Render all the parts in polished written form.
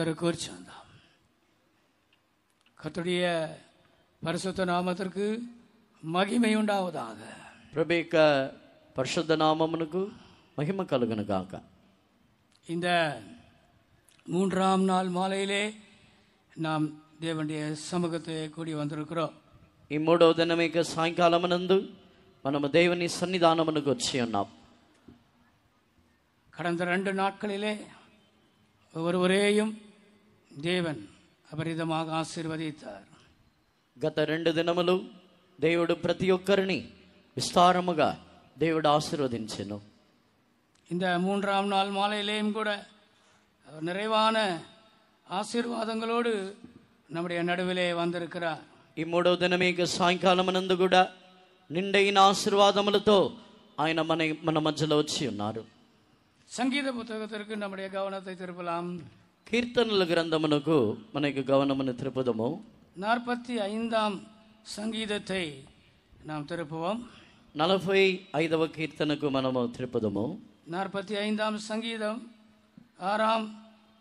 கர்த்தருக்கு சொந்தம். கர்த்தருடைய பரிசுத்த நாமத்திற்கு மகிமை உண்டாவதாக. பிரபேக்க பரிசுத்த நாமமுனக்கு மகிமை கலுகனுகாக. இந்த 3ஆம் நாள் மாலையிலே நாம் தேவனுடைய சமூகத்தை கூடி வந்திருக்கிறோம். ఈ 3వ దినమేక సాయంకాలమునందు మనము దేవుని సన్నిధానమునకు వచ్చి ఉన్నాం. கடந்த 2 நாட்களிலே ஒவ்வொருவரையும் தேவன் அபரிதமாக ஆசீர்வதித்தார். గత 2 దినములు దేవుడు ప్రతి ఒక్కరిని విస్తారముగా దేవుడు ఆశీర్వదించెను. இந்த 3ஆம் நாள் மாலையிலேயும் கூட நிறைவான ஆசீர்வாதங்களோடு நம்முடைய நடுவிலே வந்திருக்கிறார். ఈ 3వ దినమేక సాయంకాలమునందు కూడా నిండైన ఆశీర్వాదములతో ఆయన మన మధ్యలో వచ్చి ఉన్నారు. సంగీత పుస్తకத்திற்கு நம்முடைய கவனத்தை திருப்பலாம். కీర్తనల గ్రంథమునకు మనకు గమనమును திருப்புதము. 45ஆம் సంగీதத்தை நாம் திருப்புவோம். 45వ కీర్తనకు మనము திருப்புதము. 45ஆம் சங்கீதம் 6ஆம்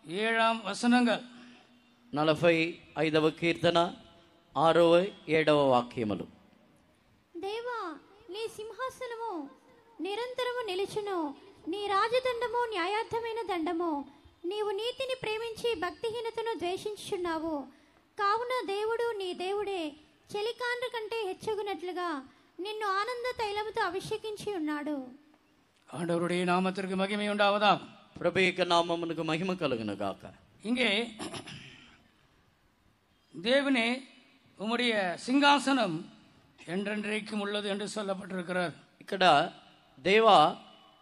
7ஆம் వచనங்கள். 45వ కీర్తన 6వ 7వ వాక్యములు. దేవా నీ సింహాసనము నిరంతరము నిలుచును, నీ రాజదండము న్యాయార్థమైన దండము. నీవు నీతిని ప్రేమించి భక్తిహీనతను ద్వేషించుచున్నావు. కావున దేవుడు నీ దేవుడే చెలికాండ్ర కంటే హెచ్చగునట్లుగా నిన్ను ఆనంద తైలముతో అభిషేకించి ఉన్నాడు. ஆண்டவருடைய நாமத்திற்கு மகிமை உண்டாவதாக. பிரபேக நாமமுனக்கு மகிமை கலுகனுகாக. இங்கே தேவனே உம்முடைய சிங்காசனம் என்றென்றைக்கும் உள்ளது என்று சொல்லப்பட்டிருக்கிறார். ఇక్కడ దేవా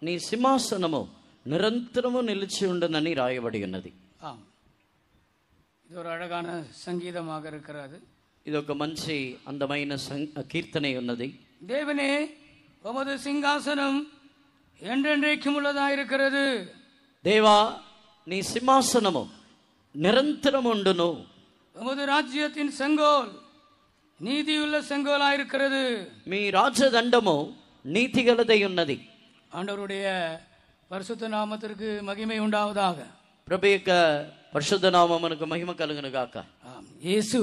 నీ సింహాసనము నిరంతరము నిలిచి ఉండునని రాయబడి ఉన్నది. இது ஒரு அழகான சங்கீதமாக இருக்கிறது. ఇది ఒక మంచి అందమైన కీర్తனை ఉన్నది. தேவனே உமது சிங்காசனம் என்றென்றைக்கும் உள்ளதாக இருக்கிறது. దేవా నీ సింహాసనము నిరంతరం ఉండును. உமது ராஜ்யத்தின் செங்கோல் நீதியுள்ள செங்கோலாக இருக்கிறது. మీ రాజదండము నీతిగలదై ఉన్నది. ஆண்டவருடைய பரிசுத்த நாமத்திற்கு மகிமை உண்டாவதாக. ప్రభు యొక్క పరిశుద్ధ నామమునకు మహిమ కలుగునుగాక. இயேசு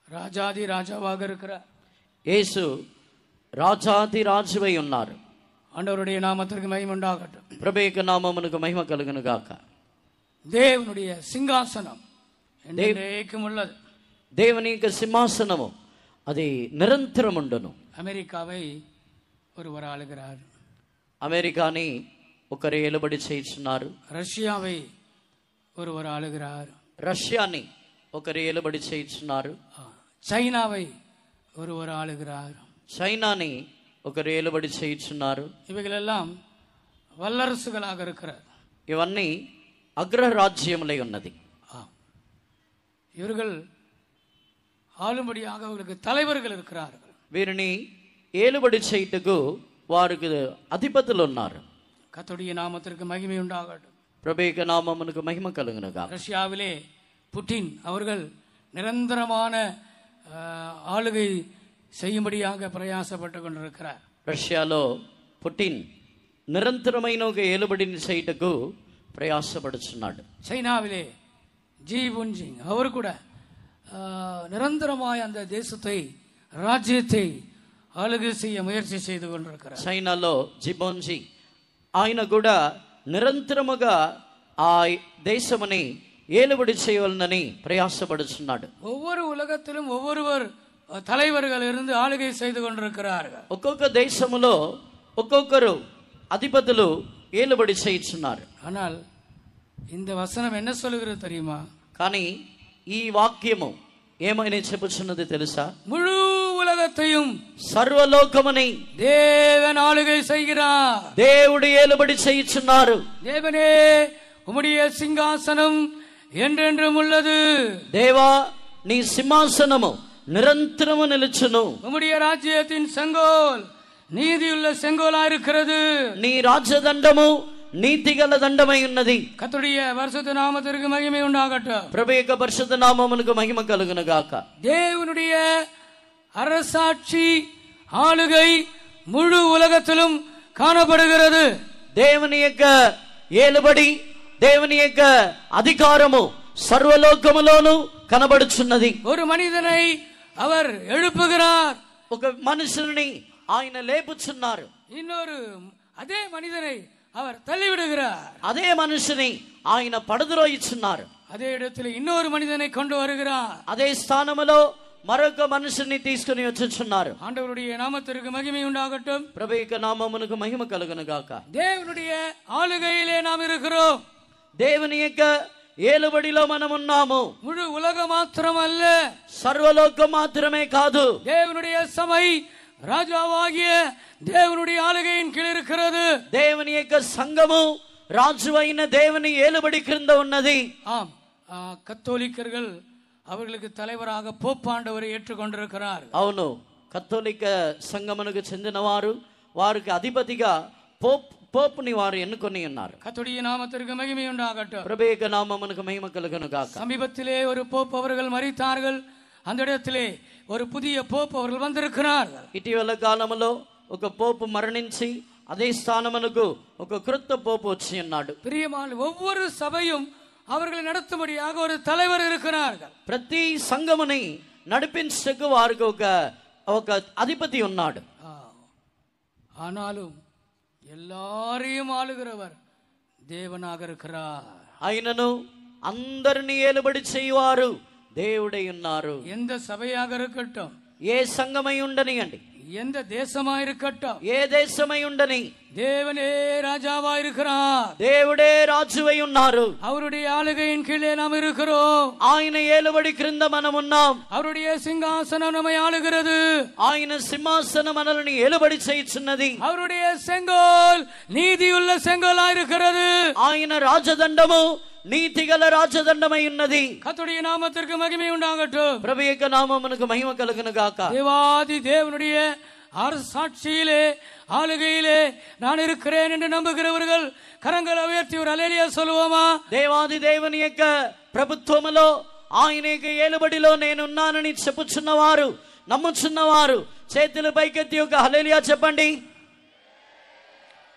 ராஜாதி ராஜாவாக இருக்கிறார். యేసు రాజాది రాజువై ఉన్నారు. ஆண்டவருடைய நாமத்திற்கு மகிமை உண்டாகட்டும். ప్రభు యొక్క నామమునకు మహిమ కలుగునుగాక. தேவனுடைய சிங்காசனம் என்றென்றைக்கும் உள்ளது. దేవుని యొక్క సింహాసనము అది నిరంతరం ఉండును. அமெரிக்காவை ஒருவர் ஆளுகிறார். అమెరికాని ఒకరు ఏలుబడి చేస్తున్నారు. ரஷ்யாவை ஒருவர் ஆளுகிறார். రష్యాని ఒకరు ఏలుబడి చేస్తున్నారు. சைனாவை ஒருவர் ஆளுகிறார். చైనాని ఒకరు ఏలుబడి చేస్తున్నారు. இவைகளெல்லாம் வல்லரசுகளாக இருக்கிறார். ఇవన్నీ అగ్రరాజ్యములై ఉన్నది. இவர்கள் ஆளும்படியாக அவர்களுக்கு தலைவர்கள் இருக்கிறார்கள். వీరిని ఏలుబడి చేయుటకు వారికి అధిపతులు ఉన్నారు. கர்த்தருடைய நாமத்திற்கு மகிமை உண்டாகட்டும். ప్రభు యొక్క నామమునకు మహిమ కలుగునుగాక. ரஷ்யாவிலே புட்டின் அவர்கள் நிரந்தரமான ஆளுகை செய்யும்படியாக பிரயாசப்பட்டு கொண்டிருக்கிறார். రష్యాలో పుటిన్ నిరంతరమైన ఒక ఏలుబడిని చేయుటకు ప్రయాసపడుచున్నాడు. சைனாவிலே ஜி புன்ஜிங் அவர் கூட நிரந்தரமாய் அந்த தேசத்தை ராஜ்யத்தை ஆளுகை செய்ய முயற்சி செய்து கொண்டிருக்கிறார். చైనాలో జిబోన్జీ ఆయన కూడా నిరంతరముగా ఆ దేశముని ఏలుబడి చేయవలనని ప్రయాసపడుచున్నాడు. ஒவ்வொரு உலகத்திலும் ஒவ்வொருவர் தலைவர்கள் இருந்து ஆளுகை செய்து கொண்டிருக்கிறார்கள். ఒక్కొక్క దేశములో ఒక్కొక్కరు అధిపతులు ఏలుబడి చేయుచున్నారు. ஆனால் இந்த வசனம் என்ன சொல்லுகிறது தெரியுமா? కానీ ఈ వాక్యము ఏమైనా చెప్పుచున్నది తెలుసా? முழு உலகத்தையும் సర్వలోకముని தேவன் ஆளுகை செய்கிறார். దేవుడు ఏలుబడి చేయుచున్నారు. தேவனே உம்முடைய சிங்காசனம் என்றென்றும் உள்ளது. దేవా నీ సింహాసనము నిరంతరము నిలుచును. உம்முடைய ராஜ்யத்தின் செங்கோல் நீதியுள்ள செங்கோலா இருக்கிறது. నీ రాజదండము నీతిగల దండమై ఉన్నది. கர்த்தருடைய பரிசுத்த நாமத்திற்கு மகிமை உண்டாகட்டும். ప్రభు యొక్క పరిశుద్ధ నామమునకు మహిమ కలుగునుగాక. தேவனுடைய அரசாட்சி ஆளுகை முழு உலகத்திலும் காணப்படுகிறது. దేవుని యొక్క ఏలుబడి దేవుని యొక్క అధికారము సర్వలోకములోను కనబడుచున్నది. ஒரு மனிதனை அவர் எழுப்புகிறார், ఒక మనుషుని ఆయన లేపుచున్నారు. இன்னொரு அதே మనిషిని அவர் தள்ளிவிடுகிறார். అదే మనుషుని ఆయన పడద్రోయిచున్నారు. அதே இடத்துல இன்னொரு மனிதனை கொண்டு வருகிறார். అదే స్థానములో మరొక మనుషుని తీసుకుని వచ్చుచున్నారు. ஆண்டவருடைய நாமத்திற்கு மகிமை உண்டாகட்டும். ప్రభు యొక్క నామమునకు మహిమ కలుగును గాక. தேவனுடைய ஆளுகையிலே நாம் இருக்கிறோம். దేవుని యొక్క ఏలుబడిలో మనం ఉన్నాము. முழு உலகம் மாத்திரமல்ல, సర్వలోకం మాత్రమే కాదు, தேவனுடைய சபை ராஜாவாகிய தேவனுடைய ஆளுகையின் கீழ் இருக்கிறது. దేవుని యొక్క సంఘము రాజు అయిన దేవుని ఏలుబడి క్రింద ఉన్నది. ஆம், கத்தோலிக்கர்கள் அவர்களுக்கு தலைவராக போப்பாண்டவரை ஏற்றுக்கொண்டிருக்கிறார். అవును, కథోలిక సంఘమునకు చెందిన వారు వారికి అధిపతిగా పోపుని వారు ఎన్నుకొని ఉన్నారు. கர்த்தருடைய நாமத்திற்கு மகிமை உண்டாகட்டும். ప్రభు యొక్క నామమునకు మహిమ కలుగును గాక. சமீபத்திலே ஒரு போப் அவர்கள் மரித்தார்கள். அந்த இடத்திலே ஒரு புதிய போப் அவர்கள் வந்திருக்கிறார்கள். ఇటీవల కాలంలో ఒక పోపు మరణించి అదే స్థానమునకు ఒక క్రొత్త పోపు వచ్చి ఉన్నాడు. பிரியமான ஒவ்வொரு சபையும் அவர்களை நடத்தும்படியாக ஒரு தலைவர் இருக்கிறார்கள். ప్రతి సంఘముని నడిపించకు వారికి ఒక అధిపతి ఉన్నాడు. ஆனாலும் எல்லாரையும் ஆளுகிறவர் தேவனாக இருக்கிறார். ఆయనను అందరినీ ఏలుబడి చేయువారు దేవుడై ఉన్నారు. எந்த సభயாக இருக்கட்டும், ఏ సంఘమై ఉండనియండి, எந்த தேசமா இருக்கட்டும், ఏ దేశమై ఉండని, தேவனே ராஜாவா இருக்கிறார். దేవుడే రాజువై ఉన్నారు. அவருடைய ஆளுகையின் கீழே நாம் இருக்கிறோம். ఆయన ఏలుబడి క్రింద మనం ఉన్నాం. அவருடைய சிங்காசனம் நம்மை ஆளுகிறது. ఆయన సింహాసనం మనల్ని ఏలుబడి చేయుచున్నది. அவருடைய செங்கோல் நீதியுள்ள செங்கோலா இருக்கிறது. ఆయన రాజదండము నీతిగల రాజదండమై ఉన్నది. கர்த்தருடைய நாமத்திற்கு மகிமை உண்டாகட்டும். ప్రభు యొక్క నామమునకు మహిమ కలుగును గాక. தேவாதி தேவனுடைய அரசாட்சியிலே ஆளுகையிலே நான் இருக்கிறேன் என்று நம்புகிறவர்கள் கரங்களை உயர்த்தி ஒரு அல்லேலூயா சொல்லுவோமா? దేవాది దేవుని యొక్క ప్రభుత్వములో ఆయన యొక్క ఏలుబడిలో నేనున్నానని చెప్పుచున్నవారు, నమ్ముచున్నవారు చేతులు పైకెత్తి ఒక హల్లెలూయా చెప్పండి.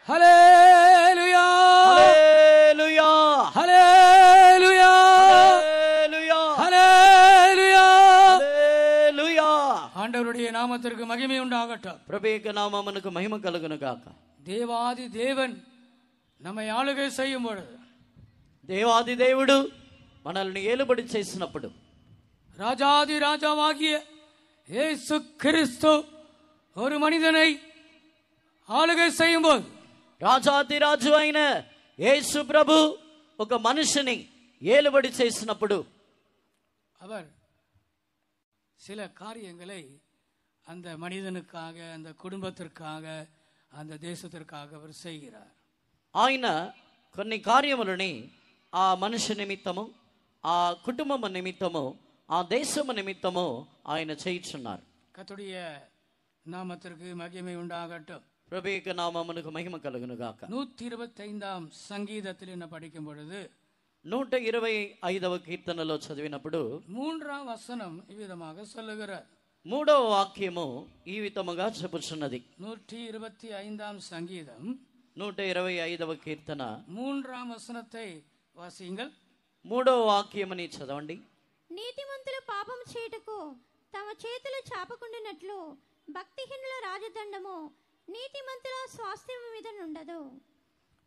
హల్లెలూయా, హల్లెలూయా, హల్లెలూయా, హల్లెలూయా, హల్లెలూయా. హల్లెలూయా. ஆண்டவருடைய நாமத்திற்கு மகிமை உண்டாகட்டும். ప్రభు యొక్క నామమునకు మహిమ కలుగును గాక. தேவாதி தேவன் நம்மை ஆளுகை செய்யும் பொழுது, దేవాది దేవుడు మనల్ని ఏలుబడి చేసినప్పుడు, ராஜாதி ராஜாவாகிய இயேசு கிறிஸ்து ஒரு மனிதனை ஆளுகை செய்யும் போது, రాజాది రాజు అయిన యేసు ప్రభు ఒక మనిషిని ఏలుబడి చేసినప్పుడు அவர் சில காரியங்களை அந்த மனிதனுக்காக, அந்த குடும்பத்திற்காக, அந்த தேசத்திற்காக அவர் செய்கிறார். ఆయన కొన్ని కార్యములని ఆ మనిషి నిమిత్తము, ఆ కుటుంబము నిమిత్తము, ఆ దేశము నిమిత్తము ఆయన చేయుచున్నారు. கர்த்தருடைய நாமத்திற்கு மகிமை உண்டாகட்டும். ప్రభు యొక్క నామమునకు మహిమ కలుగును గాక. 125 சங்கீதத்தில் என்ன படிக்கும் பொழுது 125వ కీర్తనలో చదివినప్పుడు 3ஆம் வசனம் இவ்விதமாக சொல்லுகிறார். 3వ వాక్యము ఈ విధముగా చెప్పుచున్నది. 125ஆம் சங்கீதம் 125వ కీర్తన 3ஆம் వచనத்தை వాసింగల్. 3వ వాక్యముని చదవండి. నీతిమంతులు పాపం చేయుటకు తమ చేతులు చాపకుండినట్లు భక్తిహీనుల రాజదండము నీతిమంతుల స్వాస్థ్యము మీద ఉండదు.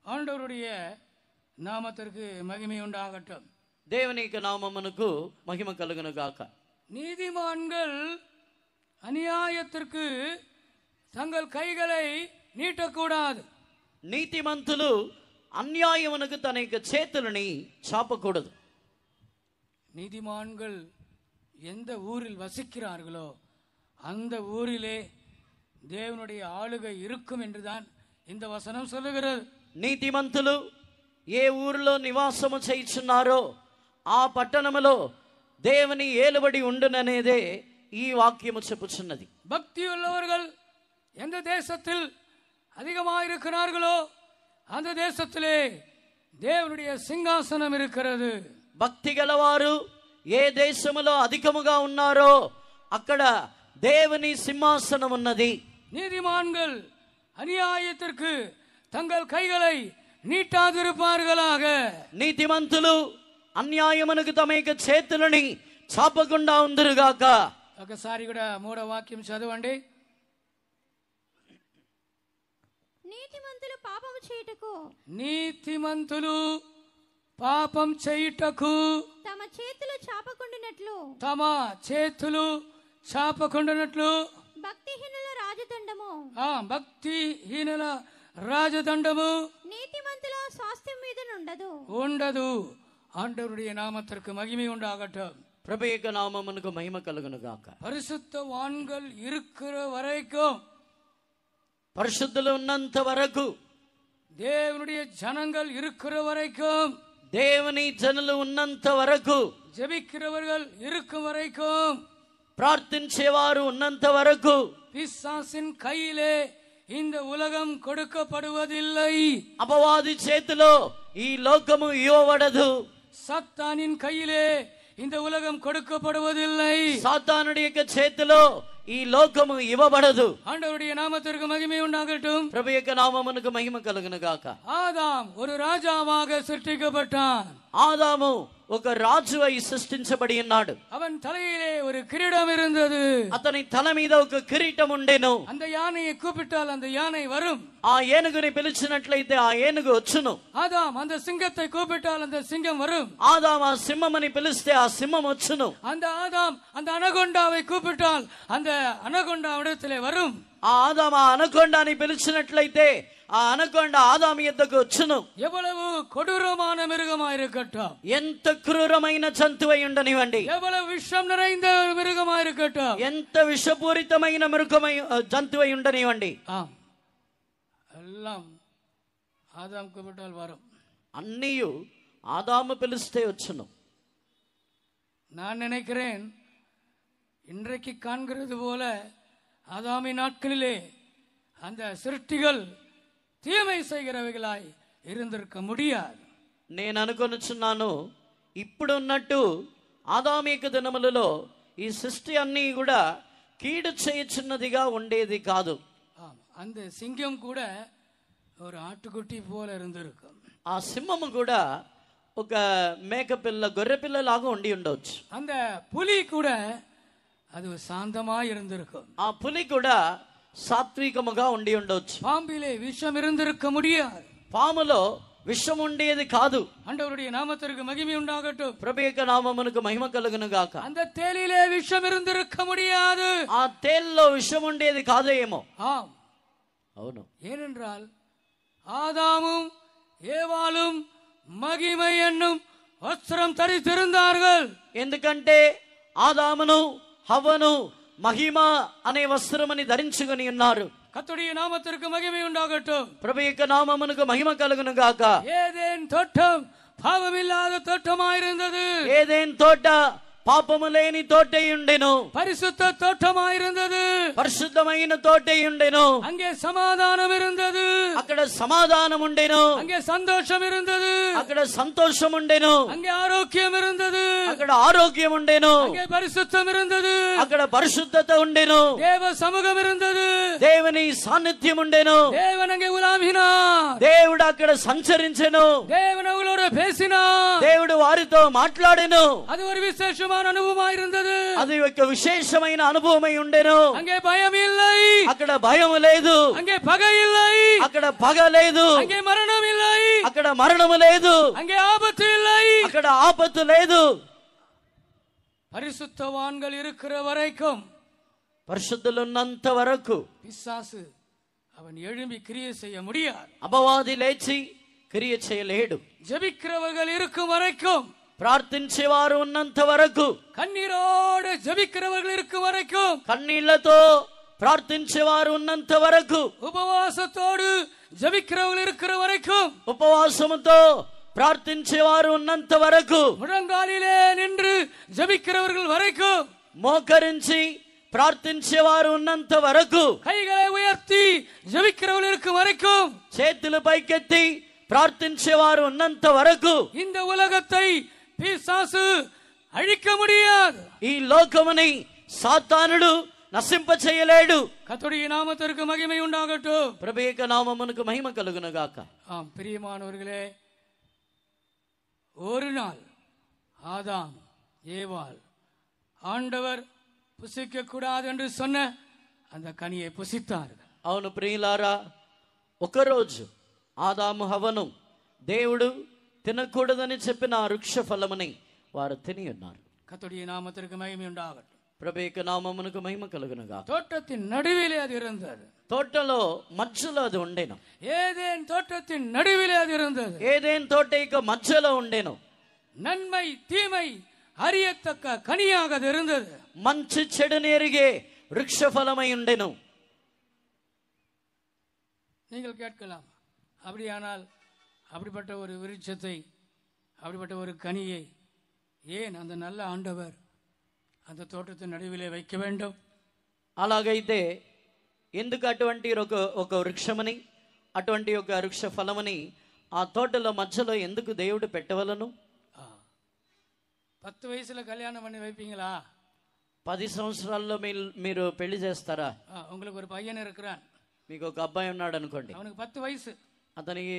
ஆண்டவருடைய நாமத்திற்கு மகிமை உண்டாகட்டும். దేవుని యొక్క నామమునకు మహిమ కలుగును గాక. நீதிமான்கள் அநியாயத்திற்கு தங்கள் கைகளை நீட்டக்கூடாது. నీతిమంతులు అన్యాయమునకు తన యొక్క చేతులని చాపకూడదు. நீதிமான்கள் எந்த ஊரில் வசிக்கிறார்களோ அந்த ஊரிலே தேவனுடைய ஆளுகை இருக்கும் என்றுதான் இந்த வசனம் சொல்லுகிறது. నీతిమంతులు ఏ ఊరిలో నివాసము చేయుచున్నారో ఆ పట్టణములో దేవుని ఏలుబడి ఉండుననేదే ఈ వాక్యము చెప్పుచున్నది. பக்தி உள்ளவர்கள் எந்த தேசத்தில் அதிகமாக இருக்கிறார்களோ அந்த தேசத்திலே தேவனுடைய சிங்காசனம் இருக்கிறது. భక్తి గలవారు ఏ దేశములో అధికముగా ఉన్నారో అక్కడ దేవుని సింహాసనం ఉన్నది. நீதிமான்கள் அநியாயத்திற்கு தங்கள் கைகளை నీటాదిరుపారుగలాగ. నీతిమంతులు అన్యాయమునకు తమ యొక్క చేతులని చాపకుండా ఉందురుగాక. ఒకసారి కూడా 3వ వాక్యం చదవండి. నీతిమంతులు పాపము చేయుటకు నీతిమంతులు పాపం చేయుటకు తమ చేతులు చాపకుండునట్లు తమ చేతులు చాపకుండునట్లు భక్తిహీనుల రాజదండము భక్తిహీనుల రాజదండము నీతిమంతుల స్వాస్థ్యం మీద ఉండదు. ஆண்டவருடைய நாமத்திற்கு மகிமை உண்டாகட்டும். பிரபு యొక్క నామమునకు మహిమ కలుగును గాక. பரிசுத்தவான்கள் இருக்கிற வரைக்கும், పరిశుద్ధులు ఉన్నంత వరకు, தேவனுடைய ஜனங்கள் இருக்கிற வரைக்கும், దేవుని జనులు ఉన్నంత వరకు, ஜெபிக்கிறவர்கள் இருக்கும் வரைக்கும், ప్రార్థించేవారు ఉన్నంత వరకు பிசாசின் கையிலே இந்த உலகம் கொடுக்கப்படுவதில்லை. అపవాది చేతిలో ఈ లోకము ఇవ్వబడదు. சாத்தானின் கையிலே இந்த உலகம் கொடுக்கப்படுவதில்லை. సాతానుడి యొక్క చేతిలో ఈ లోకము ఇవ్వబడదు. ஆண்டவருடைய நாமத்திற்கு மகிமை உண்டாகட்டும். ప్రభు యొక్క నామమునకు మహిమ కలుగును గాక. ஆதாம் ஒரு ராஜாவாக சிருஷ்டிக்கப்பட்டான். ఆదాము ఒక రాజువై సృష్టించబడి ఉన్నాడు. அவன் தலையிலே ஒரு கிரீடம் இருந்தது. అతని తల మీద ఒక కిరీటం ఉండెను. அந்த யானையை கூப்பிட்டால் அந்த யானை வரும். ఆ ఏనుగుని పిలిచినట్లయితే ఆ ఏనుగు వచ్చును. ஆதாம் அந்த சிங்கத்தை கூப்பிட்டால் அந்த சிங்கம் வரும். ఆదాము ఆ సింహమని పిలిస్తే ఆ సింహం వచ్చును. அந்த ஆதாம் அந்த அனகொண்டாவை கூப்பிட்டால் அந்த அனகொண்டா இடத்திலே வரும். ఆ ఆదాము ఆ అనకొండాని పిలిచినట్లయితే ఆ అనకొండ ఆదాము యొద్దకు వచ్చును. எவ்வளவு கொடூரமான மிருகமா இருக்கட்டும், ఎంత క్రూరమైన జంతువై ఉండనివ్వండి, எவ்வளவு விஷம் நிறைந்த மிருகமா இருக்கட்டும், ఎంత విషపూరితమైన జంతువై ఉండనివ్వండి, எல்லாம் ஆதாம் கூப்பிட்டால் வரும். అన్నీయు ఆదాము పిలిస్తే వచ్చును. நான் நினைக்கிறேன் இன்றைக்கு காண்கிறது போல ஆதாமின் நாட்களிலே அந்த சிருஷ்டிகள் தீமை செய்கிறவைகளாய் இருந்திருக்க முடியாது. నేను అనుకొనుచున్నాను, ఇప్పుడున్నట్టు ఆదాము యొక్క దినములలో ఈ సృష్టి అన్నీ కూడా కీడు చేయుచున్నదిగా ఉండేది కాదు. அந்த சிங்கம் கூட ஒரு ஆட்டுக்குட்டி போல இருந்திருக்கும். ఆ సింహము కూడా ఒక మేకపిల్ల గొర్రెపిల్ల లాగా ఉండి ఉండవచ్చు. அந்த புலி கூட அது சாந்தமா இருந்திருக்கும். ఆ పులి కూడా సాత్వికముగా ఉండి ఉండవచ్చు. பாம்பிலே விஷம் இருந்திருக்க முடியாது. పాములో విషం ఉండేది కాదు. ஆண்டவருடைய நாமத்திற்கு மகிமை உண்டாகட்டும். ప్రభు యొక్క నామమునకు మహిమ కలుగును గాక. அந்த தேலிலே விஷம் இருந்திருக்க முடியாது. ఆ తేల్లో విషం ఉండేది కాదేమో. అవును. ஏனென்றால் ஆதாமும் ஏவாளும் மகிமை என்னும் வஸ்திரம் தரித்திருந்தார்கள். ఎందుకంటే ఆదామును హవ్వను మహిమ అనే వస్త్రమని ధరించుకొని ఉన్నారు. கர்த்தருடைய நாமத்திற்கு மகிமை உண்டாகட்டும். ప్రభు యొక్క నామమునకు మహిమ కలుగును గాక. ஏதேன் தோட்டம் பாவமில்லாத தோட்டமாயிருந்தது. ఏదెన్ తోట పాపము లేని తోటయుండెను. பரிசுத்த தோட்டமாயிருந்தது. పరిశుద్ధమైన తోటయుండెను. அங்கே சமாதானம் இருந்தது. అక్కడ సమాధానం ఉండెను. அங்கே சந்தோஷம் இருந்தது. అక్కడ సంతోషం ఉండెను. அங்கே ஆரோக்கியம் இருந்தது. అక్కడ ఆరోగ్యం ఉండెను. அங்கே பரிசுத்தம் இருந்தது. అక్కడ పరిశుద్ధత ఉండెను. தேவ சமூகம் இருந்தது. దేవుని సాన్నిధ్యం ఉండెను. தேவன் அங்கே உலாவினார். దేవుడు అక్కడ సంచరించెను. தேவன் அவங்களோட பேசினார். దేవుడు వారితో మాట్లాడెను. அது ஒரு விசேஷமான அனுபவமா இருந்தது. అది ఒక విశేషమైన అనుభవమై ఉండెను. அங்கே பயம் இல்லை. అక్కడ భయం లేదు. அங்கே பகை இல்லை. అక్కడ పగ లేదు. அங்கே மரணம் இல்லை. అక్కడ మరణము లేదు. அங்கே ஆபத்து இல்லை. అక్కడ ఆపత్తు లేదు. பரிசுத்தவான்கள் இருக்கிற வரைக்கும், పరిశుద్ధులు ఉన్నంత వరకు பிசாசு அவன் எழும்பி கிரியை செய்ய முடியாது. అపవాది లేచి క్రియ చేయలేడు. ஜெபிக்கிறவர்கள் இருக்கும் வரைக்கும், ప్రార్థించేవారు ఉన్నంత వరకు, கண்ணீரோடு ஜெபிக்கிறவர்கள் இருக்கும் வரைக்கும், కన్నీళ్లతో ప్రార్థించేవారు ఉన్నంత వరకు, உபவாசத்தோடு ஜெபிக்கிறவர்கள் இருக்கிற வரைக்கும், ఉపవాసముతో ప్రార్థించేవారు ఉన్నంత వరకు, முழங்காலிலே நின்று ஜெபிக்கிறவர்கள் வரைக்கும், మోకరించి ప్రార్థించేవారు ఉన్నంత వరకు, கைகளை உயர்த்தி ஜெபிக்கிறவர்கள் இருக்கும் வரைக்கும், చేతులు పైకెత్తి ప్రార్థించేవారు ఉన్నంత వరకు இந்த உலகத்தை பிசாசு அழிக்க முடியாது. ఈ లోకముని సాతానుడు నశింప చేయలేడు. கர்த்தருடைய நாமத்திற்கு மகிமை உண்டாகட்டும். ప్రభు యొక్క నామమునకు మహిమ కలుగును గాక. ஆம், பிரியமானவர்களே, ஒரு நாள் ஆதாம் ஏவாள் ஆண்டவர் புசிக்க கூடாது என்று சொன்ன அந்த கனியை புசித்தார்கள். అవును ప్రియులారా, ఒకరోజు ఆదాము హవ్వను దేవుడు తినకూడదని చెప్పిన ఆ వృక్ష ఫలముని వారు తిని ఉన్నారు. கர்த்தருடைய நாமத்திற்கு மகிமை உண்டாகட்டும். ప్రభు యొక్క నామమునకు మహిమ కలుగును గాక. தோட்டத்தின் நடுவிலே அது இருந்தது. తోటలో మధ్యలో అది ఉండేను. ஏதேன் தோட்டத்தின் நடுவிலே அது இருந்தது. ఏదేన్ తోట యొక్క మధ్యలో ఉండేను. நன்மை தீமை அறியத்தக்க கனியாக அது இருந்தது. మంచి చెడుని ఎరిగే వృక్ష ఫలమై ఉండెను. நீங்கள் கேட்கலாம், அப்படியானால் அப்படிப்பட்ட ஒரு விருட்சத்தை, அப்படிப்பட்ட ஒரு கனியை ஏன் அந்த நல்ல ஆண்டவர் அந்த தோட்டத்தின் நடுவிலே வைக்க வேண்டும்? అలాగైతే ఎందుకు అటువంటి ఒక వృక్షమని, అటువంటి ఒక వృక్ష ఫలమని ఆ తోటలో మధ్యలో ఎందుకు దేవుడు పెట్టవలను? 10 வயசுல கல்யாணம் பண்ணி வைப்பீங்களா? 10 సంవత్సరాల్లో మీరు పెళ్లి చేస్తారా? உங்களுக்கு ஒரு பையன் இருக்கிறான், మీకు ఒక అబ్బాయి ఉన్నాడు అనుకోండి, அவனுக்கு 10 வயசு, అతనికి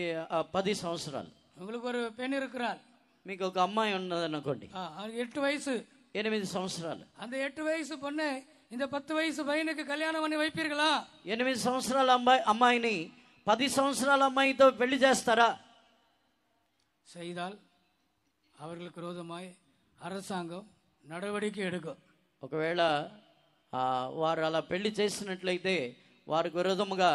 10 సంవత్సరాలు. உங்களுக்கு ஒரு பெண் இருக்கிறாள், మీకు ఒక అమ్మాయి ఉన్నది అనుకోండి, அவனுக்கு 8 வயசு, 8 సంవత్సరాలు. அந்த 8 வயசு பொண்ணு இந்த 10 வயசு பையனுக்கு கல்யாணம் பண்ணி வைப்பீர்களா? 8 సంవత్సరాల అమ్మాయిని 10 సంవత్సరాల అమ్మాయితో పెళ్లి చేస్తారా? செய்தால் அவர்களுக்கு விரோதமாய் அரசாங்கம் நடவடிக்கை எடுக்கும். ఒకవేళ వారు అలా పెళ్లి చేసినట్లయితే వారికి విరోధముగా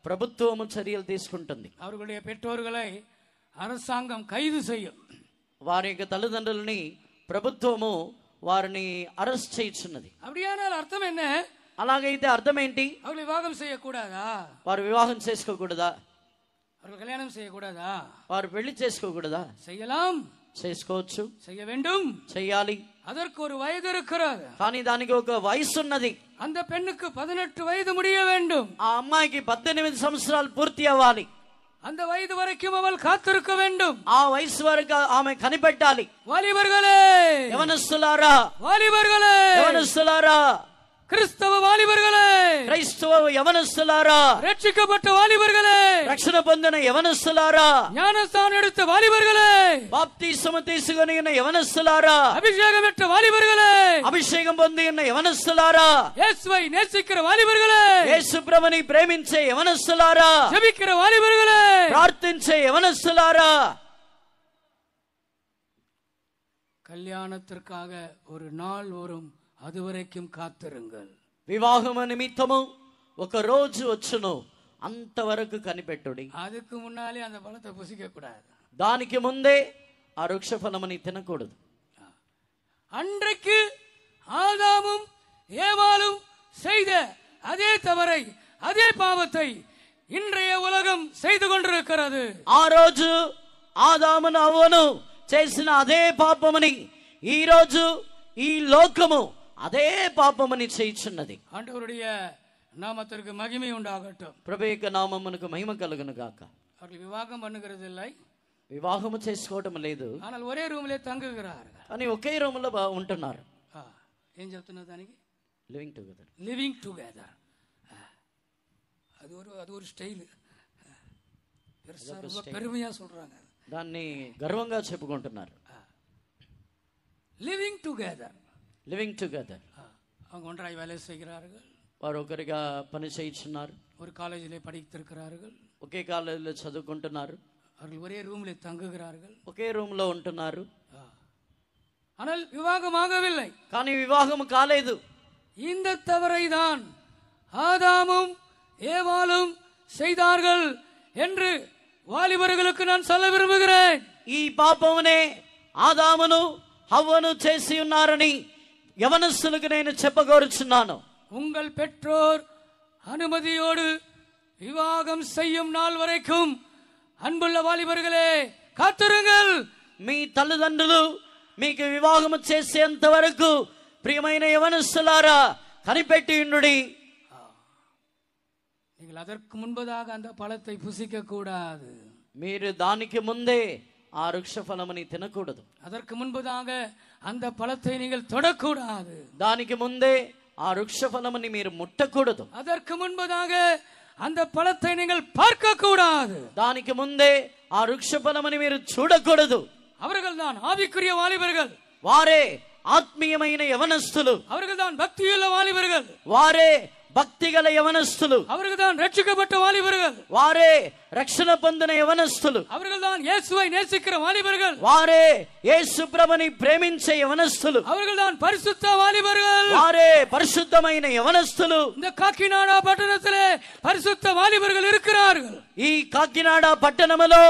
ప్రభుత్వము చర్యలు తీసుకుంటుంది. அவர்களுடைய பெற்றோர்களை அரசாங்கம் கைது செய்யும். వారి యొక్క తల్లిదండ్రులని ప్రభుత్వము వారిని అరెస్ట్ చేయుచున్నది. அப்படியானால் அர்த்தம் என்ன? అలాగైతే అర్థం ఏంటి? அவர்கள் விவாகம் செய்யக்கூடாதா? వారు వివాహం చేసుకోకూడదా? அவர்கள் கல்யாணம் செய்யக்கூடாதா? వారు పెళ్లి చేసుకోకూడదా? செய்யலாம், చేసుకోవచ్చు, செய்ய வேண்டும், చెయ్యాలి. அதற்கு ஒரு వయது இருக்கிறது. కానీ దానికి ఒక వయసు ఉన్నది. அந்த பெண்ணுக்கு 18 வயது முடிய வேண்டும். ఆ అమ్మాయికి 18 సంవత్సరాలు పూర్తి అవ్వాలి. அந்த வயது வரைக்கும் அவள் காத்திருக்க வேண்டும். ఆ వయసు వరకు ఆమె కనిపెట్టాలి. வாலிபர்களே, యవనస్తులారా, வாலிபர்களே, యవనస్తులారా, கிறிஸ்தவ வாலிபர்களே, క్రైస్తవ యవనస్తులారా, ரட்சிக்கப்பட்ட வாலிபர்களே, రక్షణ పొందిన యవనస్తులారా, ஞானஸ்தானம் எடுத்த வாலிபர்களே, బాప్తిసము తీసుకొని ఉన్న యవనస్తులారా, அபிஷேகம் பெற்ற வாலிபர்களே, అభిషేకం పొంది ఉన్న యవనస్తులారా, இயேசுவை நேசிக்கிற வாலிபர்களே, యేసు ప్రభుని ప్రేమించే యవనస్తులారా, ஜெபிக்கிற வாலிபர்களே, ప్రార్థించే యవనస్తులారా, கல்யாணத்திற்காக ஒரு நாள் வரும், அதுவரைக்கும் காத்திருங்கள். వివాహము నిమిత్తము ఒక రోజు వచ్చును, అంతవరకు కనిపెట్టుడి. அதுக்கு முன்னாலே அந்த பழத்தை புசிக்க கூடாது. దానికి ముందే ఆ వృక్ష ఫలముని తినకూడదు. அன்றைக்கு ஆதாமும் ஏவாளும் செய்த அதே தவறை, அதே பாவத்தை இன்றைய உலகம் செய்து கொண்டிருக்கிறது. ఆ రోజు ఆదామును అవ్వను చేసిన అదే పాపముని ఈ రోజు ఈ లోకము అదే పాపముని చేయుచున్నది. ஆண்டவருடைய நாமத்திற்கு மகிமை உண்டாகட்டும். ప్రభు యొక్క నామమునకు మహిమ కలుగును గాక. அவர்கள் விவாகம் பண்ணுகிறது இல்லை, వివాహము చేసుకోవటం లేదు, ஆனால் ఒరే రూమ్లే తంగుகிறார்கள். కానీ ఒకే రూములో ఉంటున్నారు. ఏం చెప్తున్నా దానికి? Living together. Living together. அது ஒரு ஸ்டைல், பெருமையா சொல்றாங்க, దాన్ని గర్వంగా చెప్పుకుంటున్నారు. Living together. Living together. அவங்க ஒன்றாய் வேலை செய்கிறார்கள், వారు ఒకరిగా పని చేయించున్నారు, ஒரு காலேஜிலே படித்திருக்கிறார்கள், ఒకే కాలేజీలో చదువుకుంటున్నారు, அவர்கள் ஒரே ரூமிலே தங்குகிறார்கள், ఒకే రూమ్ లో ఉంటున్నారు. ஆனால் விவாகமாகவில்லை, కానీ వివాహం కాలేదు. இந்த தவறை தான் ஆதாமும் ஏவாளும் செய்தார்கள் என்று వాలిబరుగులకు நான் சொல்ல విரும்புகிறேன். ఈ పాపమునే ఆదామును హవ్వను చేసి ఉన్నారని యవనస్తులకు నేను చెప్పగోరుచున్నాను. உங்கள் பெற்றோர் அனுமதியோடு விவாகம் செய்யும் நாள் வரைக்கும் அன்புள்ள வாலிபர்களே காத்திருங்கள். మీ తల్లిదండ్రులు మీకు వివాహము చేసేంత వరకు ప్రియమైన యవనస్తులారా కనిపెట్టి ఉండుడి. நீங்கள் அதற்கு முன்பதாக அந்த பழத்தை புசிக்க கூடாது. మీరు దానికి ముందే ఆ వృక్ష ఫలముని తినకూడదు. அதற்கு முன்பதாக அந்த பழத்தை நீங்கள் தொடக்கூடாது. దానికి ముందే ఆ వృక్ష ఫలముని మీరు ముట్టకూడదు. அதற்கு முன்பதாக அந்த பழத்தை நீங்கள் பார்க்க கூடாது. దానికి ముందే ఆ వృక్ష ఫలముని మీరు చూడకూడదు. அவர்கள் தான் ஆவிக்குரிய வாலிபர்கள், వారే ఆత్మీయమైన యవనస్తులు, அவர்கள் தான் பக்தியுள்ள வாலிபர்கள், వారే భక్తిగల యవనస్తులు, அவர்கள் தான் ரட்சிக்கப்பட்ட வாலிபர்கள், వారే రక్షణ పొందిన యవనస్తులు, அவர்கள் தான் இயேசுவை நேசிக்கிற வாலிபர்கள், వారే యేసు ప్రభుని ప్రేమించే యవనస్తులు, அவர்கள் தான் பரிசுத்த வாலிபர்கள், వారే పరిశుద్ధమైన యవనస్తులు. இந்த காக்கிநாடா பட்டணத்திலே பரிசுத்த வாலிபர்கள் இருக்கிறார்கள். ఈ కాకినాడ పట్టణములో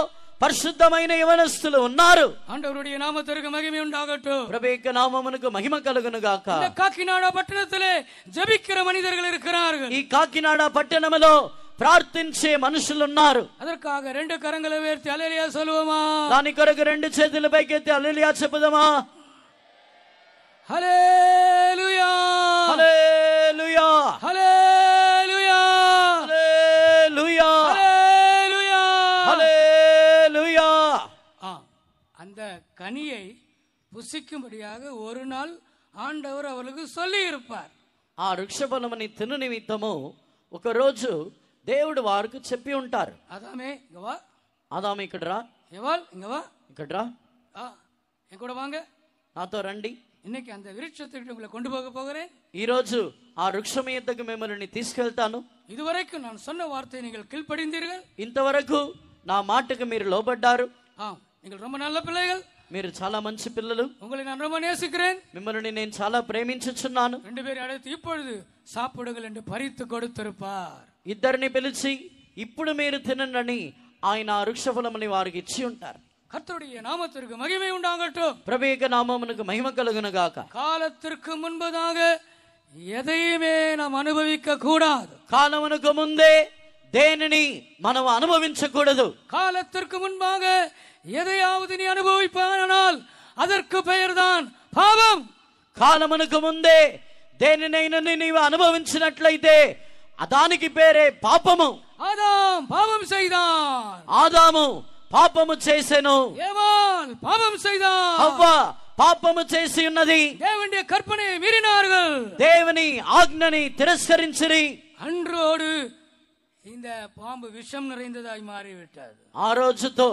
పరిశుద్ధమైన యవనస్తులు ఉన్నారు. ஆண்டவருடைய நாமத்திற்கு மகிமை உண்டாகட்டும். ప్రభు యొక్క నామమునకు మహిమ కలుగును గాక. இந்த காக்கிநாடா பட்டணத்திலே ஜெபிக்கிற மனிதர்கள் இருக்கிறார்கள். ఈ కాకినాడ పట్టణములో ప్రార్థించే మనుషులు ఉన్నారు. அதற்காக ரெண்டு கரங்களை உயர்த்தி அல்லேலூயா சொல்லுவோமா? దాని కొరకు రెండు చేతులు పైకెత్తి హల్లెలూయా చెప్పుదామా? హల్లెలూయా హల్లెలూయా హల్లెలూయా హల్లెలూయా ஹல்லேலூயா. హల్లెలూయా. அந்த கனியை புசிக்கும்படியாக ஒரு நாள் ஆண்டவர் அவர்களுக்கு சொல்லி இருப்பார். ఆ వృక్ష ఫలముని తిను నిమిత్తము ఒక రోజు దేవుడు వారికి చెప్పి ఉంటారు. அதாமே இங்க வா, ఆదాము ఇక్కడ రా, எவாள் இங்க வா, ఇక్కడ రా, என் கூட வாங்க. నాతో రండి. இன்னைக்கு அந்த விருட்சத்துக்கு உங்களை கொண்டு போக போகிறேன். ఈ రోజు ఆ వృక్షం యొద్దకు మిమ్మల్ని తీసుకెళ్తాను. இதுவரைக்கும் நான் சொன்ன வார்த்தையை நீங்கள் கீழ்ப்படிந்தீர்கள். ఇంతవరకు నా మాటకు మీరు లోబడ్డారు. நீங்கள் ரொம்ப நல்ல பிள்ளைகள், మీరు చాలా మంచి పిల్లలు. உங்களை நான் ரொம்ப நேசிக்கிறேன். మిమ్మల్ని నేను చాలా ప్రేమించుచున్నాను. ரெண்டு பேரை அழைத்து இப்பொழுது சாப்பிடுங்கள் என்று பறித்து கொடுத்திருப்பார். ఇద్దరిని పిలిచి ఇప్పుడు మీరు తినండి ఆయన ఆ వృక్ష ఫలముని వారికి ఇచ్చి ఉంటారు. கர்த்தருடைய நாமத்திற்கு மகிமை உண்டாகட்டும். ప్రభు యొక్క నామమునకు మహిమ కలుగును గాక. காலத்திற்கு முன்பதாக எதையுமே நாம் அனுபவிக்க கூடாது. కాలమునకు ముందే దేనిని మనం అనుభవించకూడదు. காலத்திற்கு முன்பாக எதையாவது நீ அனுபவிப்பானால் அதற்கு பெயர்தான் பாவம். కాలమునకు ముందే దేనినైనా నీవు అనుభవించినట్లయితే దానికి పేరే పాపము. ஆதாம் பாவம் செய்தான், ఆదాము పాపము చేసెను, ஏவாள் பாவம் செய்தான், హవ్వ పాపము చేసి ఉన్నది. தேவனுடைய கற்பனையை மீறினார்கள், దేవుని ఆజ్ఞని తిరస్కరించిరి. அன்றோடு இந்த பாம்பு விஷம் நிறைந்ததாய் மாறிவிட்டது. ఆ రోజుతో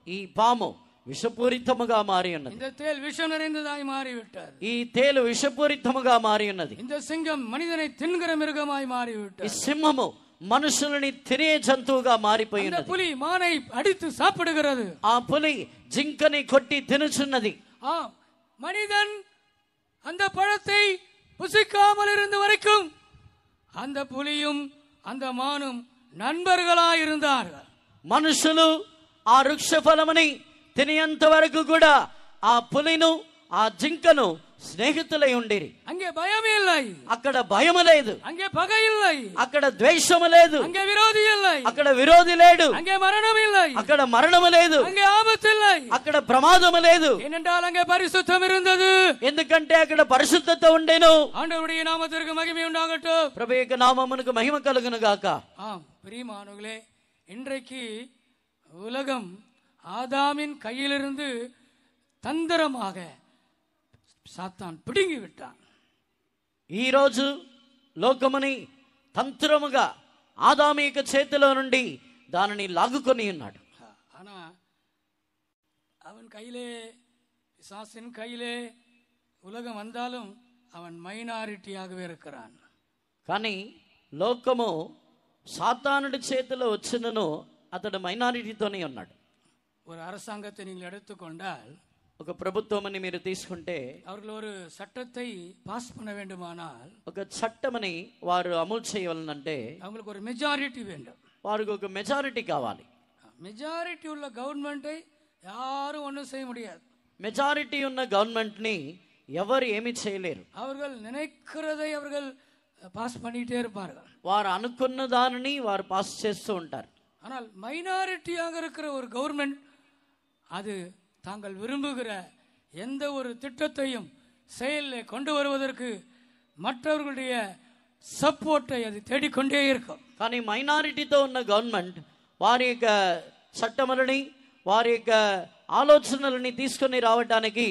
ఈ పాము విషపూరితముగా మారి ఉన్నది. இந்த தேல் விஷம் நிறைந்ததாய் மாறிவிட்டது. ఈ తేలు విషపూరితముగా మారి ఉన్నది. இந்த சிங்கம் மனிதனை தின்கிற மிருகமாய் ఈ மாறிவிட்டது. సింహము మనుషులని తినే జంతువుగా మారిపోయి இந்த ఉన్నది. புலி மானை அடித்து சாப்பிடுகிறது. ఆ పులి జింకని కొట్టి తినుచున్నది. மனிதன் அந்த பழத்தை புசிக்காமல் இருந்த வரைக்கும் அந்த புலியும் அந்த மானும் நண்பர்களாய் இருந்தார்கள். మనుషులు ఆ వృక్ష ఫలముని తినేంత వరకు కూడా ఆ పులిను ఆ జింకను స్నేహితులై ఉండిరి. அங்கே பயம் இல்லை, అక్కడ భయము లేదు. அங்கே பகை இல்லை, అక్కడ ద్వేషము లేదు. அங்கே விரோதி இல்லை, అక్కడ విరోధి లేడు. அங்கே மரணம் இல்லை, అక్కడ మరణము లేదు. அங்கே ஆபத்து இல்லை. అక్కడ ప్రమాదము లేదు. ஏனென்றால் அங்கே பரிசுத்தம் இருந்தது. ఎందుకంటే అక్కడ పరిశుద్ధత ఉండెను. ஆண்டவருடைய நாமத்திற்கு மகிமை உண்டாகட்டும். ప్రభు యొక్క నామమునకు మహిమ కలుగును గాక. பிரியமானவர்களே, இன்றைக்கு உலகம் ஆதாமின் கையிலிருந்து தந்திரமாக சாத்தான் பிடுங்கி விட்டான். ఈ రోజు లోకముని తంత్రముగా ఆదాము యొక్క చేతిలో నుండి దానిని లాగుకొని ఉన్నాడు. ஆனா அவன் கையிலே, பிசாசின் கையிலே உலகம் வந்தாலும் அவன் மைனாரிட்டியாகவே இருக்கிறான். కానీ లోకము సాతానుడి చేతిలో వచ్చినను అతడు మైనారిటీతోనే ఉన్నాడు. ஒரு அரசாங்கத்தை நீங்கள் எடுத்துக்கொண்டால், ఒక ప్రభుత్వమని మీరు తీసుకుంటే, அவர்கள் ஒரு சட்டத்தை பாஸ் பண்ண வேண்டுமானால் ఒక చట్టమని వారు అమలు చేయవలనంటే அவங்களுக்கு ஒரு மெஜாரிட்டி வேண்டும். వారికి ఒక మెజారిటీ కావాలి. மெஜாரிட்டி உள்ள கவர்மெண்ட்டை யாரும் ஒன்றும் செய்ய முடியாது. మెజారిటీ ఉన్న గవర్నమెంట్ ని ఎవరు ఏమీ చేయలేరు. அவர்கள் நினைக்கிறதை அவர்கள் பாஸ் பண்ணிட்டே இருப்பார்கள். వారు అనుకున్న దానిని వారు పాస్ చేస్తూ ఉంటారు. ஆனால் மைனாரிட்டியாக இருக்கிற ஒரு கவர்மெண்ட் அது தாங்கள் விரும்புகிற எந்த ஒரு திட்டத்தையும் செயலில் கொண்டு வருவதற்கு மற்றவர்களுடைய சப்போர்ட்டை அது தேடிக்கொண்டே இருக்கும். కానీ మైనారిటీతో ఉన్న గవర్నమెంట్ వారి యొక్క చట్టములని వారి యొక్క ఆలోచనలని తీసుకొని రావడానికి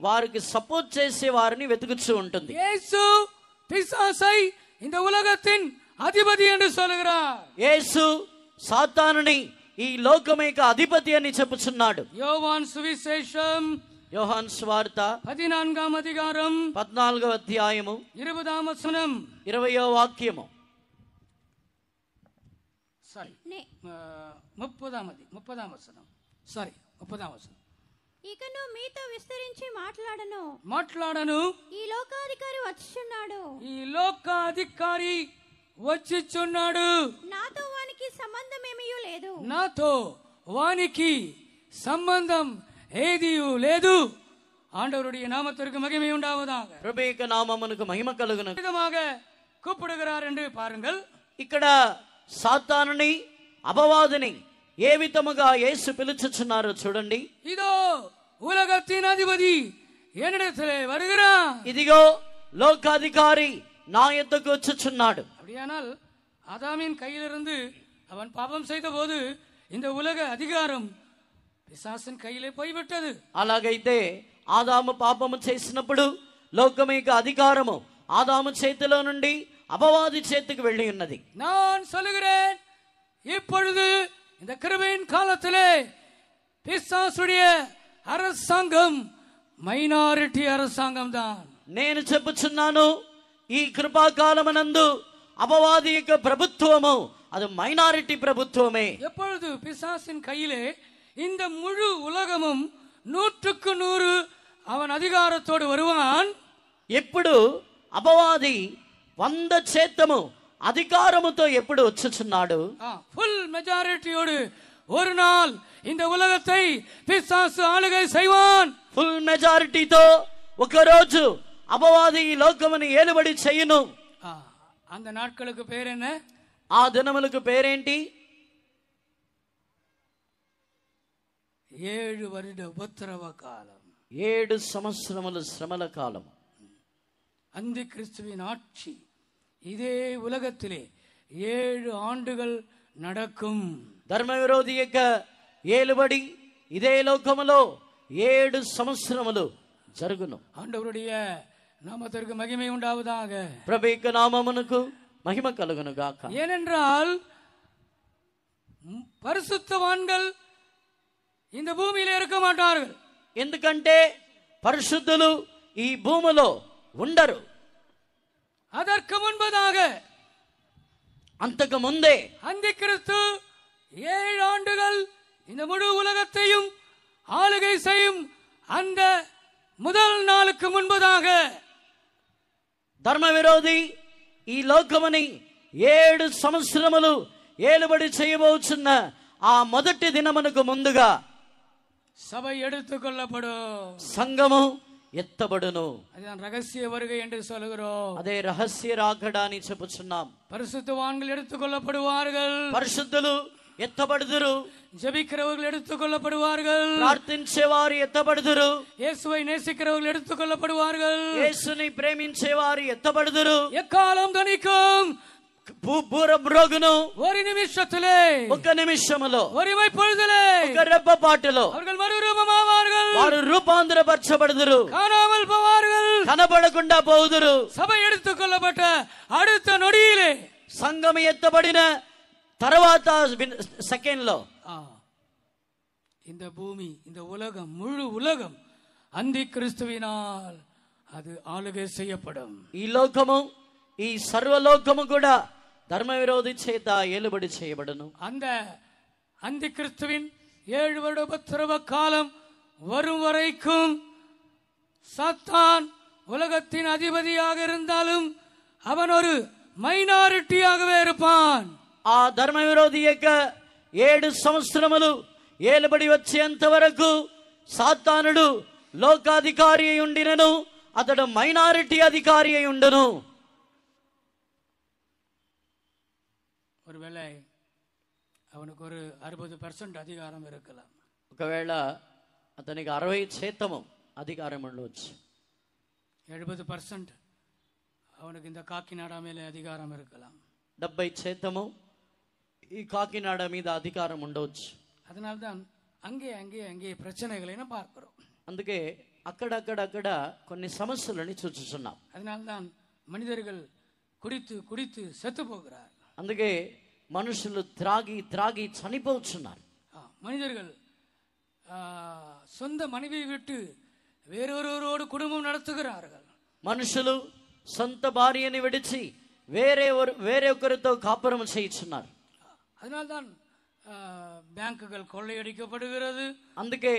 వారికి సపోర్ట్ చేసే వారిని వెతుకుతూ ఉంటుంది. యేసు பிசாசை இந்த உலகத்தின் அதிபதி என்று சொல்கிறார். యేసు సాతానుని ఈ లోకం యొక్క అధిపతి అని చెప్పుచున్నాడు. யோவான் சுவிசேஷம் యోహాను సువార్త 14వ అధికారం 14వ అధ్యాయము 20వ వచనం 20వ వాక్యము. సారీ 30వ వచనం. సారీ 30వ వచనం. ఇకను మీతో విస్తరించి మాట్లాడను ఈ లోకాధికారి వచ్చుచున్నాడు. ఈ లోకాధికారి వచ్చిచున్నాడు. నాతో వానికి సంబంధం ఏమీ లేదు. నాతో వానికి సంబంధం ఏదియూ లేదు. ஆண்டவருடைய நாமத்திற்கு மகிமை உண்டாவதாக. ప్రభు యొక్క నామమునకు మహిమ కలుగును. விதமாக கூப்பிடுகிறார் என்று பாருங்கள். ఇక్కడ సాతానుని అపవాదిని ఏ విధముగా యేసు పిలుచుచున్నారో చూడండి. இதோ உலகத்தின் அதிபதி என்னிடத்திலே வருகிறார். ఇదిగో లోకాధికారి నా యొద్దకు వచ్చుచున్నాడు. அப்படியானால் ஆதாமின் கையிலிருந்து அவன் பாவம் செய்த போது இந்த உலக அதிகாரம் பிசாசின் கையிலே போய்விட்டது. అలాగైతే ఆదాము పాపము చేసినప్పుడు లోకం యొక్క అధికారము ఆదాము చేతిలో నుండి అపవాది చేతికి వెళ్ళి ఉన్నది. நான் சொல்லுகிறேன், இப்பொழுது இந்த கிருபையின் காலத்திலே பிசாசுடைய அரசாங்கம் మైనారిటీ அரசாங்கம் தான். నేను చెప్పుచున్నాను, ఈ కృపాకాలమునందు అపవాది యొక్క ప్రభుత్వము అది మైనారిటీ ప్రభుత్వమే. எப்பொழுது பிசாசின் கையிலே இந்த முழு உலகமும் 100க்கு 100 அவன் அதிகாரத்தோடு வருவான். ఎప్పుడు అపవాది 100% అధికారముతో ఎప్పుడు వచ్చుచున్నాడు, ఫుల్ మెజారిటీயோடு ஒரு நாள் இந்த உலகத்தை பிசாசு ஆளுகை செய்வான். ఫుల్ మెజారిటీతో ఒకరోజు అపవాది ఈ లోకముని ఏలుబడి చేయును. அந்த நாட்களுக்கு பேர் என்ன? ఆ దినములకు పేరేంటి? 7 வருட உபத்திரவ காலம், 7 సంవత్సరముల శ్రమల కాలం. அந்தி கிறிஸ்துவின் ஆட்சி இதே உலகத்திலே 7 ஆண்டுகள் நடக்கும். ధర్మ విరోధి యొక్క ఏలుబడి ఇదే లోకములో 7 సంవత్సరములు జరుగును. ஆண்டவருடைய நாமத்திற்கு மகிமை உண்டாவதாக. ప్రభు యొక్క నామమునకు మహిమ కలుగును గాక. ஏனென்றால் பரிசுத்தவான்கள் இந்த பூமியிலே இருக்க மாட்டார்கள். ఎందుకంటే పరిశుద్ధులు ఈ భూమిలో ఉండరు. அதற்கு முன்பதாக అంతకు ముందే அந்தி கிறிஸ்து 7 ஆண்டுகள் இந்த முழு உலகத்தையும் ஆளுகை செய்யும் அந்த முதல் நாளுக்கு முன்பதாக ధర్మ విరోధి ఈ లోకముని 7 సంవత్సరములు ఏలుబడి చేయబోచున్న ఆ మొదటి దినమునకు ముందుగా சபை எடுத்துக்கொள்ளப்படும், సంఘము ఎత్తబడును. அதுதான் ரகசிய வருகை என்று சொல்கிறோம். అదే రహస్య రాకడ అని చెప్పుచున్నాం. பரிசுத்தவான்கள் எடுத்துக்கொள்ளப்படுவார்கள், పరిశుద్ధులు ఎత్తబడుదురు, ஜெபிக்கிறவர்கள் எடுத்துக்கொள்ளப்படுவார்கள், ప్రార్థించేవారు ఎత్తబడుదురు, இயேசுவை நேசிக்கிறவர்கள் எடுத்துக்கொள்ளப்படுவார்கள், యేసుని ప్రేమించేవారు ఎత్తబడుదురు. எக்காலம் தணிக்கும் మ్రోగును ஒரு நிமிஷத்திலே, ఒక నిమిషములో, ஒரு பொழுதிலே ఒక రెప్పపాటులో அவர்கள் மறுரூபமாவார்கள், వారు రూపాంతరపరచబడుదురు, காணாமல் போவார்கள், కనబడకుండా పోవుదురు. சபை எடுத்துக்கொள்ளப்பட்ட அடுத்த நொடியிலே, సంఘం ఎత్తబడిన తర్వాత సెకండ్ లో இந்த பூமி, இந்த உலகம், முழு உலகம் அந்தி கிறிஸ்துவினால் அது ஆளுகை செய்யப்படும். ఈ లోకము, ఈ సర్వలోకము కూడా ధర్మ విరోధి చేత ఏలుబడి చేయబడును. அந்த அந்தி கிறிஸ்துவின் 7 வருட உபத்திரவ காலம் வரும் வரைக்கும் சாத்தான் உலகத்தின் அதிபதியாக இருந்தாலும் அவன் ஒரு మైనారిటీயாகவே இருப்பான். ఆ ధర్మ విరోధి యొక్క 7 సంవత్సరములు ఏలుబడి వచ్చేంత వరకు సాతానుడు లోకాధికారి అయి ఉండినను అతడు మైనారిటీ అధికారి అయి ఉండును. ஒருவேளை அவனுக்கு ஒரு 60% அதிகாரம் இருக்கலாம். ఒకవేళ అతనికి 60% అధికారం ఉండవచ్చు. 70% அவனுக்கு இந்த காக்கிநாடா மேலே அதிகாரம் இருக்கலாம். 70% ఈ కాకినాడ మీద అధికారం ఉండవచ్చు. அதனால்தான் அங்கே அங்கே அங்கே பிரச்சனைகளை நாம் பார்க்கிறோம். అందుకే అక్కడక్కడక్కడ కొన్ని సమస్యలని చూస్తున్నాం. அதனால்தான் மனிதர்கள் குடித்து குடித்து செத்து போகிறார். అందుకే మనుషులు త్రాగి త్రాగి చనిపోతున్నారు. மனிதர்கள் சொந்த மனைவியை விட்டு வேறொருவரோடு குடும்பம் நடத்துகிறார்கள். మనుషులు సొంత భార్యని విడిచి వేరే ఒకరితో కాపురం చేయించున్నారు. அதனால்தான் பேங்குகள் கொள்ளையடிக்கப்படுகிறது. అందుకే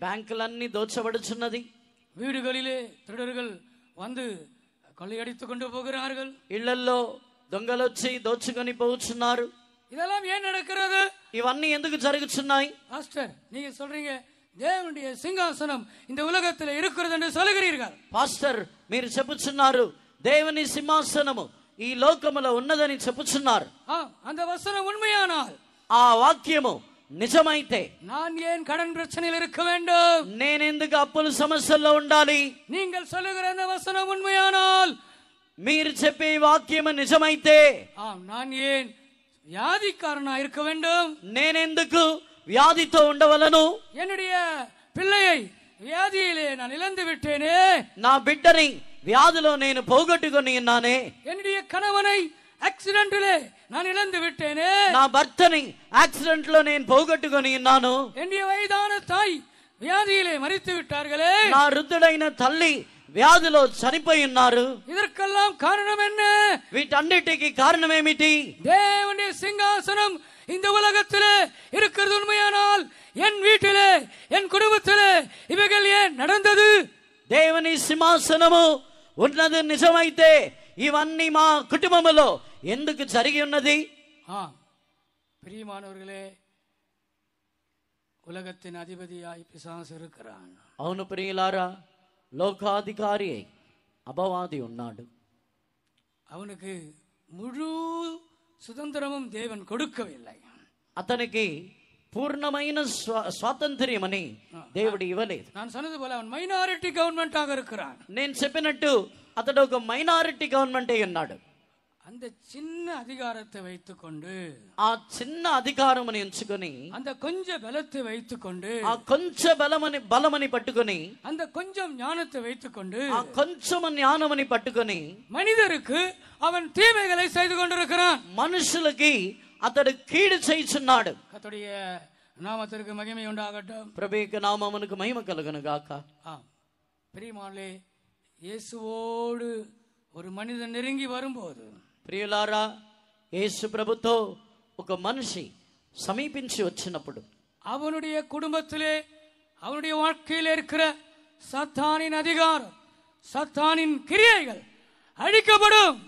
బ్యాంకులన్నీ దోచబడుచున్నది. வீடுகளிலே திருடர்கள் வந்து கொள்ளையடித்துக் கொண்டு போகிறார்கள். ఇళ్లలో దొంగలు వచ్చి దోచుకొని పోతున్నారు. இதெல்லாம் ஏன் நடக்கிறது? ఇవన్నీ ఎందుకు జరుగుతున్నాయి? பாஸ்டர், நீங்க சொல்றீங்க தேவனுடைய சிங்காசனம் இந்த உலகத்தில் இருக்கிறது என்று சொல்லுகிறீர்கள். పాస్టర్, మీరు చెప్పుచున్నారు దేవుని సింహాసనము ఈ లోకములో ఉన్నదని చెప్పుచున్నారు. அந்த வசனம் உண்மையானால், ఆ వాక్యము నిజమైతే நான் ஏன் கடன் பிரச்சனையில் இருக்க வேண்டும்? నేను ఎందుకు అప్పుల సమస్యల్లో ఉండాలి? நீங்கள் சொல்லுகிற அந்த வசனம் உண்மையானால், మీరు చెప్పే వాక్యము నిజమైతే நான் ఏன் வியாதிக்காரனா இருக்க வேண்டும்? నేనెందుకు వ్యాధితో ఉండవలను? என்னுடைய பிள்ளையை வியாதியிலே நான் இழந்து விட்டேனே, నా బిడ్డని వ్యాధిలో నేను పోగొట్టుకొని ఉన్నానే, என்னுடைய கணவனை ஆக்சிடென்ட்டிலே நான் இழந்து விட்டேனே, నా భర్తని యాక్సిడెంట్ లో నేను పోగొట్టుకొని ఉన్నాను, என்னுடைய వయదాன தாய் வியாதியிலே மரித்து விட்டார்களே, నా వృద్ధుడైన తల్లి వ్యాధిలో చనిపోయి ఉన్నారు. இதற்கெல்லாம் காரணம் என்ன? వీటన్నిటికీ కారణం ఏమిటి? தேவனுடைய சிங்காசனம் இந்த உலகத்திலே இருக்கிறது உண்மையானால், என் வீட்டிலே என் குடும்பத்திலே இவைகள் ஏன் நடந்தது? దేవుని సింహాసనము ఉన్నది నిజమైతే ఇవన్నీ మా కుటుంబములో ఎందుకు జరిగి ఉన్నది? பிரியமானவர்களே, உலகத்தின் அதிபதியாய் பிசாசு இருக்கிறான். అవును ప్రియులారా, లోకాధికారి అపవాది ఉన్నాడు. அவனுக்கு முழு சுதந்திரமும் தேவன் கொடுக்கவில்லை. అతనికి పూర్ణమైన స్వాతంత్ర్యమని దేవుడు ఇవ్వలేదు. நான் சொன்னது போல அவன் மைனாரிட்டி கவர்மெண்டாக இருக்கிறான். నేను చెప్పినట్టు అతడు ఒక మైనారిటీ గవర్నమెంట్ అయి ఉన్నాడు. அந்த சின்ன அதிகாரத்தை வைத்துக்கொண்டு, ఆ చిన్న అధికారముని ఎంచుకొని, அந்த கொஞ்ச பலத்தை வைத்துக்கொண்டு, ఆ కొంచె బలమని పట్టుకొని, அந்த கொஞ்சம் ஞானத்தை வைத்துக்கொண்டு, ఆ కొంచెం జ్ఞానముని పట్టుకొని மனிதருக்கு அவன் தீமைகளை செய்து கொண்டிருக்கிறான். మనుషులకి అతడు కీడు చేయుచున్నాడు. கர்த்தருடைய நாமத்திற்கு மகிமை உண்டாகட்டும். ప్రభువుకి నామమునకు మహిమ కలుగును గాక. பிரியமானே, இயேசுவோடு ஒரு மனிதன் நெருங்கி வரும்போது, ప్రియులారా, యేసు ప్రభుతో ఒక మనిషి సమీపించి వచ్చినప్పుడు அவனுடைய குடும்பத்திலே அவனுடைய வாழ்க்கையில் இருக்கிற சத்தானின் அதிகாரம், சத்தானின் கிரியைகள் அழிக்கப்படும்.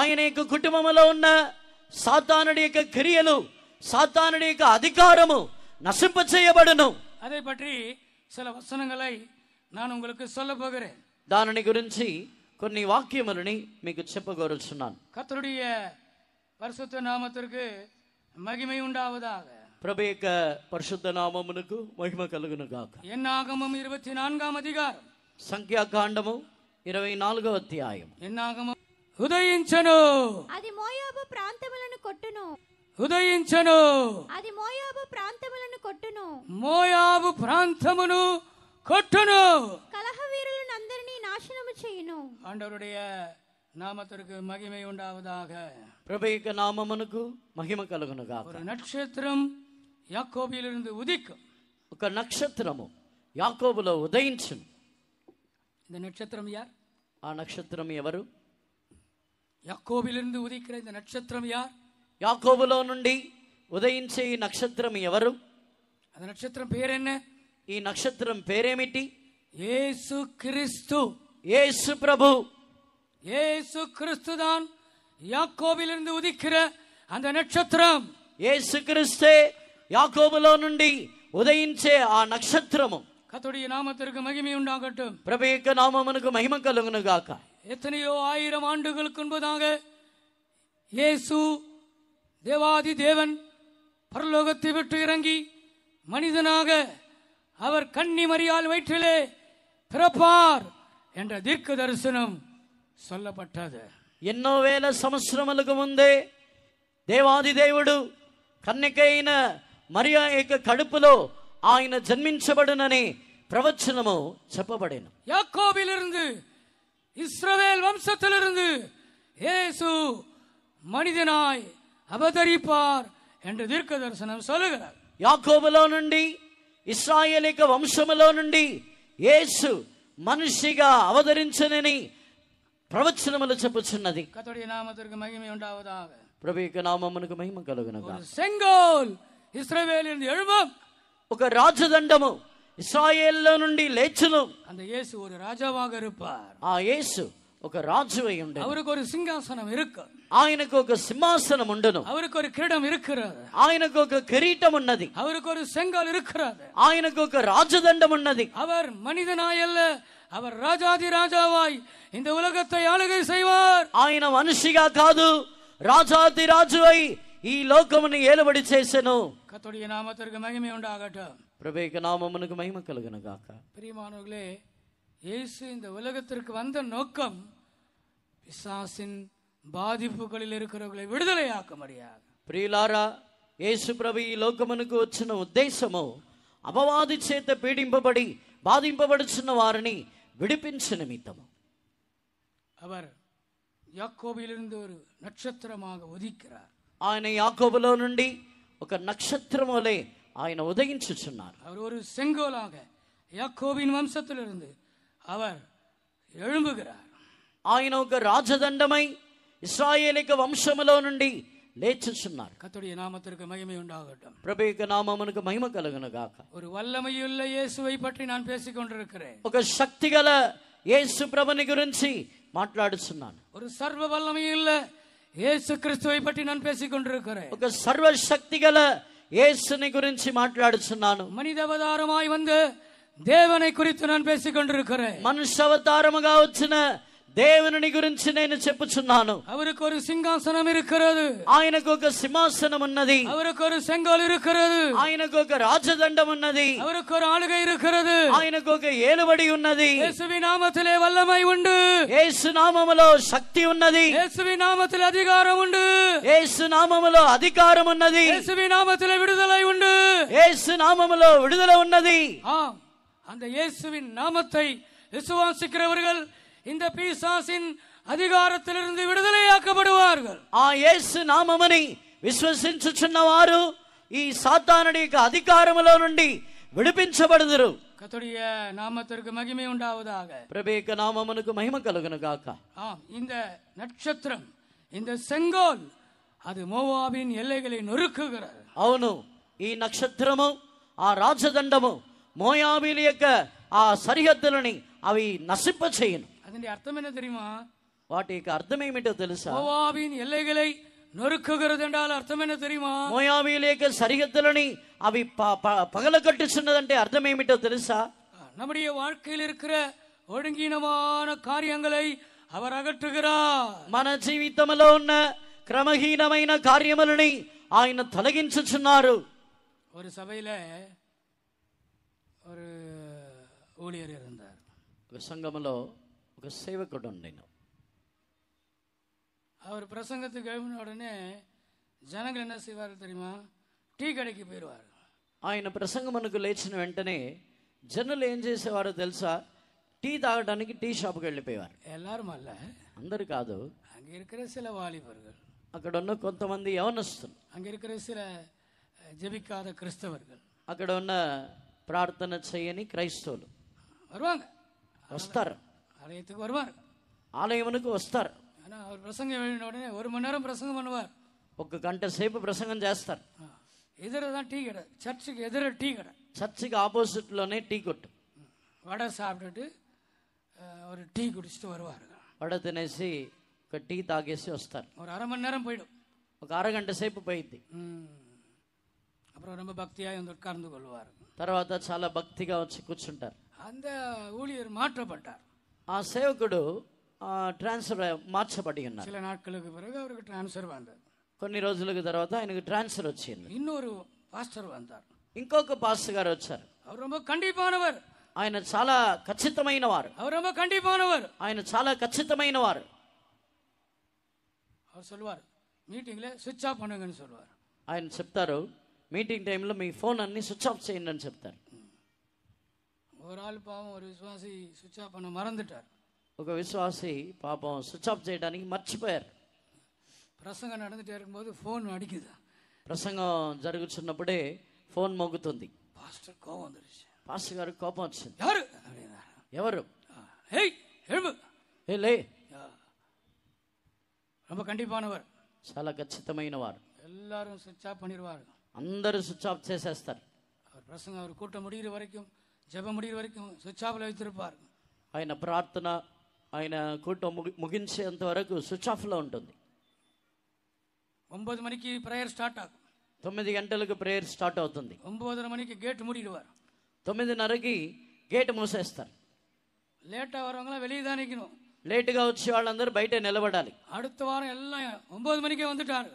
ఆయన యొక్క కుటుంబంలో ఉన్న సాతానుడి యొక్క క్రియలు, సాతానుడి యొక్క అధికారము నశింప చేయబడును. அதை பற்றி சில வசனங்களை நான் உங்களுக்கு சொல்ல போகிறேன். దానిని గురించి కొన్ని వాక్యములని మీకు చెప్పగోరుచున్నాను. கர்த்தருடைய பரிசுத்த நாமத்திற்கு மகிமை உண்டாவதாக. ప్రభు యొక్క పరిశుద్ధ నామమునకు మహిమ కలుగును గాక. என்னாகமம் 24 அதிகாரம், సంఖ్యాకాండము 24వ అధ్యాయం. ఎన్నాగమం ఉదయించను, అది మోయాబు ప్రాంతములను కొట్టును, ఉదయించను, అది మోయాబు ప్రాంతములను కొట్టును, మోయాబు ప్రాంతమును కొట్టును, కలహవీరులను అందరినీ నాశనము చేయును. ஆண்டவருடைய நாமத்திற்கு மகிமை உண்டாவதாக. ప్రభు యొక్క నామమునకు మహిమ కలుగును గాక. ஒரு நட்சத்திரம் யாக்கோபிலிருந்து உதிக்கும். ఒక నక్షత్రము యాకోబులో ఉదయించును. இந்த நட்சத்திரம் யார்? ఆ నక్షత్రం ఎవరు? யாக்கோபிலிருந்து உதிக்கிற இந்த நட்சத்திரம் யார்? యాకోబులో నుండి ఉదయించే ఈ నక్షత్రం ఎవరు? அந்த நட்சத்திரம் பேர் என்ன? ఈ నక్షత్రం పేరేమిటి? యేసు క్రీస్తు. యేసు ప్రభు. యేసు క్రీస్తు தான் யாக்கோபிலிருந்து உதிக்கிற அந்த நட்சத்திரம். యేసు క్రీస్తే యాకోబులో నుండి ఉదయించే ఆ నక్షత్రము. கர்த்தருடைய நாமத்திற்கு மகிமை உண்டாகட்டும். ప్రభు యొక్క నామమునకు మహిమ కలుగును గాక. எத்தனையோ ஆயிரம் ஆண்டுகளுக்கு முன்பதாக இயேசு தேவாதி தேவன் பரலோகத்தை விட்டு இறங்கி மனிதனாக அவர் கன்னி மரியாள் வயிற்றிலே பிறப்பார் என்ற தீர்க்க தரிசனம் சொல்லப்பட்டது. ఎన్నో వేల సంవత్సరములకు ముందే దేవాది దేవుడు కన్యకైన మరియా యొక్క కడుపులో ఆయన జన్మించబడునని ప్రవచనము చెప్పబడెను. யாக்கோபிலிருந்து இஸ்ரவேல் வம்சத்திலிருந்து இயேசு மனிதனாய் அவதரிப்பார் என்று தீர்க்க தரிசனம் சொல்லுகிறார். యాకోబులో నుండి ఇశ్రాయేలీక వంశములో నుండి యేసు మనిషిగా అవతరించనని ప్రవచనములు చెప్పుచున్నది. கர்த்தருடைய நாமத்திற்கு மகிமை உண்டாவதாக. ప్రభు యొక్క నామమునకు మహిమ కలుగును గాక. செங்கோல் இஸ்ரவேலின் எழும்பும், ఒక రాజదండము ఇశ్రాయేల్లో నుండి లేచును. அந்த இயேசு ஒரு ராஜாவாக இருப்பார். ఆ యేసు ఒక రాజు అయి ఉండెను. அவருக்கு ஒரு சிங்காசனம் இருக்கு. ఆయనకు ఒక సింహాసనం ఉండును. அவருக்கு ஒரு கிரீடம் இருக்கிறது. ఆయనకు ఒక కిరీటం ఉన్నది. அவருக்கு ஒரு செங்கோல் இருக்கிறது. ఆయనకు ఒక రాజదండం ఉన్నది. அவர் మనిதனாய் அல்ல, அவர் ராஜாதி ராஜாவாய் இந்த உலகத்தை ஆளுகை செய்வார். ఆయన మనిషిగా కాదు, రాజాది రాజు అయి ఈ లోకమును ఏలుబడి చేసెను. கர்த்தருடைய நாமத்திற்கு மகிமை உண்டாகட்டும். ప్రభు యొక్క నామమునకు మహిమ కలుగును గాక. பிரியமானவர்களே, இயேசு இந்த உலகத்திற்கு வந்த நோக்கம் பிசாசின் బాధిపుகளில் இருக்கிறவர்களை విడుదలయాక முடியாது. ప్రియులారా, యేసు ప్రభు ఈ లోకమునకు వచ్చిన ఉద్దేశము అపవాది చేత పీడింపబడి బాధింపబడుచున్న వారిని విడిపించు నిమిత్తము. அவர் யாக்கோபிலிருந்து ஒரு நட்சத்திரமாக உதிக்கிறார். ఆయన యాకోబులో నుండి ఒక నక్షత్రం వలె ఆయన ఉదయించుచున్నారు. அவர் ஒரு செங்கோலாக யாக்கோபின் வம்சத்திலிருந்து அவர் எழும்புகிறார். ఆయన ఒక రాజదండమై ఇశ్రాయేలీక వంశములో నుండి లేచుచున్నారు. கர்த்தருடைய நாமத்திற்கு மகிமை உண்டாகட்டும். ప్రభు యొక్క నామమునకు మహిమ కలుగును గాక. ஒரு வல்லமையுள்ள இயேசுவை பற்றி நான் பேசிக் கொண்டிருக்கிறேன். ఒక శక్తిగల యేసు ప్రభుని గురించి మాట్లాడుచున్నాను. ஒரு சர்வ வல்லமையுள்ள இயேசு கிறிஸ்துவை பற்றி நான் பேசிக் கொண்டிருக்கிறேன். ఒక సర్వశక్తిగల యేసుని గురించి మాట్లాడుచున్నాను. மனித அவதாரமாய் வந்து தேவனை குறித்து நான் பேசிக் கொண்டிருக்கிறேன். మనుష్య అవతారముగా వచ్చిన దేవుని గురించి నేను చెప్పుచున్నాను. அவருக்கு ஒரு சிங்காசனம் இருக்கிறது. ఆయనకు ఒక సింహాసనం ఉన్నది. அவருக்கு ஒரு செங்கோல் இருக்கிறது. ఆయనకు ఒక రాజదండం ఉన్నది. அவருக்கு ஒரு ஆளுகை இருக்கிறது. ఆయనకు ఒక ఏలుబడి ఉన్నది. இயேசுவின் நாமத்திலே வல்லமை உண்டு. యేసు నామములో శక్తి ఉన్నది. இயேசுவின் நாமத்தில் அதிகாரம் உண்டு. యేసు నామములో అధికారం ఉన్నది. இயேசுவின் நாமத்திலே விடுதலை உண்டு. యేసు నామములో విడుదల ఉన్నది. ஆம், அந்த இயேசுவின் நாமத்தை விசுவாசிக்கிறவர்கள் இந்த பிசாசின் அதிகாரத்திலிருந்து விடுதலையாக்கப்படுவார்கள். ఆ యేసు నామముని విశ్వసించుచున్న వారు ఈ సాతానుడి యొక్క అధికారములో నుండి విడిపించబడుదురు. கர்த்தருடைய நாமத்திற்கு மகிமை உண்டாவதாக. ప్రభు యొక్క నామమునకు మహిమ కలుగును గాక. ஆம், இந்த நட்சத்திரம், இந்த செங்கோல், அது மோவாபின் எல்லைகளை நொறுக்குகிறது. అవును, ఈ నక్షత్రము ఆ రాజదండము మోయాబీల యొక్క ఆ సరిహద్దులని అవి నశింప చేయును. அதனுடைய அர்த்தம் என்ன தெரியுமா? వాటి యొక్క అర్థం ఏమిటో తెలుసా? மோவாபின் எல்லைகளை నొరుక్కుகிறது என்றால் అర్థం என்ன தெரியுமா? మోయాబీల యొక్క సరిహద్దులని అవి పగలగొట్టుచున్నదంటే అర్థం ఏమిటో తెలుసా? நம்முடைய வாழ்க்கையில் இருக்கிற ஒழுங்கீனமான காரியங்களை அவர் அகற்றுகிறார். మన జీవితంలో ఉన్న క్రమహీనమైన కార్యములని ఆయన తొలగించుచున్నారు. ஒரு சபையில ஒரு ஊழியர் இருந்தார். ఒక సంఘములో ఒక సేవకుడు ఉండేను. அவர் பிரசங்கத்துக்கு எழுப்பின உடனே ஜனங்கள் என்ன செய்வார்கள் தெரியுமா? டீ கடைக்கு போயிடுவார். ఆయన ప్రసంగమునకు లేచిన వెంటనే జనులు ఏం చేసేవారో తెలుసా? టీ తాగడానికి టీ షాప్కి వెళ్ళిపోయేవారు. எல்லாரும் அல்ல, అందరు కాదు, அங்க இருக்கிற சில வாலிபர்கள், అక్కడ ఉన్న కొంతమంది యవనస్తులు, அங்க இருக்கிற சில ஜெபிக்காத கிறிஸ்தவர்கள், అక్కడ ఉన్న ప్రార్థన చేయని క్రైస్తవులు வருவாங்க. వస్తారు, ஆலயத்துக்கு வருவார். ఆలయమునకు వస్తారు. ஆனா அவர் பிரசங்கம் எழுதின உடனே 1 மணி நேரம் பிரசங்கம் பண்ணுவார். ఒక గంట సేపు ప్రసంగం చేస్తారు. எதிர தான் டீ கடை, சர்ச்சுக்கு எதிர டீ கடை, చర్చికి ఆపోజిట్లోనే టీ కొట్టు. வடை சாப்பிட்டுட்டு ஒரு டீ குடிச்சிட்டு வருவார். వడ తినేసి ఒక టీ తాగేసి వస్తారు. ஒரு அரை மணி நேரம் போயிடும். ఒక అరగంట సేపు పోయింది. அப்புறம் ரொம்ப பக்தியாக வந்து உட்கார்ந்து கொள்வார். తర్వాత చాలా భక్తిగా వచ్చి కూర్చుంటారు. அந்த ஊழியர் மாற்றப்பட்டார். ఆ సేవకుడు ట్రాన్స్ఫర్ మార్చబడి ఉన్నారు. சில நாட்களுக்கு பிறகு அவருக்கு டிரான்ஸ்ஃபர் வந்தது. కొన్ని రోజులకు తర్వాత ఆయనకు ట్రాన్స్ఫర్ వచ్చింది. இன்னொரு பாஸ்டர் வந்தார். ఇంకొక పాస్టర్ గారు వచ్చారు. அவர் ரொம்ப கண்டிப்பானவர். ఆయన చాలా ఖచ్చితమైన వారు. அவர் ரொம்ப கண்டிப்பானவர். ఆయన చాలా ఖచ్చితమైన వారు. அவர் சொல்வார், மீட்டிங்ல சுவிட்ச் ஆஃப் பண்ணுங்கன்னு சொல்வார். ఆయన చెప్తారు, మీటింగ్ టైంలో మీ ఫోన్ అన్ని స్విచ్ ఆఫ్ చేయండి అని చెప్తారు. ஒரு ஆள் பாவம், ஒரு விசுவாசி சுவிட்ச் ஆஃப் பண்ண மறந்துட்டார். ఒక విశ్వాసి పాపం స్విచ్ ఆఫ్ చేయడానికి మర్చిపోయారు. பிரசங்கம் நடந்துட்டே இருக்கும்போது ஃபோன் அடிக்குது. ప్రసంగం జరుగుతున్నప్పుడే ఫోన్ మోగుతుంది. பாஸ்டர் கோவம் வந்துருச்சு. పాస్టర్ గారికి కోపం వచ్చింది. யாரு அப்படின்னாரு. ఎవరు? ஏய் எழும்பு. ఏ లే. ரொம்ப கண்டிப்பானவர், చాలా ఖచ్చితమైన వారు. எல்லாரும் ஸ்விட்ச் ஆஃப் பண்ணிடுவார். అందరూ స్విచ్ ఆఫ్ చేసేస్తారు. அவர் பிரசங்கம் அவர் கூட்டம் முடிகிற வரைக்கும், ஜெபம் முடிகிற வரைக்கும் ஸ்விட்ச் ஆஃப்ல வைத்திருப்பார். ఆయన ప్రార్థన, ఆయన కూటం ముగించేంత వరకు స్విచ్ ఆఫ్లో ఉంటుంది. 9 மணிக்கு பிரேயர் ஸ்டார்ட் ஆகும். 9 గంటలకు ప్రేయర్ స్టార్ట్ అవుతుంది. 9:30 மணிக்கு கேட் மூடிடுவார். 9:30కి గేట్ మూసేస్తారు. லேட்டா வரவங்களாம் வெளியே தான் நிற்கணும். లేటుగా వచ్చే వాళ్ళందరూ బయట నిలబడాలి. அடுத்த வாரம் எல்லாம் 9 மணிக்கே வந்துட்டாரு.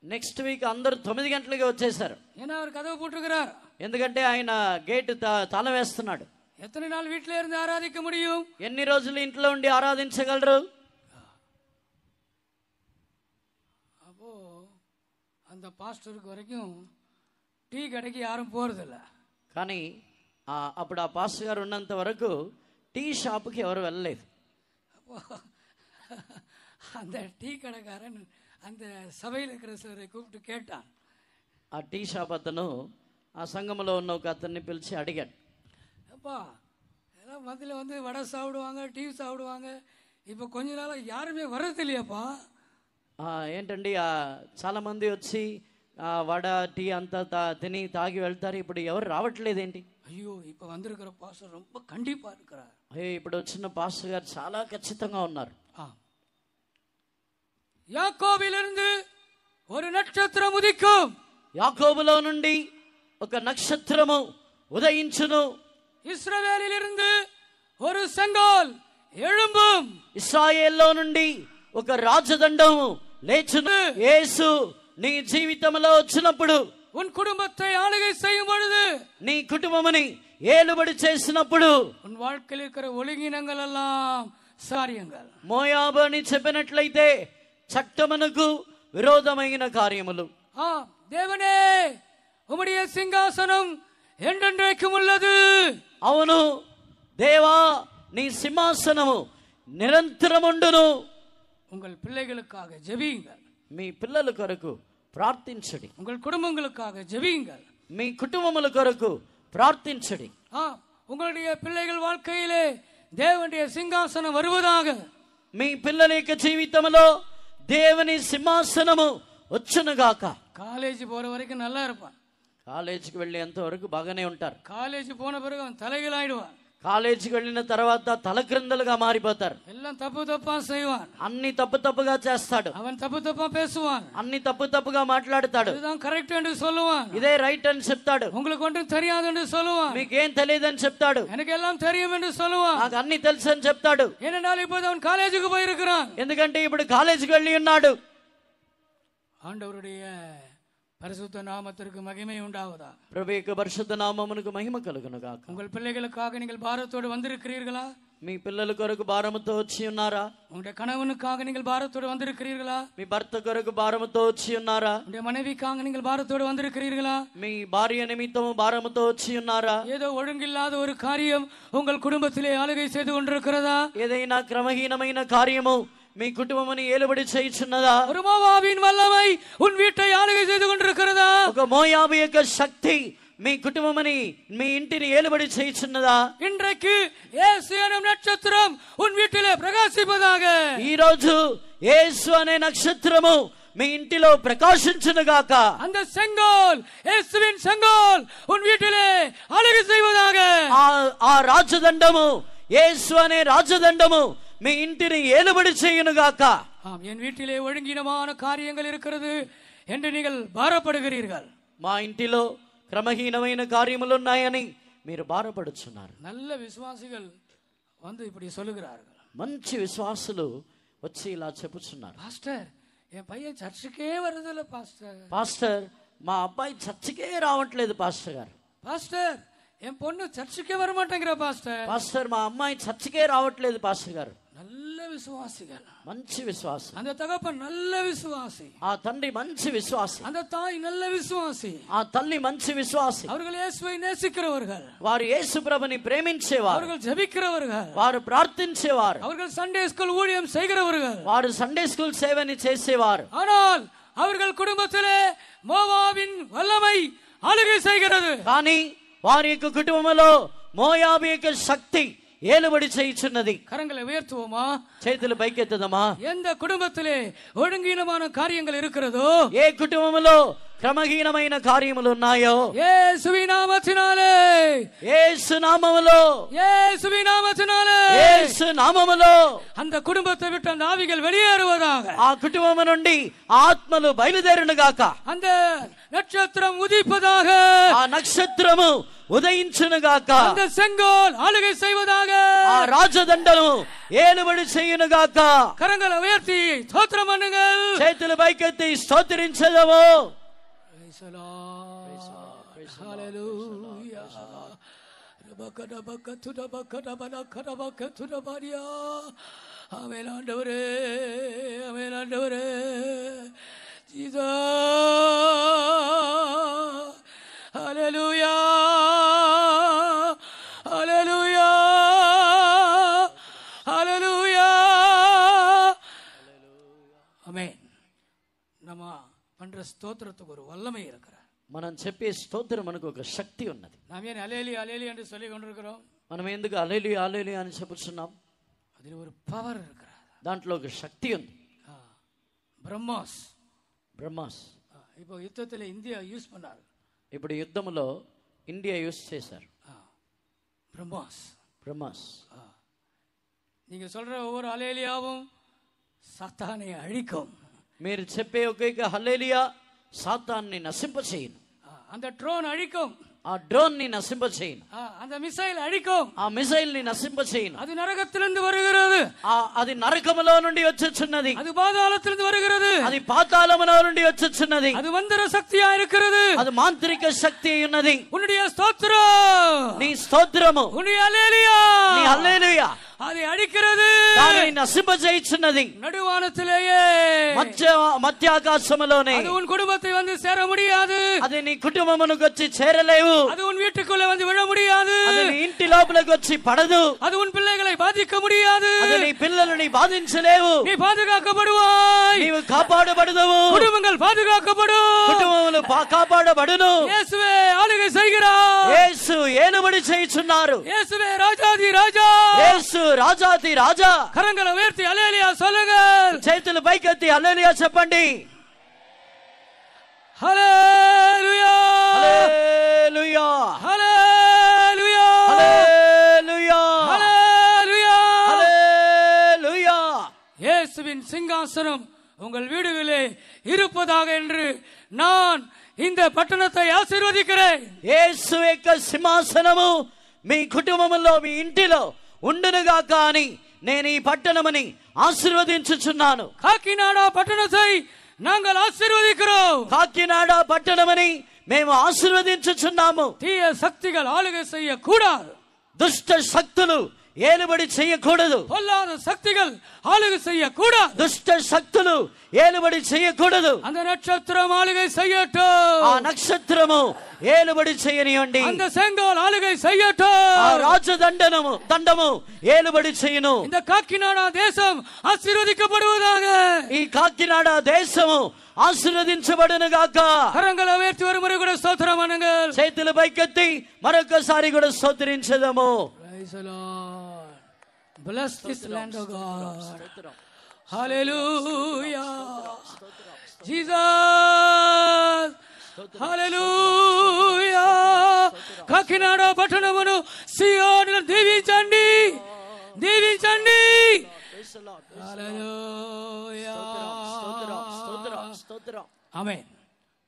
నెక్స్ట్ వీక్ అందరూ 9 గంటలకే వచ్చేసారు. ஏன்னா அவர் கதவு போட்டுருக்கிறார். ఎందుకంటే ఆయన గేటు తాళం వేస్తున్నాడు. எத்தனை நாள் வீட்டில இருந்து ஆராதிக்க முடியும்? ఎన్ని రోజులు ఇంట్లో ఉండి ఆరాధించగలరు? அப்போ அந்த பாஸ்டருக்கு வரைக்கும் டீ கடைக்கு யாரும் போறதில்ல. కానీ అప్పుడు ఆ పాస్టర్ గారు ఉన్నంత వరకు టీ షాప్కి ఎవరు వెళ్ళలేదు. அப்போ அந்த டீ கடைக்காரன் அந்த சபையில் இருக்கிற சிலரை கூப்பிட்டு கேட்டான். ఆ టీ షాప్ అతను ఆ సంఘంలో ఉన్న ఒక అతన్ని పిలిచి అడిగాడు, அப்பா எல்லாம் மத்தியில் வந்து வடை சாப்பிடுவாங்க, டீ சாப்பிடுவாங்க, இப்போ கொஞ்ச நாளாக யாருமே வர்றது இல்லையாப்பா? ఏంటండి చాలా మంది వచ్చి వడ టీ అంతా తిని తాగి వెళ్తారు, ఇప్పుడు ఎవరు రావట్లేదేంటి? ஐயோ, இப்போ வந்திருக்கிற பாஸ்டர் ரொம்ப கண்டிப்பா இருக்கிறார். ఇప్పుడు వచ్చిన పాస్టర్ గారు చాలా ఖచ్చితంగా ఉన్నారు. யாக்கோபிலிருந்து ஒரு நட்சத்திரம் உதிக்கும். యాకోబులో నుండి ఒక నక్షత్రము ఉదయించును. ఇశ్రాయేలిలిருந்து ஒரு செங்கோல் எழும்பும். ఇశ్రాయేల్లో నుండి ఒక రాజదండము లేచును. యేసు నీ జీవితంలో వచ్చినప్పుడు, உன் குடும்பத்தை ஆளுகை செய்யும் பொழுது, నీ కుటుంబముని ఏలుబడి చేసినప్పుడు, உன் வாழ்க்கையில் இருக்கிற ஒழுங்கினங்கள் எல்லாம் సార్యంగా మోయాబు అని చెప్పినట్లయితే చట్టమునకు విరోధమైన కార్యములు. தேவனே உம்முடைய சிங்காசனம் என்றென்றைக்கும் உள்ளது. అవును దేవా, నీ సింహాసనము నిరంతరముండును. உங்கள் பிள்ளைகளுக்காக ஜெபியுங்கள். మీ పిల్లల కొరకు ప్రార్థించడి. உங்கள் குடும்பங்களுக்காக ஜெபியுங்கள். మీ కుటుంబముల కొరకు ప్రార్థించడి. உங்களுடைய பிள்ளைகள் வாழ்க்கையிலே தேவனுடைய சிங்காசனம் வருவதாக. మీ పిల్లల యొక్క జీవితంలో దేవుని సింహాసనము వచ్చునుగాక. காலேஜ் போற வரைக்கும் நல்லா இருப்பான். కాలేజీకి వెళ్ళేంత వరకు బాగానే ఉంటారు. காலேஜ் போன பிறகு அவன் தலைகள் ஆயிடுவான். కాలేజీకి వెళ్ళిన తర్వాత తలక్రిందలుగా మారిపోతారు. எல்லாம் தப்பு தப்பா செய்வான். అన్ని తప్పుగా చేస్తాడు. அவன் தப்பு தப்பா பேசுவான். అన్ని తప్పుగా మాట్లాడతాడు. இதுதான் కరెక్ట్ என்று சொல்லுவான். ఇదే రైట్ అని చెప్తాడు. உங்களுக்கு ஒன்றும் தெரியாது என்று சொல்லுவான். మీకేం తెలియదని చెప్తాడు. எனக்கு எல்லாம் தெரியும் என்று சொல்லுவான். నాకు అన్ని తెలుసు అని చెప్తాడు. ஏனென்றால் இப்போது அவன் காலேஜுக்கு போயிருக்கிறான். ఎందుకంటే ఇప్పుడు కాలేజీకి వెళ్ళి ఉన్నాడు. ஆண்டவருடைய பரிசுத்த நாமத்திற்கு மகிமை உண்டாவதா. ప్రభు యొక్క పరిశుద్ధ నామమునకు మహిమ కలుగును గాక. உங்கள் பிள்ளைகளுக்காக நீங்கள் பாரத்தோடு வந்திருக்கிறீர்களா? మీ పిల్లల కొరకు భారముతో వచ్చి ఉన్నారా? உங்களுடைய கணவனுக்காக நீங்கள் பாரத்தோடு வந்திருக்கிறீர்களா? మీ భర్త కొరకు భారముతో వచ్చి ఉన్నారా? உங்களுடைய மனைவிக்காக நீங்கள் பாரத்தோடு வந்திருக்கிறீர்களா? మీ భార్య నిమిత్తము భారముతో వచ్చి ఉన్నారా? ஏதோ ஒழுங்கில்லாத ஒரு காரியம் உங்கள் குடும்பத்திலே ஆளுகை செய்து கொண்டிருக்கிறதா? ఏదైనా క్రమహీనమైన కార్యము మీ కుటుంబముని ఏలుబడి చేయుచున్నదా? ஒரு மோவாபின் வல்லமை உன் வீட்டை ஆளுகை செய்து கொண்டிருக்கிறதா? ఒక మోయాబు యొక్క శక్తి మీ కుటుంబముని, మీ ఇంటిని ఏలుబడి చేయుచున్నదా? இன்றைக்கு இயேசு எனும் நட்சத்திரம் உன் வீட்டிலே பிரகாசிப்பதாக. ఈ రోజు యేసు అనే నక్షత్రము మీ ఇంటిలో ప్రకాశించునుగాక. அந்த செங்கோல், இயேசுவின் செங்கோல் உன் வீட்டிலே ஆளுகை செய்வதாக. ఆ రాజదండము, యేసు అనే రాజదండము మీ ఇంటిని ఏలుబడి చేయునుగాక. என் வீட்டிலே ஒழுங்கினமான காரியங்கள் இருக்கிறது என்று நீங்கள் பாரப்படுகிறீர்கள். మా ఇంటిలో క్రమహీనమైన కార్యములు ఉన్నాయని మీరు బాధపడుచున్నారు. நல்ல விசுவாசிகள் வந்து இப்படி சொல்லுகிறார்கள். మంచి విశ్వాసులు వచ్చి ఇలా చెప్పుచున్నారు, பாஸ்டர் என் பையன் சர்ச்சுக்கே வருதில்ல பாஸ்டர். పాస్టర్ మా అబ్బాయి చర్చికే రావట్లేదు పాస్టర్ గారు. பாஸ்டர் என் பொண்ணு சர்ச்சுக்கே வர மாட்டேங்கிற பாஸ்டர். పాస్టర్ మా అమ్మాయి చర్చికే రావట్లేదు పాస్టర్ గారు. நல்ல விசுவாசிகள், మంచి విశ్వాసం. அந்த தகப்பன் நல்ல விசுவாசி, ఆ తండ్రి మంచి విశ్వాసి, அந்த தாய் நல்ல விசுவாசி, ఆ తల్లి మంచి విశ్వాసి. அவர்கள் இயேசுவை நேசிக்கிறவர்கள், వారు యేసు ప్రభుని ప్రేమించేవారు, அவர்கள் ஜெபிக்கிறவர்கள், వారు ప్రార్థించేవారు, அவர்கள் சண்டே ஸ்கூல் ஊழியம் செய்கிறவர்கள், వారు సండే స్కూల్ సేవని చేసేవారు. ஆனால் அவர்கள் குடும்பத்திலே மோவாபின் வல்லமை ஆளுகை செய்கிறது. కానీ వారి యొక్క కుటుంబంలో మోయాబు యొక్క శక్తి ఏలుబడి చేయుచున్నది. கரங்களை உயர்த்துவோமா, చేతులు పైకెత్తుదమా. எந்த குடும்பத்திலே ஒழுங்கீனமான காரியங்கள் இருக்கிறதோ, ఏ కుటుంబంలో క్రమహీనమైన కార్యములు ఉన్నాయో, இயேசுவின் நாமத்தினாலே, యేసు నామములో, இயேசுவின் நாமத்தினாலே యేసు నామములో அந்த குடும்பத்தை விட்டு அந்த ஆவிகள் வெளியேறுவதாக, ఆ కుటుంబం నుండి ఆత్మలు బయలుదేరును గాక, அந்த நட்சத்திரம் உதிப்பதாக, ఆ నక్షత్రము ఉదయించును గాక, அந்த செங்கோல் ஆளுகை செய்வதாக, ఆ రాజదండను ఏలుబడి చేయును గాక. கரங்களை உயர்த்தி ஸ்தோத்திரம் பண்ணுங்கள். చేతులు పైకెత్తి స్తోత్రించదము. ஹல்லேலூயா. ஆமென் ஆண்டவரே, ஆமென் ஆண்டவரே. ஜீசஸ், ஹல்லேலூயா, ஹல்லேலூயா, ஹல்லேலூயா. ஆமென். நம்ம பண்ற ஸ்தோத்திரத்துக்கு ஒரு வல்லமை இருக்கிற, మనం చెప్పే స్తోత్రం మనకు ఒక శక్తి ఉన్నది. நாம் ஏன் அலேலி அலேலி என்று சொல்லிக் கொண்டிருக்கிறோம்? మనం ఎందుకు హల్లెలూయా హల్లెలూయా అని చెప్పుచున్నాం? அதில் ஒரு பவர் இருக்கிறது, దాంట్లో ఒక శక్తి ఉంది. பிரம்மாஸ். బ్రహ్మాస్. இப்போ யுத்தத்தில் இந்தியா யூஸ் பண்ணாரு. ఇప్పుడు యుద్ధంలో ఇండియా యూస్ చేశారు பிரம்மாஸ். బ్రహ్మాస్. நீங்க சொல்ற ஒவ்வொரு அலேலியாவும் சாத்தானை அழிக்கும். మీరు చెప్పే ఒక్కొక్క హల్లెలూయా సాతాన్ని నశింపచేయును. அந்த ட்ரோன் அழிக்கும், ఆ డ్రోన్ ని నశింపచేయును. அந்த మిసైల్ అழிக்கும், ఆ మిసైల్ ని నశింపచేయును. அது நரகத்திலிருந்து வருகிறது, అది నరకములో నుండి వచ్చుచున్నది, அது பாதாளத்திலிருந்து வருகிறது, అది పాతాళములో నుండి వచ్చుచున్నది, அது மந்திர சக்தியா இருக்கிறது, అది మాంత్రిక శక్తి ఉన్నది. உன்னுடைய ஸ்தோத்திரம், నీ స్తోత్రము, உன்னுடைய அலேலியா, నీ హల్లెలూయా அதை அழிக்கிறது, దానిని నశింపచేయుచున్నది. நடுவானத்திலேயே, మధ్య ఆకాశములోనే அது உன் குடும்பத்தை வந்து சேர முடியாது, అది నీ కుటుంబమునకు వచ్చి చేరలేవు, அது உன் வீட்டுக்குள்ள வந்து விழ முடியாது, అది నీ ఇంటి లోపలికి వచ్చి పడదు, அது உன் பிள்ளைகளை பாதிக்க முடியாது, అది నీ పిల్లలని బాధించలేవు. நீ பாதுகாக்கப்படுவாய், నీవు కాపాడబడదవు, குடும்பங்கள் பாதுகாக்கப்படும், కుటుంబములు కాపాడబడును. இயேசுவே ஆளுகை செய்கிறார், యేసు ఏలుబడి చేయుచున్నారు. இயேசுவே ராஜாதி ராஜா, యేసు రాజాది రాజా. கரங்களை உயர்த்தி அல்லேலூயா சொல்லுங்க. చేతులు పైకెత్తి హల్లెలూయా చెప్పండి. ஹல்லேலூயா, హల్లెలూయా ஹல்லேலூயா, హల్లెలూయా ஹல்லேலூயா. హల్లెలూయా. இயேசுவின் சிங்காசனம் உங்கள் வீடுகளிலே இருப்பதாக என்று நான் இந்த பட்டணத்தை ஆசீர்வதிக்கிறேன். యేసు యొక్క సింహాసనము మీ కుటుంబములో మీ ఇంటిలో ఉండునుగాక అని నేను ఈ పట్టణముని ఆశీర్వదించుచున్నాను. காக்கிநாடா பட்டணத்தை நாங்கள் ஆசீர்வதிக்கிறோம். కాకినాడ పట్టణముని మేము ఆశీర్వదించుచున్నాము. தீய சக்திகள் ஆளுகை செய்ய கூடாது, దుష్ట శక్తులు ఏలుబడి చేయకూడదు, பொல்லாத சக்திகள் ஆளுகை செய்ய கூடாது, దుష్ట శక్తులు ఏలుబడి చేయకూడదు. அந்த நட்சத்திரம் ஆளுகை செய்யட்டும், ఆ నక్షత్రము ఏలుబడి చేయనియండి, அந்த செங்கோல் ஆளுகை செய்யட்டும், ఆ దండము ఏలుబడి చేయును. இந்த காக்கிநாடா தேசம் ஆசீர்வதிக்கப்படுவதாக, ఈ కాకినాడ దేశము ఆశీర్వదించబడును గాక. கரங்களை உயர்த்தி ஒரு முறை கூட ஸ்தோத்திரம் பண்ணுங்கள். చేతులు పైకెత్తి మరొకసారి కూడా స్తోత్రించదము. Praise the Lord. Bless this land, O God. Hallelujah. Jesus. Hallelujah. Kakinada పట్టణమును సియోను దీవించండి, దీవించండి. Hallelujah. ஆமென்.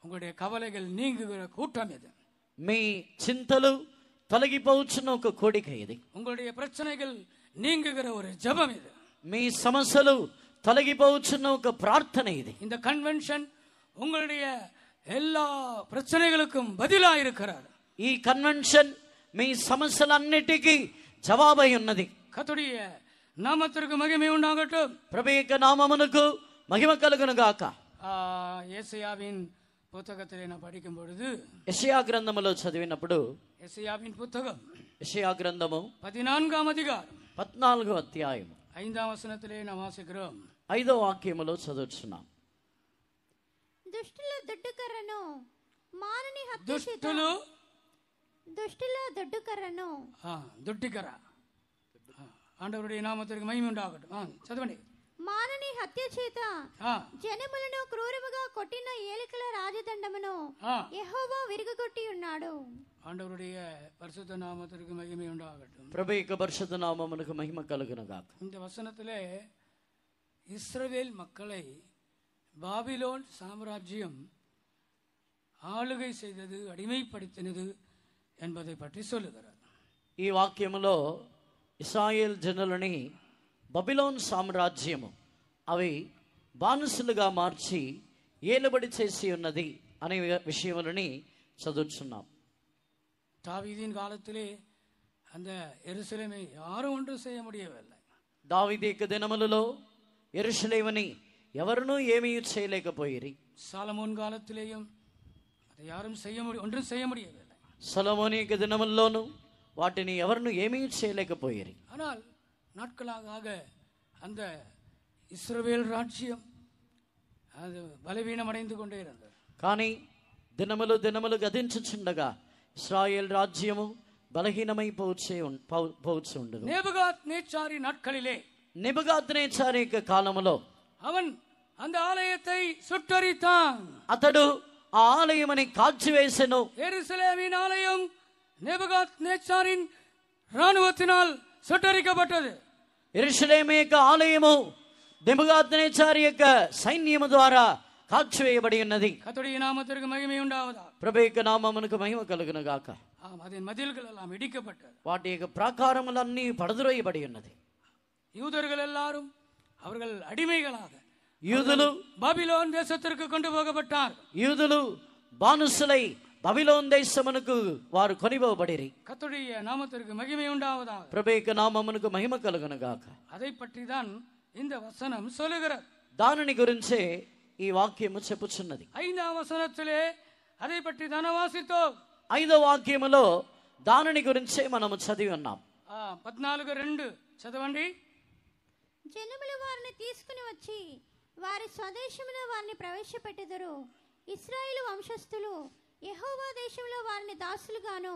உங்களுடைய கவலைகள் நீங்குகிற கூட்டம் இது. మీ చింతలు తొలగిపోవచ్చున్న ఒక కోడిక ఇది. உங்களுடைய பிரச்சனைகள் நீங்குகிற ஒரு ஜெபம் இது. మీ సమస్యలు తొలగిపోవచ్చున్న ఒక ప్రార్థన ఇది. இந்த கன்வென்ஷன் உங்களுடைய எல்லா பிரச்சனைகளுக்கும் பதிலா இருக்கிறார். ఈ కన్వెన్షన్ మీ సమస్యలన్నిటికీ జవాబై ఉన్నది. கர்த்தருடைய నామத்திற்கு మహిమ ఉండాగட்டும். ప్రభు యొక్క నామమునకు మహిమ కలుగును గాక. యేసయాவின் புத்தகத்திலே நான் படிக்கும் பொழுது, యెషయా గ్రంథములో చదివినప్పుడు, యేసయాவின் புத்தகம் యెషయా గ్రంథము 14వ அதிகாரம் 14వ అధ్యాయము 5వ వచనத்திலே நாம் వాసిக்கிறோம். 5వ వాక్యములో చదువుతున్నాం. దుష్టుల దుడ్డుకర్రను మానని హత్య చేత దుష్టుల దుడ్డుకర్రను దుడ్డికర. ఆండవరుடைய నామத்திற்கு మహిమ ఉండాగட்டும். చదవండి. మానని హత్య చేత జనములను క్రూరముగా కొట్టిన ఏలికల రాజదండమును యెహోవా విరుగగొట్టి ఉన్నాడు. ஆண்டவருடைய பரிசுத்த நாமத்திற்கு மகிமை உண்டாகட்டும். ప్రభు యొక్క పరిశుద్ధ నామమునకు మహిమ కలుగును గాక. இந்த வசனத்திலே இஸ்ரவேல் மக்களை பாபிலோன் சாம்ராஜ்யம் ஆளுகை செய்தது, அடிமைப்படுத்தினது என்பதை பற்றி சொல்லுகிறார். ఈ వాక్యములో ఇశ్రాయేల్ జనులని బబిలోన్ సామ్రాజ్యము అవి బానిసలుగా మార్చి ఏలుబడి చేసి ఉన్నది అనే విషయములని చదువుతున్నాం. தாவீதின் காலத்திலே அந்த எருசலேமை யாரும் ஒன்றும் செய்ய முடியவில்லை. దావీదు యొక్క దినములలో యెరూషలేముని ఎవరునూ ఏమీ చేయలేకపోయిరి. சாலமோன் காலத்திலேயும் அதை யாரும் ஒன்றும் செய்ய முடியவில்லை. సొలొమోను యొక్క దినముల్లోనూ వాటిని ఎవరునూ ఏమీ చేయలేకపోయిరి. ஆனால் நாட்களாக அந்த இஸ்ரவேல் ராஜ்யம் அது பலவீனம் அடைந்து கொண்டே இருந்தது. కానీ దినములు దినములు గతించుచుండగా ఇశ్రాయేల్ రాజ్యము బలహీనమైపోవచ్చు ఉండదు. நேபுகாத்நேச்சாரி நாட்களிலே, నెబుకద్నెజారు యొక్క కాలములో அவன் அந்த ஆலயத்தை சுட்டரித்தான். అతడు ఆ ఆలయముని కాల్చివేసెను. எருசலேமின் ஆலயம் நேபுகாத்நேச்சாரின் ராணுவத்தினால் சுட்டரிக்கப்பட்டது. యెరూషలేము యొక్క ఆలయము నెబుకద్నెజారు యొక్క సైన్యము ద్వారా కాల్చివేయబడి ఉన్నది. கர்த்தருடைய நாமத்திற்கு மகிமை உண்டாவதாக. ప్రభు యొక్క నామమునకు మహిమ కలుగును గాక. அதன் மதில்கள் எல்லாம் இடிக்கப்பட்டது. వాటి యొక్క ప్రాకారములన్నీ పడద్రోయబడి ఉన్నది. யூதர்கள் எல்லாரும் அவர்கள் அடிமைகளாக యూదులు பாபிலோன் தேசத்திற்கு கொண்டு போகப்பட்டார். యూదులు బానిసలై బబిలోన్ దేశమునకు వారు కొనిపోబడిరి. கர்த்தருடைய நாமத்திற்கு மகிமை உண்டாவதாக. ప్రభు యొక్క నామమునకు మహిమ కలుగును గాక. அதை பற்றி தான் இந்த வசனம் சொல்லுகிறது. దానిని గురించే ఈ వాక్యము చెప్పుచున్నది. 5వ వచనத்திலே அதை பற்றி தான் வாசித்தோம். 5వ వాక్యములో దానిని గురించే మనము చదివి ఉన్నాం. 14:2 చదవండి. జనములు వారిని తీసుకుని వచ్చి వారి స్వదేశమున వారిని ప్రవేశపెట్టెదరు. ఇశ్రాయేలు వంశస్థులు యెహోవా దేశంలో వారిని దాసులుగాను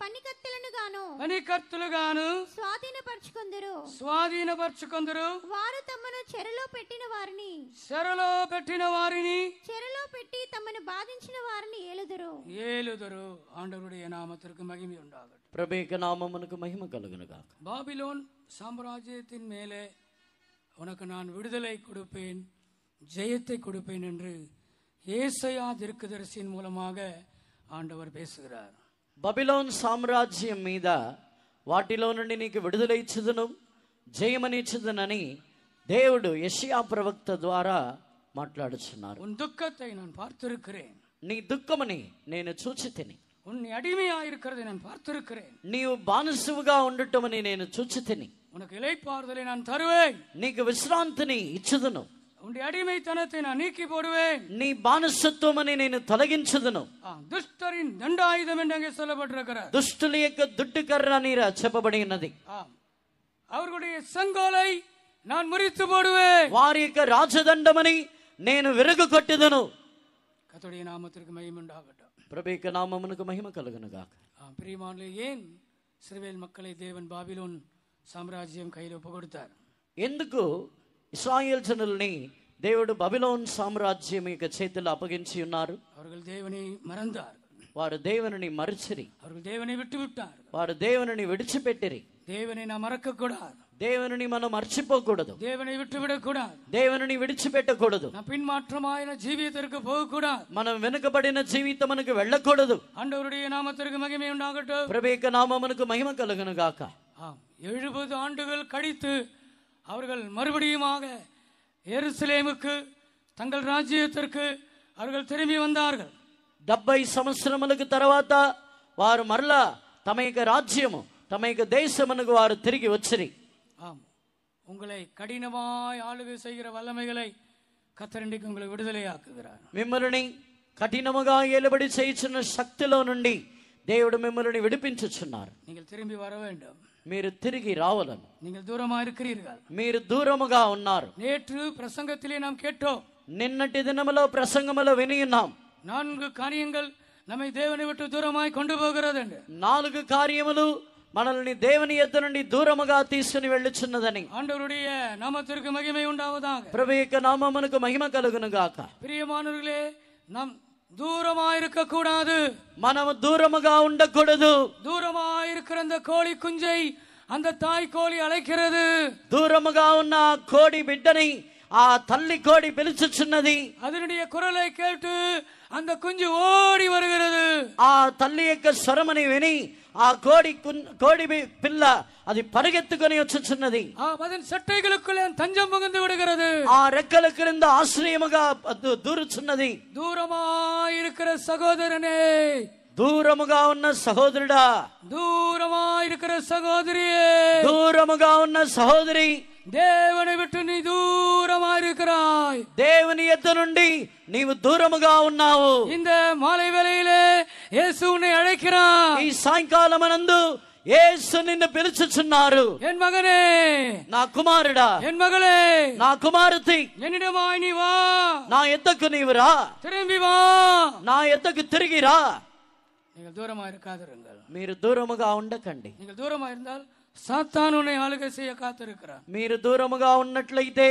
పనికత్తులుగాను స్వాధీనపరచుకొందురు. వారు తమను చెరలో పెట్టిన వారిని చెరలో పెట్టి తమను బాధించిన వారిని ఏలుదురు. ஆண்டவருடைய நாமத்திற்கு மகிமை உண்டாகட்டும். ప్రభు యొక్క నామమునకు మహిమ కలుగును గాక. பாபிலோன் சாம்ராஜ்யத்தின் மேலே உனக்கு நான் விடுதலை கொடுப்பேன், ஜெயத்தை கொடுப்பேன் என்று ஏசாயா தீர்க்கதரிசியின் மூலமாக ஆண்டவர் பேசுகிறார். బబిలోన్ సామ్రాజ్యం మీద వాటిలో నుండి నీకు విడుదల ఇచ్చుదును, జయమనిచ్చుదునని దేవుడు యెషయా ప్రవక్త ద్వారా మాట్లాడుచున్నారు. உன் துக்கத்தை நான் பார்த்திருக்கிறேன், నీ దుఃఖముని నేను చూచితిని. உன் அடிமையாயிருக்கிறதை நான் பார்த்திருக்கிறேன், నీవు బానిసవుగా ఉండటమని నేను చూచితిని. உனக்கு இளைப்பாறுதலை நான் தருவேன், నీకు విశ్రాంతిని ఇచ్చుదును. உன்னுடைய அடிமைத்தனத்தை நான் நீக்கி போடுவேன், నీ బానిసత్వమని నేను తొలగించుదును. துஷ்டரின் தண்டாயுதம் என்று அங்கே சொல்லப்பட்டிருக்கிறார். దుష్టుల యొక్క దుడ్డుకర్ర అని చెప్పబడి ఉన్నది. அவர்களுடைய செங்கோலை நான் முறித்து போடுவேன், వారి యొక్క రాజదండమని నేను విరుగు కొట్టుదును. கர்த்தருடைய நாமத்திற்கு மகிமை உண்டாகட்டும். ప్రభు యొక్క నామమునకు మహిమ కలుగును గాక. பிரியமானவர்களே, ஏன் இஸ்ரவேல் மக்களை தேவன் பாபிலோன் సామ్రాజ్యం கையில் ஒப்பு கொடுத்தார்? ఎందుకు ఇశ్రాయేల్ జనుల్ని దేవుడు బబిలోన్ సామ్రాజ్యం యొక్క చేతుల్లో అప్పగించి ఉన్నారు? அவர்கள் தேவனை மறந்தார்கள், వారు దేవుని మరచిరి. அவர்கள் தேவனை விட்டு விட்டார்கள், వారు దేవుని విడిచిపెట్టిరి. தேவனை நாம் மறக்க கூடாது, దేవుని మనం మర్చిపోకూడదు, தேவனை விட்டு விடக்கூடாது, దేవుని విడిచిపెట్టకూడదు, நாம் பின்மாற்றமான ஜீவியத்திற்கு போகக்கூடாது, మనం వెనుకబడిన జీవితమునకు వెళ్ళకూడదు. ஆண்டவருடைய நாமத்திற்கு மகிமை உண்டாகட்டும். ప్రభు యొక్క నామమునకు మహిమ కలుగును గాక. 70 ఆண்டுகள் கழித்து அவர்கள் மறுபடியுமாக எருசலேமுக்கு தங்கள் ராஜ்யத்திற்கு அவர்கள் திரும்பி வந்தார்கள். 70 సంవత్సరములకు తర్వాత వారు మరలా తమ యొక్క రాజ్యము, తమ యొక్క దేశమునకు వారు తిరిగి వచ్చిరి. ஆம், உங்களை கடினமாய் ஆளுகை செய்கிற வல்லமைகளை கர்த்தர் இன்றைக்கு உங்களை விடுதலையாக்குகிறார். మిమ్మల్ని కఠినముగా ఏలుబడి చేయుచున్న శక్తిలో నుండి దేవుడు మిమ్మల్ని విడిపించుచున్నారు. நீங்கள் திரும்பி வர வேண்டும். మీరు తిరిగి రావాలను. நீங்கள் தூரமா இருக்கிறீர்கள். మీరు దూరముగా ఉన్నారు. நேற்று பிரசங்கத்திலே நாம் கேட்டோம். నిన్నటి దినములో ప్రసంగములో విని ఉన్నాం. 4 காரியங்கள் நம்மை தேவனை விட்டு தூரமாய் கொண்டு போகிறது என்று. 4 కార్యములు మనల్ని దేవుని యొద్ద నుండి దూరముగా తీసుకుని వెళ్ళుచున్నదని. ஆண்டவருடைய நாமத்திற்கு மகிமை உண்டாவதாக. ప్రభు యొక్క నామమునకు మహిమ కలుగును గాక. பிரியமானவர்களே, நாம் தூரமாய் இருக்க கூடாது. మనము దూరముగా ఉండకూడదు. தூரமாய் இருக்கிற அந்த கோழி குஞ்சை அந்த தாய் கோழி அழைக்கிறது. దూరముగా ఉన్న కోడి బిడ్డని ఆ తల్లి కోడి పిలుచుచున్నది. அதனுடைய குரலை கேட்டு அந்த குஞ்சு ஓடி வருகிறது. ఆ తల్లి యొక్క స్వరముని విని ఆ కోడి పిల్ల అది పరిగెత్తుకొని వచ్చుచున్నది. அதன் சட்டைகளுக்குள்ளே தஞ்சம் புகுந்து விடுகிறது. ఆ రెక్కల క్రింద ఆశ్రయముగా దూరుచున్నది. தூரமாய் இருக்கிற சகோதரனே, దూరముగా ఉన్న సహోదరుడా, தூரமாய் இருக்கிற சகோதரியே, దూరముగా ఉన్న సహోదరి, தேவனை விட்டு நீ தூரமாய் இருக்கிறாய். దేవుని యొద్ద నుండి నీవు దూరముగా ఉన్నావు. இந்த மாலை வேளையிலே இயேசு உன்னை அழைக்கிறார். ఈ సాయంకాలమనందు యేసు నిన్ను పిలుచుచున్నారు. என் மகனே, నా కుమారుడా, என் மகளே, నా కుమారుతి, என்னிடமாய் நீ வா. నా యొద్దకు నీవు రా. திரும்பி வா. నా యొద్దకు తిరిగి రా. நீங்கள் தூரமா இருக்காதிருங்கள். మీరు దూరముగా ఉండకండి. நீங்கள் தூரமா இருந்தால் சாத்தான் உன்னை ஆளுகை செய்ய காத்திருக்கிறார். మీరు దూరముగా ఉన్నట్లయితే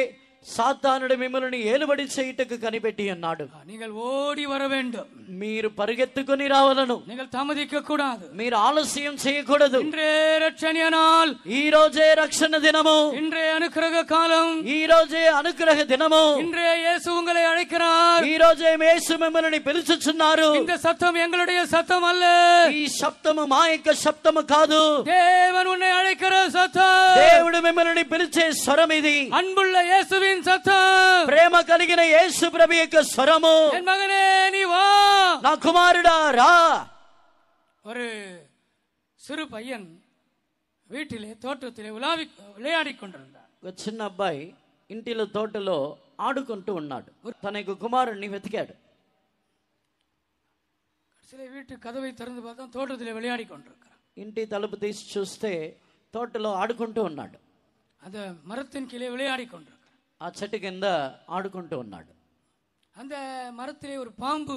సాతానుడు మిమ్మల్ని ఏలుబడి చేయుటకు కనిపెట్టి అన్నాడు. நீங்கள் ஓடி வர வேண்டும். మీరు పరిగెత్తుకుని రావాలను. நீங்கள் தாமதிக்க கூடாது. మీరు ఆలస్యం చేయకూడదు. இன்றே ரட்சணிய நாள். ఈ రోజే రక్షణ దినము. இன்றே அனுக்கிரக காலம். ఈ రోజే అనుగ్రహ దినము. இன்றே இயேசு உங்களை அழைக்கிறார். ఈ రోజే యేసు మిమ్మల్ని పిలుచుచున్నారు. இந்த சத்தம் எங்களுடைய சத்தம் அல்ல. ఈ శబ్దము మా యొక్క శబ్దము కాదు. தேவன் உன்னை அழைக்கிற சத்தம். దేవుడు మిమ్మల్ని పిలిచే స్వరం ఇది. அன்புள்ள இயேசுவின் சத்தம். ప్రేమ కలిగిన యేసు ప్రభు యొక్క స్వరము. என் மகனே, நீ வா. నా కుమారుడా రా. ஒரு சிறு பையன் வீட்டிலே தோட்டத்திலே விளையாடிக் கொண்டிருந்தார். ఒక చిన్న అబ్బాయి ఇంటిలో తోటలో ఆడుకుంటూ ఉన్నాడు. తన యొక్క కుమారుణ్ణి వెతికాడు. சில வீட்டு கதவை திறந்து பார்த்தா தோட்டத்திலே விளையாடி கொண்டிருக்கிறார். ఇంటి తలుపు తీసి చూస్తే తోటలో ఆడుకుంటూ ఉన్నాడు. அந்த மரத்தின் கீழே விளையாடி கொண்டிருக்கிறார். ఆ చెట్టు కింద ఆడుకుంటూ ఉన్నాడు. அந்த மரத்திலே ஒரு பாம்பு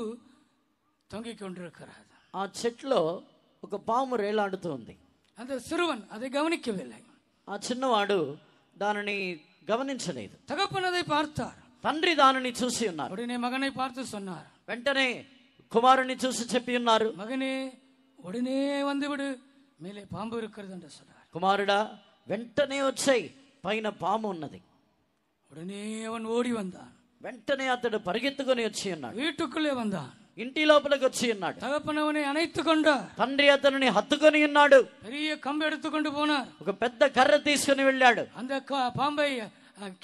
தொங்கிக் கொண்டிருக்கிறது. ఆ చెట్లో ఒక పాము రేలాడుతూ ఉంది. அந்த சிறுவன் அதை கவனிக்கவில்லை. ఆ చిన్నవాడు దానిని గమనించలేదు. தகப்பன் அதை பார்த்தார். తండ్రి దానిని చూసి ఉన్నారు. உடனே மகனை பார்த்து சொன்னார். వెంటనే కుమారుని చూసి చెప్పి ఉన్నారు, மகனே, உடனே வந்து விடு, மேலே பாம்பு இருக்கிறது என்று சொன்னார். కుమారుడా వెంటనే వచ్చాయి, పైన పాము ఉన్నది. உடனே அவன் ஓடி வந்தான். వెంటనే అతడు పరిగెత్తుకొని వచ్చి ఉన్నాడు. வீட்டுக்குள்ளே வந்தான். ఇంటి లోపలికి వచ్చి ఉన్నాడు. தகப்பன் அவனை அணைத்துக் கொண்டார். తండ్రి అతనిని హత్తుకొని ఉన్నాడు. பெரிய கம்பு எடுத்துக்கொண்டு போனார். ఒక పెద్ద కర్ర తీసుకుని వెళ్ళాడు. அந்த பாம்பை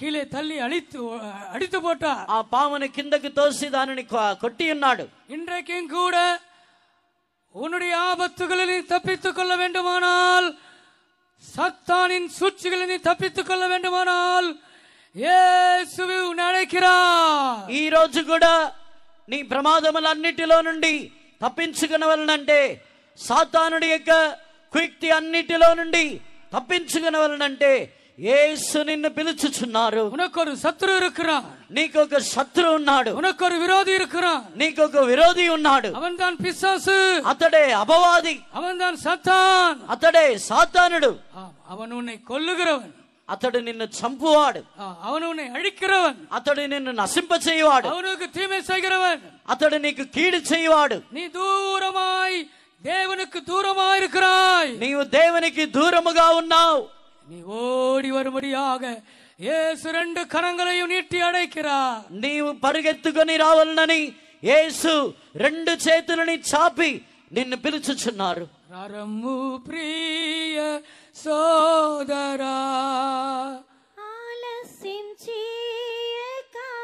கீழே தள்ளி அடித்து போட்டார். ఆ పాముని కిందకి తోసి దానిని కొట్టి ఉన్నాడు. இன்றைக்கும் கூட உன்னுடைய ஆபத்துகளில் தப்பித்துக் கொள்ள வேண்டுமானால், சத்தானின் சூழ்ச்சிகளில் நீ தப்பித்துக் கொள்ள வேண்டுமானால் యేసు உன்னை அழைக்கிறார். ఈ రోజు కూడా నీ ప్రమాదములన్నిటిలో నుండి తప్పించుకునవలనంటే, సాతానుడి యొక్క కుయుక్తి అన్నిటిలో నుండి తప్పించుకునవలనంటే యేసు నిన్ను పిలుచుచున్నారు. உனக்கு ஒரு சத்துரு இருக்கிறான். నీకు ఒక శత్రువు ఉన్నాడు. உனக்கு ஒரு விரோதி இருக்கிறான். నీకు ఒక విరోధి ఉన్నాడు. அவன் தான் பிசாசு. అతడే అపవాది. அவன் தான் சத்தான். అతడే సాతానుడు. அவன் உன்னை கொல்லுகிறவன். అతడు నిన్ను చంపువాడు. அவன் உன்னை అழிக்கிறவன். అతడు నిన్ను నశింపచేయువాడు. அவனுக்கு தீமை செய்கிறவன். అతడు నీకు కీడు చేయువాడు. நீ தூரமாய் தேவனுக்கு தூரமாய் இருக்கிறாய். నీవు దేవునికి దూరముగా ఉన్నావు. நீ ஓடி வரும்படியாக యేసు 2 కరంగளையும் நீட்டி அழைக்கிறார். నీవు పరిగెత్తుకొని రావాలని యేసు 2 చేతులని చాపి నిన్ను పిలుచుచున్నారు. రమ్ము ప్రియ సోదరా, ఆలస్యం చేయకారమ్మో,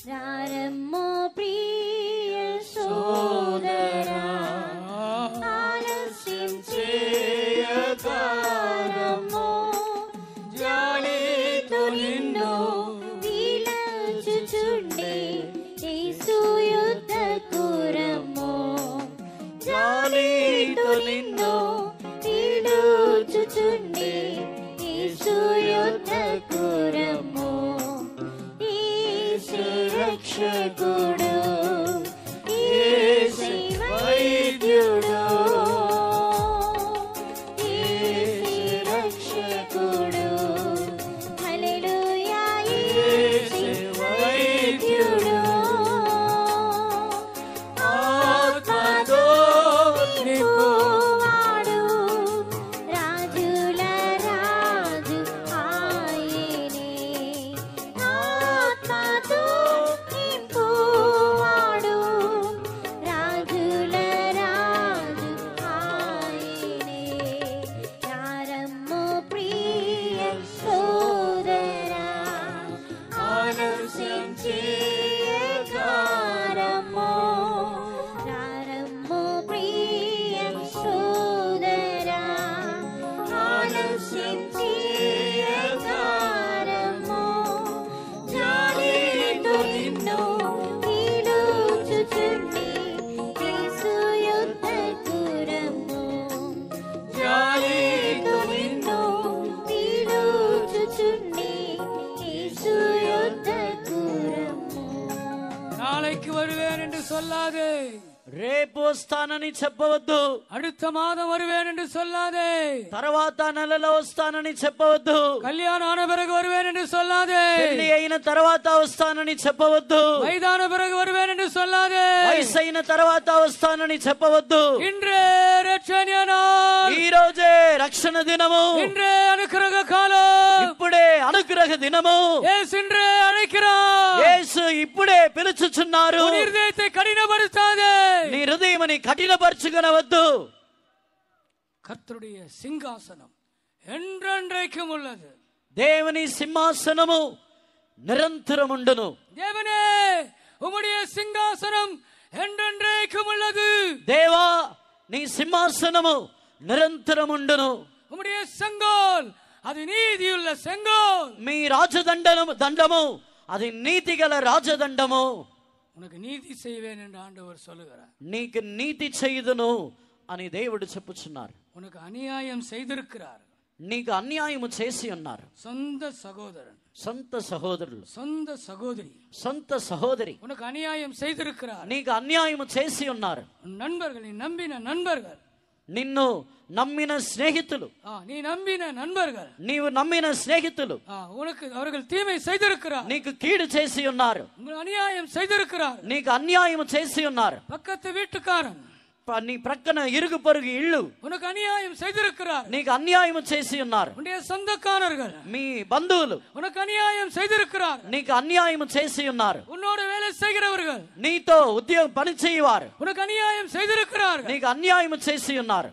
రారమ్మో ప్రియ సోదరా, ఆలస్యం యుద్ధకు రమ్ము. యేసు రక్షకుడు, యేసు వైద్యుడు, యేసు రక్షకుడు. హల్లెలూయా. యేసు వైద్యుడు, ఆత్మతో నింపువాడు, రాజుల రాజు ఆయనే. ఆత్మతో నింపువాడు, రాజుల రాజు ఆయనే. యారమ్ము ప్రియ సోదరా, ఆలసించి కారమ్ము. యారమ్ము ప్రియ సోదరా, ఆలసించి కారమ్ము. జాలితో నిన్ను పీడించుచుండి, యేసు యుద్ధకు రమ్ము. జాలితో నిన్ను పీడించుచుండి, యేసు యుద్ధకు రమ్ము. நாளைக்கு வருவேன் என்று சொல்லாதே. రేపు వస్తానని చెప్పవద్దు. அடுத்த மாதம் வருவேன் என்று சொல்லாதே. తర్వాత నెలలో వస్తానని చెప్పవద్దు. கல்யாணம் ஆன பிறகு வருவேன் என்று சொல்லாதே. పెళ్లి అయిన తర్వాత వస్తానని చెప్పవద్దు. வயதான பிறகு வருவேன் என்று சொல்லாதே. వయసు అయిన తర్వాత వస్తానని చెప్పవద్దు. இன்றே ரட்சணிய நாள், ఈ రోజే రక్షణ దినము. இன்றே அனுக்கிரக காலம். ఇప్పుడే అనుగ్రహ దినము. இயேசு இன்றே அழைக்கிறார். యేసు ఇప్పుడే పిలుచుచున్నారు. உன் இருதயத்தை கடினப்படுத்தாதே. నీ హృదయముని కఠినపరచుకొనవద్దు. கர்த்தருடைய சிங்காசனம் என்றென்றைக்கும் உள்ளது. దేవుని సింహాసనము నిరంతరముండును. தேவனே, உம்முடைய சிங்காசனம் என்றென்றைக்கும் உள்ளது. దేవా, నీ సింహాసనము నిరంతరముండును. உம்முடைய செங்கோல் அது நீதியுள்ள செங்கோல். మీ దండము అది నీతి గల రాజదండము. உனக்கு நீதி செய்வேன் என்று ஆண்டவர் சொல்லுகிறார். నీకు నీతి చేయుదును అని దేవుడు చెప్పుచున్నారు. உனக்கு அநியாயம் செய்திருக்கிறார். నీకు అన్యాయము చేసి ఉన్నారు. சொந்த சகோதரன், సొంత సహోదరులు, சொந்த சகோதரி, సొంత సహోదరి உனக்கு அநியாயம் செய்திருக்கிறார். నీకు అన్యాయము చేసి ఉన్నారు. உன் நண்பர்கள், நீ நம்பின நண்பர்கள், నిన్ను నమ్మిన స్నేహితులు, நீ நம்பின நண்பர்கள், నీవు నమ్మిన స్నేహితులు உனக்கு அவர்கள் தீமை செய்திருக்கிறார். నీకు కీడు చేసి ఉన్నారు. உங்கள் அநியாயம் செய்திருக்கிறார். నీకు అన్యాయము చేసి ఉన్నారు. பக்கத்து வீட்டுக்காரன், నీ ప్రక్కన ఇరుగు పొరుగు ఇళ్ళు உனக்கு அநியாயம் செய்திருக்கிறார். నీకు అన్యాయము చేసి ఉన్నారు. உன்னுடைய சொந்தக்காரர்கள், మీ బంధువులు உனக்கு அநியாயம் செய்திருக்கிறார். నీకు అన్యాయము చేసి ఉన్నారు. உன்னோட வேலை செய்கிறவர்கள், నీతో ఉద్యోగం పని చేయవారు உனக்கு அநியாயம் செய்திருக்கிறார்கள். నీకు అన్యాయము చేసి ఉన్నారు.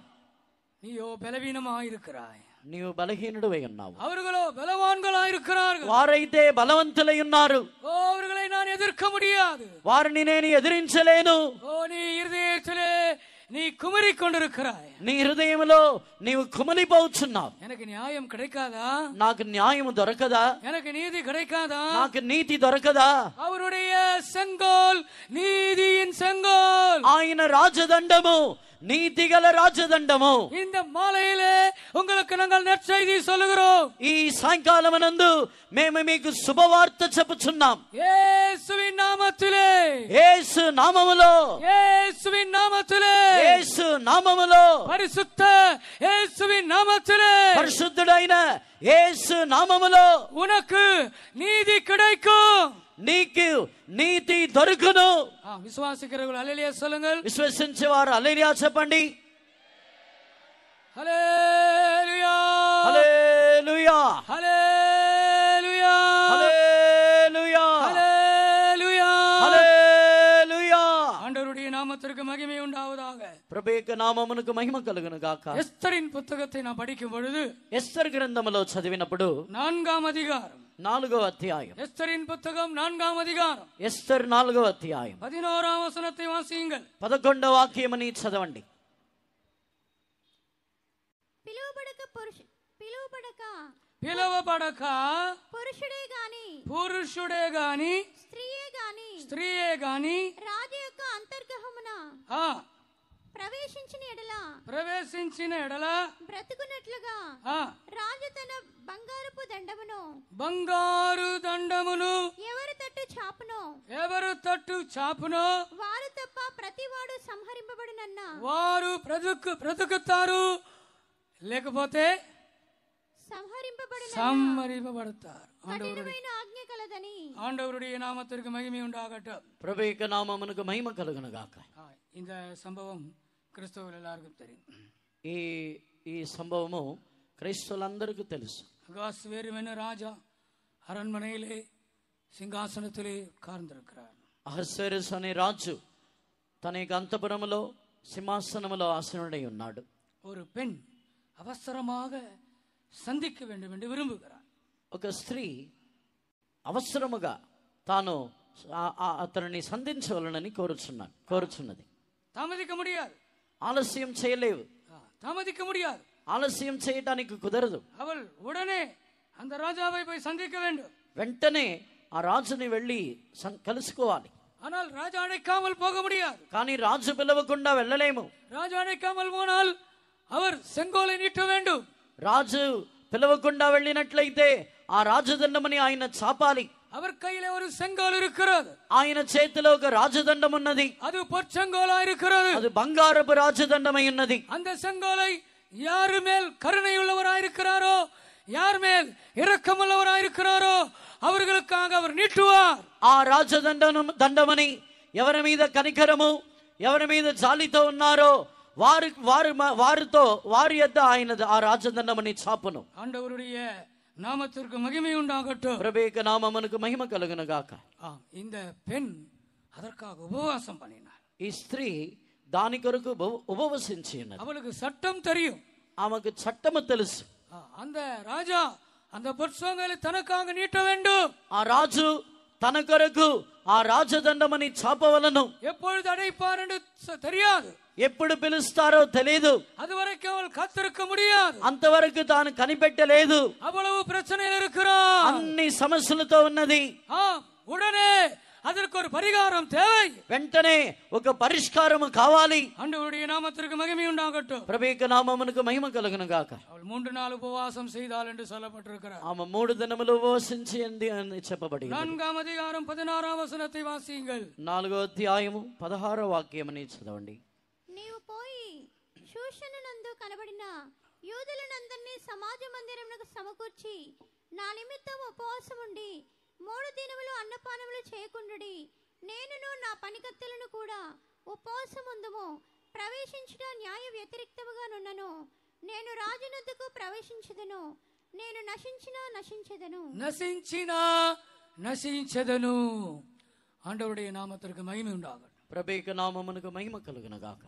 நீயோ பலவீனமாயிருக்கிறாய், నీవు బలహీనుడివై ఉన్నావు. அவர்களோ பலவான்களாயிருக்கிறார்கள். వారైతే బలవంతులై ఉన్నారు. அவர்களை நான் எதிர்க்க முடியாது. వారిని నేను ఎదిరించలేను. நீ இருதயத்திலே நீ குமரி கொண்டிருக்கிறாய். నీ హృదయంలో నీవు కుమిలిపోచున్నావు. எனக்கு நியாயம் கிடைக்காதா? నాకు న్యాయము దొరకదా? எனக்கு நீதி கிடைக்காதா? నాకు నీతి దొరకదా? அவருடைய செங்கோல் நீதியின் செங்கோல், ఆయన రాజదండము నీతి గల రాజదండము. இந்த மாலையிலே உங்களுக்கு நாங்கள் நற்செய்தி சொல்லுகிறோம். ఈ సాయంకాలమునందు మేము మీకు శుభవార్త చెప్పుచున్నాం. இயேசுவின் நாமத்திலே, యేసు నామములో, இயேசுவின் நாமத்திலே, యేసు నామములో, பரிசுத்த இயேசுவின் நாமத்திலே, పరిశుద్ధుడైన యేసు నామములో உனக்கு நீதி கிடைக்கும். నీకు నీతి దొరుకును. விசுவாசிக்கிறவர்கள் அல்லேலூயா சொல்லுங்கள். విశ్వసించేవారు హల్లెలూయా చెప్పండి. ஹல்லேலூயா, హల్లెలూయా, ஹல்லேலூயா, హల్లెలూయా, ஹல்லேலூயா. హల్లెలూయా. ஆண்டவருடைய நாமத்திற்கு மகிமை உண்டாவதாக. ప్రభు యొక్క నామమునకు మహిమ కలుగును గాక. எஸ்தரின் புத்தகத்தை நான் படிக்கும் பொழுது, ఎస్తర్ గ్రంథములో చదివినప్పుడు 4ஆம் அதிகாரம், 4వ అధ్యాయం, எஸ்தரின் புத்தகம் 4ஆம் அதிகாரம், ఎస్తర్ 4వ అధ్యాయం 11ஆம் வசனத்தை வாசியுங்கள். 11వ వాక్యమని చదవండి. పిలువబడక పురుషుడే గాని స్త్రీయే గాని రాజు యొక్క అంతర్గహమున ప్రవేశించిన ఎడల బ్రతుకున్నట్లుగా రాజు తన బంగారపు దండమును బంగారు దండమును ఎవరు తట్టు చాపునో వారు తప్ప ప్రతివాడు సంహరింపబడునన్న వారు బ్రతుకుతారు, లేకపోతే సంహరింపబడతారు. ఆజ్ఞ కలదని ஆண்டவருடைய நாமத்திற்கு மகிமை உண்டாகட்டும். பிரபுவின் நாமமுனக்கு மகிமை கலுகுனகாக. இந்த சம்பவம் கிறிஸ்தவர்கள் எல்லாருக்கும் தெரியும். ఈ సంభవము క్రైస్తవులందరికీ తెలుసు. அகாஸ்வேருவென ராஜா அரண்மனையிலே సింహాసనத்திலே உட்கார்ந்திருக்கிறார். అహస్వేరోస్ అనే రాజు తన యొక్క అంతఃపురములో సింహాసనములో ఆసీనుడై ఉన్నాడు. ஒரு பெண் அவசரமாக சந்திக்க வேண்டும் என்று விரும்புகிறார். ఒక స్త్రీ అవసరముగా తాను అతనిని సంధించవలనని కోరుచున్నది. தாமதிக்க முடியாது, ఆలస్యం చేయలేవు, தாமதிக்க முடியாது, ఆలస్యం చేయడానికి కుదరదు. அவள் உடனே அந்த ராஜாவை போய் சந்திக்க வேண்டும். వెంటనే ఆ రాజుని వెళ్ళి కలుసుకోవాలి. ஆனால் ராஜா அழைக்காமல் போக முடியாது. కానీ రాజు పిలవకుండా వెళ్ళలేము. ராஜா அழைக்காமல் போனால் அவர் செங்கோலை நீட்ட வேண்டும். రాజు పిలవకుండా వెళ్ళినట్లయితే ఆ రాజదండమని ఆయన చాపాలి. அவர் கையில ஒரு செங்கோல் இருக்கிறது, ఆయన చేతిలో ఒక రాజదండం ఉన్నది. அது பொற்செங்கோலா இருக்கிறது, அது బంగారపు రాజదండమై ఉన్నది. அந்த செங்கோலை யார் மேல் கருணை உள்ளவராயிருக்கிறாரோ, யார் மேல் இரக்கமுள்ளவராயிருக்கிறாரோ அவர்களுக்காக அவர் நீட்டுவார். ఆ రాజదండమని ఎవరి మీద కనికరము, ఎవరి మీద జాలితో ఉన్నారో వారితో వారి యొద్ద ఆయన ఆ రాజదండమని చాపును. ஆண்டவருடைய நாமத்திற்கு மகிமை உண்டாகட்டும். ప్రభువుకి నామమునకు మహిమ కలుగునుగాక. இந்த பெண் அதற்காக உபவாசம் பண்ணினார். ఈ స్త్రీ దాని కొరకు ఉపవసించి ఉన్నది. அவளுக்கு சட்டம் தெரியும், ఆమెకు చట్టము తెలుసు. அந்த ராஜா அந்த பொற்செங்கோலை தனக்காக நீட்ட வேண்டும். ఆ రాజు తన కొరకు ఆ రాజదండమని చాపవలను. எப்பொழுது அடைப்பார் என்று தெரியாது, ఎప్పుడు పిలుస్తారో తెలియదు. அதுவரைக்கும் அவள் காத்திருக்க முடியாது. అంతవరకు తాను కనిపెట్టలేదు. அவ்வளவு பிரச்சனையில் இருக்கிறார், అన్ని సమస్యలతో ఉన్నది. உடனே அதற்கு ஒரு பரிகாரம் தேவை, వెంటనే ఒక పరిష్కారము కావాలి. ஆண்டவருடைய நாமத்திற்கு மகிமை உண்டாகட்டும். ప్రభువుకి నామమునకు మహిమ కలుగును గాక. அவள் 3 நாள் உபவாசம் செய்தாள் என்று சொல்லப்பட்டிருக்கிறார். ఆమె 3 దినములు ఉపవసించి అని చెప్పబడి. 4వ అధ్యాయం 16వ వచనத்தை వాసియంగల్. 4వ అధ్యాయము 16వ వాక్యమని చదవండి. నీవు పోయి షూషనునందు కనబడిన యూదులనందరినీ సమాజ మందిరమునకు సమకూర్చి నా నిమిత్తం ఉపవాసం ఉండి 3 దినములు అన్నపానములు చేయకుండుడి. నేనును నా పనికత్తెలను కూడా ఉపవాసముందుము. ప్రవేశించుట న్యాయ వ్యతిరేక్తముగా నున్నను. నేను రాజునొద్దకు ప్రవేశించదను. నేను నశించెదను. ஆண்டவருடைய நாமத்திற்கு மகிமை உண்டாகட்டும். ప్రభువుకి నామమునకు మహిమ కలుగును గాక.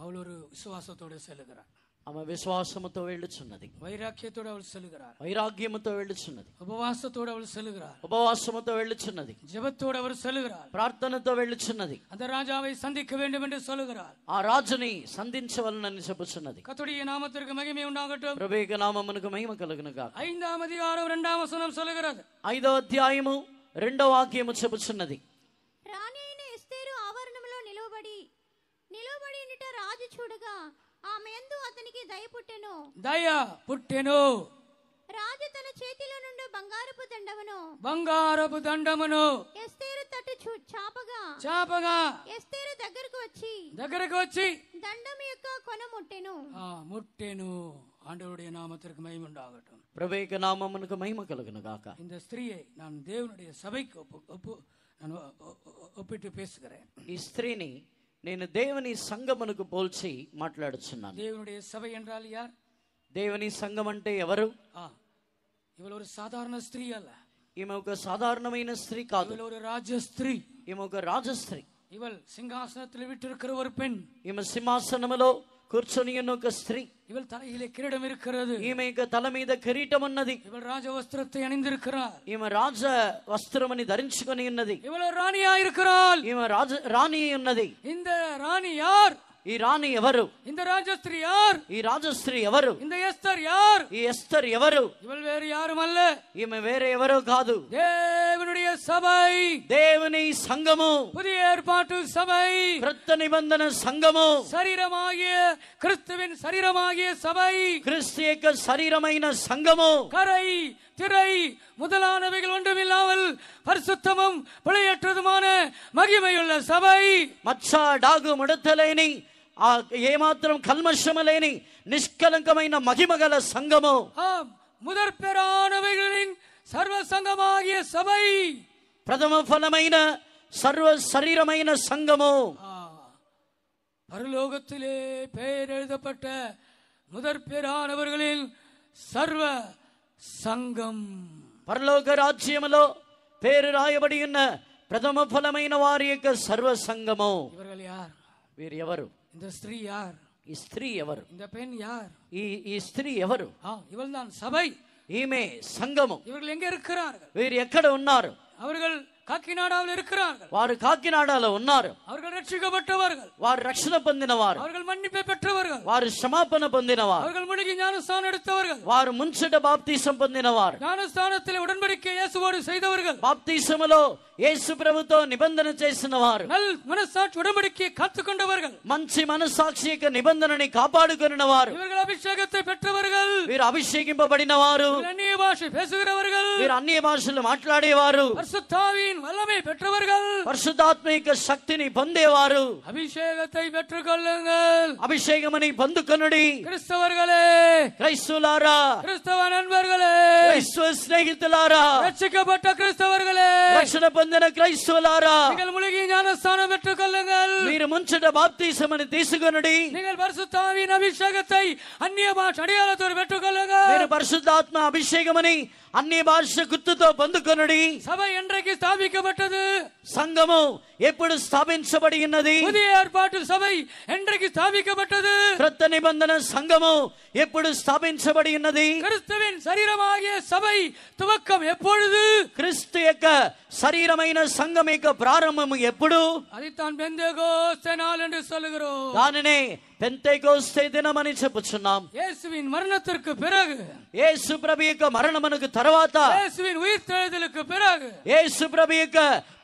அவள் ஒரு விசுவாசத்தோடு செல்லுகிறார். ఆమె విశ్వాసముతో వెళ్ళుచున్నది. వైరాగ్యతోడు அவள் செல்லுகிறார். వైరాగ్యముతో వెళ్ళుచున్నది. ఉపవాసத்தோடு அவள் செல்லுகிறார். ఉపవాసముతో వెళ్ళుచున్నది. ஜெபத்தோடு அவர் செல்லுகிறார். ప్రార్థనతో వెళ్ళుచున్నది. அந்த ராஜாவை சந்திக்க வேண்டும் என்று சொல்லுகிறார். ఆ రాజుని సంధించవలనని చెప్పుచున్నది. கர்த்தருடைய நாமத்திற்கு மகிமை உண்டாகட்டும். ప్రభువుకి నామమునకు మహిమ కలుగును గాక. 5వ అధ్యాయం 2వ వచనం சொல்லுகிறது. 5వ అధ్యాయము 2వ వాక్యము చెప్పుచున్నది. రాణి అయిన ఎస్తేరు ఆవరణములో నిలవబడి ఉండుట రాజు చూడగా ఆమె యందు అతనికి దయ పుట్టెను. రాజు తన చేతిలో నుండి బంగారపు దండమును ఎస్తేరు తట్టు చాపగా ఎస్తేరు దగ్గరకు వచ్చి దండము యొక్క కొన ముట్టెను. ஆண்டவருடைய நாமத்திற்கு மகிமை உண்டாகட்டும். ప్రభువుకి నామమునకు మహిమ కలుగును గాక. இந்த ஸ்திரீயை நான் தேவனுடைய சபைக்கு ஒப்பிட்டு பேசுகிறேன். ఈ స్త్రీని నేను దేవుని సంఘమునకు పోల్చి మాట్లాడుచున్నాను. దేవునుடைய సభை என்றால் யார்? దేవుని సంఘం అంటే ఎవరు? ఇవల్ ஒரு సాధారణ స్త్రీ అల్ల. ఈమె ఒక సాధారణమైన స్త్రీ కాదు. ఇవల్ ஒரு రాజస్త్రీ. ఈమె ఒక రాజస్త్రీ. ఇవల్ సింహాసనத்தில் விட்டிருக்கிற ஒரு பெண். ఈమె సింహాసనములో కూర్చొని ఉన్న ఒక స్త్రీ. ఇవల్ తలయిலே కిరీటం இருக்கிறது. ఈమెకు తల మీద కిరీటం ఉన్నది. ఇవల్ రాజ వస్త్రத்தை అణిందిருக்கிறார். ఈమె రాజ వస్త్రమని ధరించుకొని ఉన్నది. ఇవల్ రాణియా இருக்கிறாள். ఈమె రాణి ఉన్నది. இந்த ராணி யார்? ఈ రాణి ఎవరు? இந்த ராஜஸ்திரீ யார்? ఈ రాజస్త్రీ ఎవరు? இந்த ఎస్తర్ యార్? ఈ ఎస్తర్ ఎవరు? ఇవల్ వేరు యారుమల్ల. ఈమె వేరే ఎవరో కాదు. దేవునుடைய தேவனுடைய சபை, దేవుని సంఘము, புதிய ஏற்பாட்டு சபை, క్రొత్త నిబంధన సంఘము, சரீரமாகிய கிறிஸ்துவின் சரீரமாகிய சபை, క్రీస్తు యొక్క శరీరమైన సంఘము, கரை திரை முதலானவைகள் ஒன்றுமில்லாமல் பரிசுத்தமும் பிழையற்றதுமான மகிமையுள்ள சபை, మచ్చ డాగు ముడతలేని ఏమాత్రం కల్మషము లేని నిష్కలంకమైన మహిమగల సంఘము, முதற் பெறானவைகளின் சர்வ சங்கமாகிய சபை, ప్రథమ ఫలమైన సర్వ శరీరమైన సంఘము, பரலோகத்திலே பெயர் எழுதப்பட்ட முதற் பெறானவர்களின் సర్వ సంఘం. పరలోక రాజ్యములో పేరు రాయబడి ఉన్న ప్రథమ ఫలమైన వారి యొక్క సర్వ సంఘము. இவர்கள் யார்? వీరు ఎవరు? இந்த ஸ்திரீ யார்? ఈ స్త్రీ ఎవరు? இந்த பெண் யார்? ఈ స్త్రీ ఎవరు? இவள் தான் சபை, ఈమె సంఘము. இவர்கள் எங்க இருக்கிறார்கள்? వీరు ఎక్కడ ఉన్నారు? அவர்கள் காக்கிநாடாவில் இருக்கிறார்கள். వారు కాకినాడలో ఉన్నారు. அவர்கள் ரட்சிக்கப்பட்டவர்கள், వారు రక్షణ పొందినవారు, அவர்கள் మన్నిப்பை பெற்றவர்கள், వారు క్షమాపణ పొందినవారు, அவர்கள் మునిగి ஞானஸ்தானம் எடுத்தவர்கள், వారు ముంచట బాప్తీసం పొందినవారు, ஞானஸ்தானத்தில் உடன்படிக்கை இயேசுவோடு செய்தவர்கள், బాప్తీసములో యేసు ప్రభుతో నిబంధన చేసిన వారు, நல் మనస్సాட்சி உடன்படிக்கையை காத்துக்கொண்டவர்கள், మంచి మనస్సాక్షి యొక్క నిబంధనని కాపాడుకున్న వారు, இவர்கள் అభిషేகத்தை பெற்றவர்கள், వీరు అభిషేకింపబడిన వారు, అన్య భాష பேசுகிறவர்கள், వీరు అన్య భాషలు మాట్లాడేవారు, பரிசுத்தாவியின் வல்லமை பெற்றவர்கள், పరిశుద్ధాత్మ యొక్క శక్తిని పొందేవారు. அபிஷேகத்தை பெற்றுக்கொள்ளுங்கள் అభిషేకమని పొందుకొనుడి. கிறிஸ்தவர்களே, క్రైస్తవులారా, கிறிஸ்தவ நண்பர்களே, క్రైస్తవ స్నేహితులారా, ரட்சிக்கப்பட்ட கிறிஸ்தவர்களே, రక్షణ పొందిన క్రైస్తవులారా, நீங்கள் முழுகி ஞானஸ்தானம் பெற்றுக்கொள்ளுங்கள். మీరు ముంచట బాప్తీసమని తీసుకొనుడి. நீங்கள் பரிசுத்தாவியின் அபிஷேகத்தை அந்நிய பாஷ அடையாளத்தோடு பெற்றுக்கொள்ளுங்கள். మీరు పరిశుద్ధాత్మ అభిషేకమని అన్ని భాష గుర్తుతో పొందుకొనుడి. சபை என்றைக்கு ஸ்தாபிக்கப்பட்டது? సంఘము ఎప్పుడు స్థాపించబడి ఉన్నది? புதிய ஏற்பாட்டு சபை என்றைக்கு ஸ்தாபிக்கப்பட்டது? క్రొత్త నిబంధన సంఘము ఎప్పుడు స్థాపించబడి ఉన్నది? கிறிஸ்துவின் சரீரமாகிய சபை துவக்கம் எப்பொழுது? క్రీస్తు యొక్క శరీరమైన సంఘం యొక్క ప్రారంభము ఎప్పుడు? அதைத்தான் பெந்தேகோஸ்தே நாள் என்று சொல்லுகிறோம். దానినే పెంతెకోస్తే దినమని చెప్పుచున్నాం. இயேசுவின் மரணத்திற்கு பிறகு, యేసు ప్రభు యొక్క మరణమునకు తర్వాత, இயேசுவின் உயிர்த்தெழுதலுக்கு பிறகு, యేసు ప్రభు యొక్క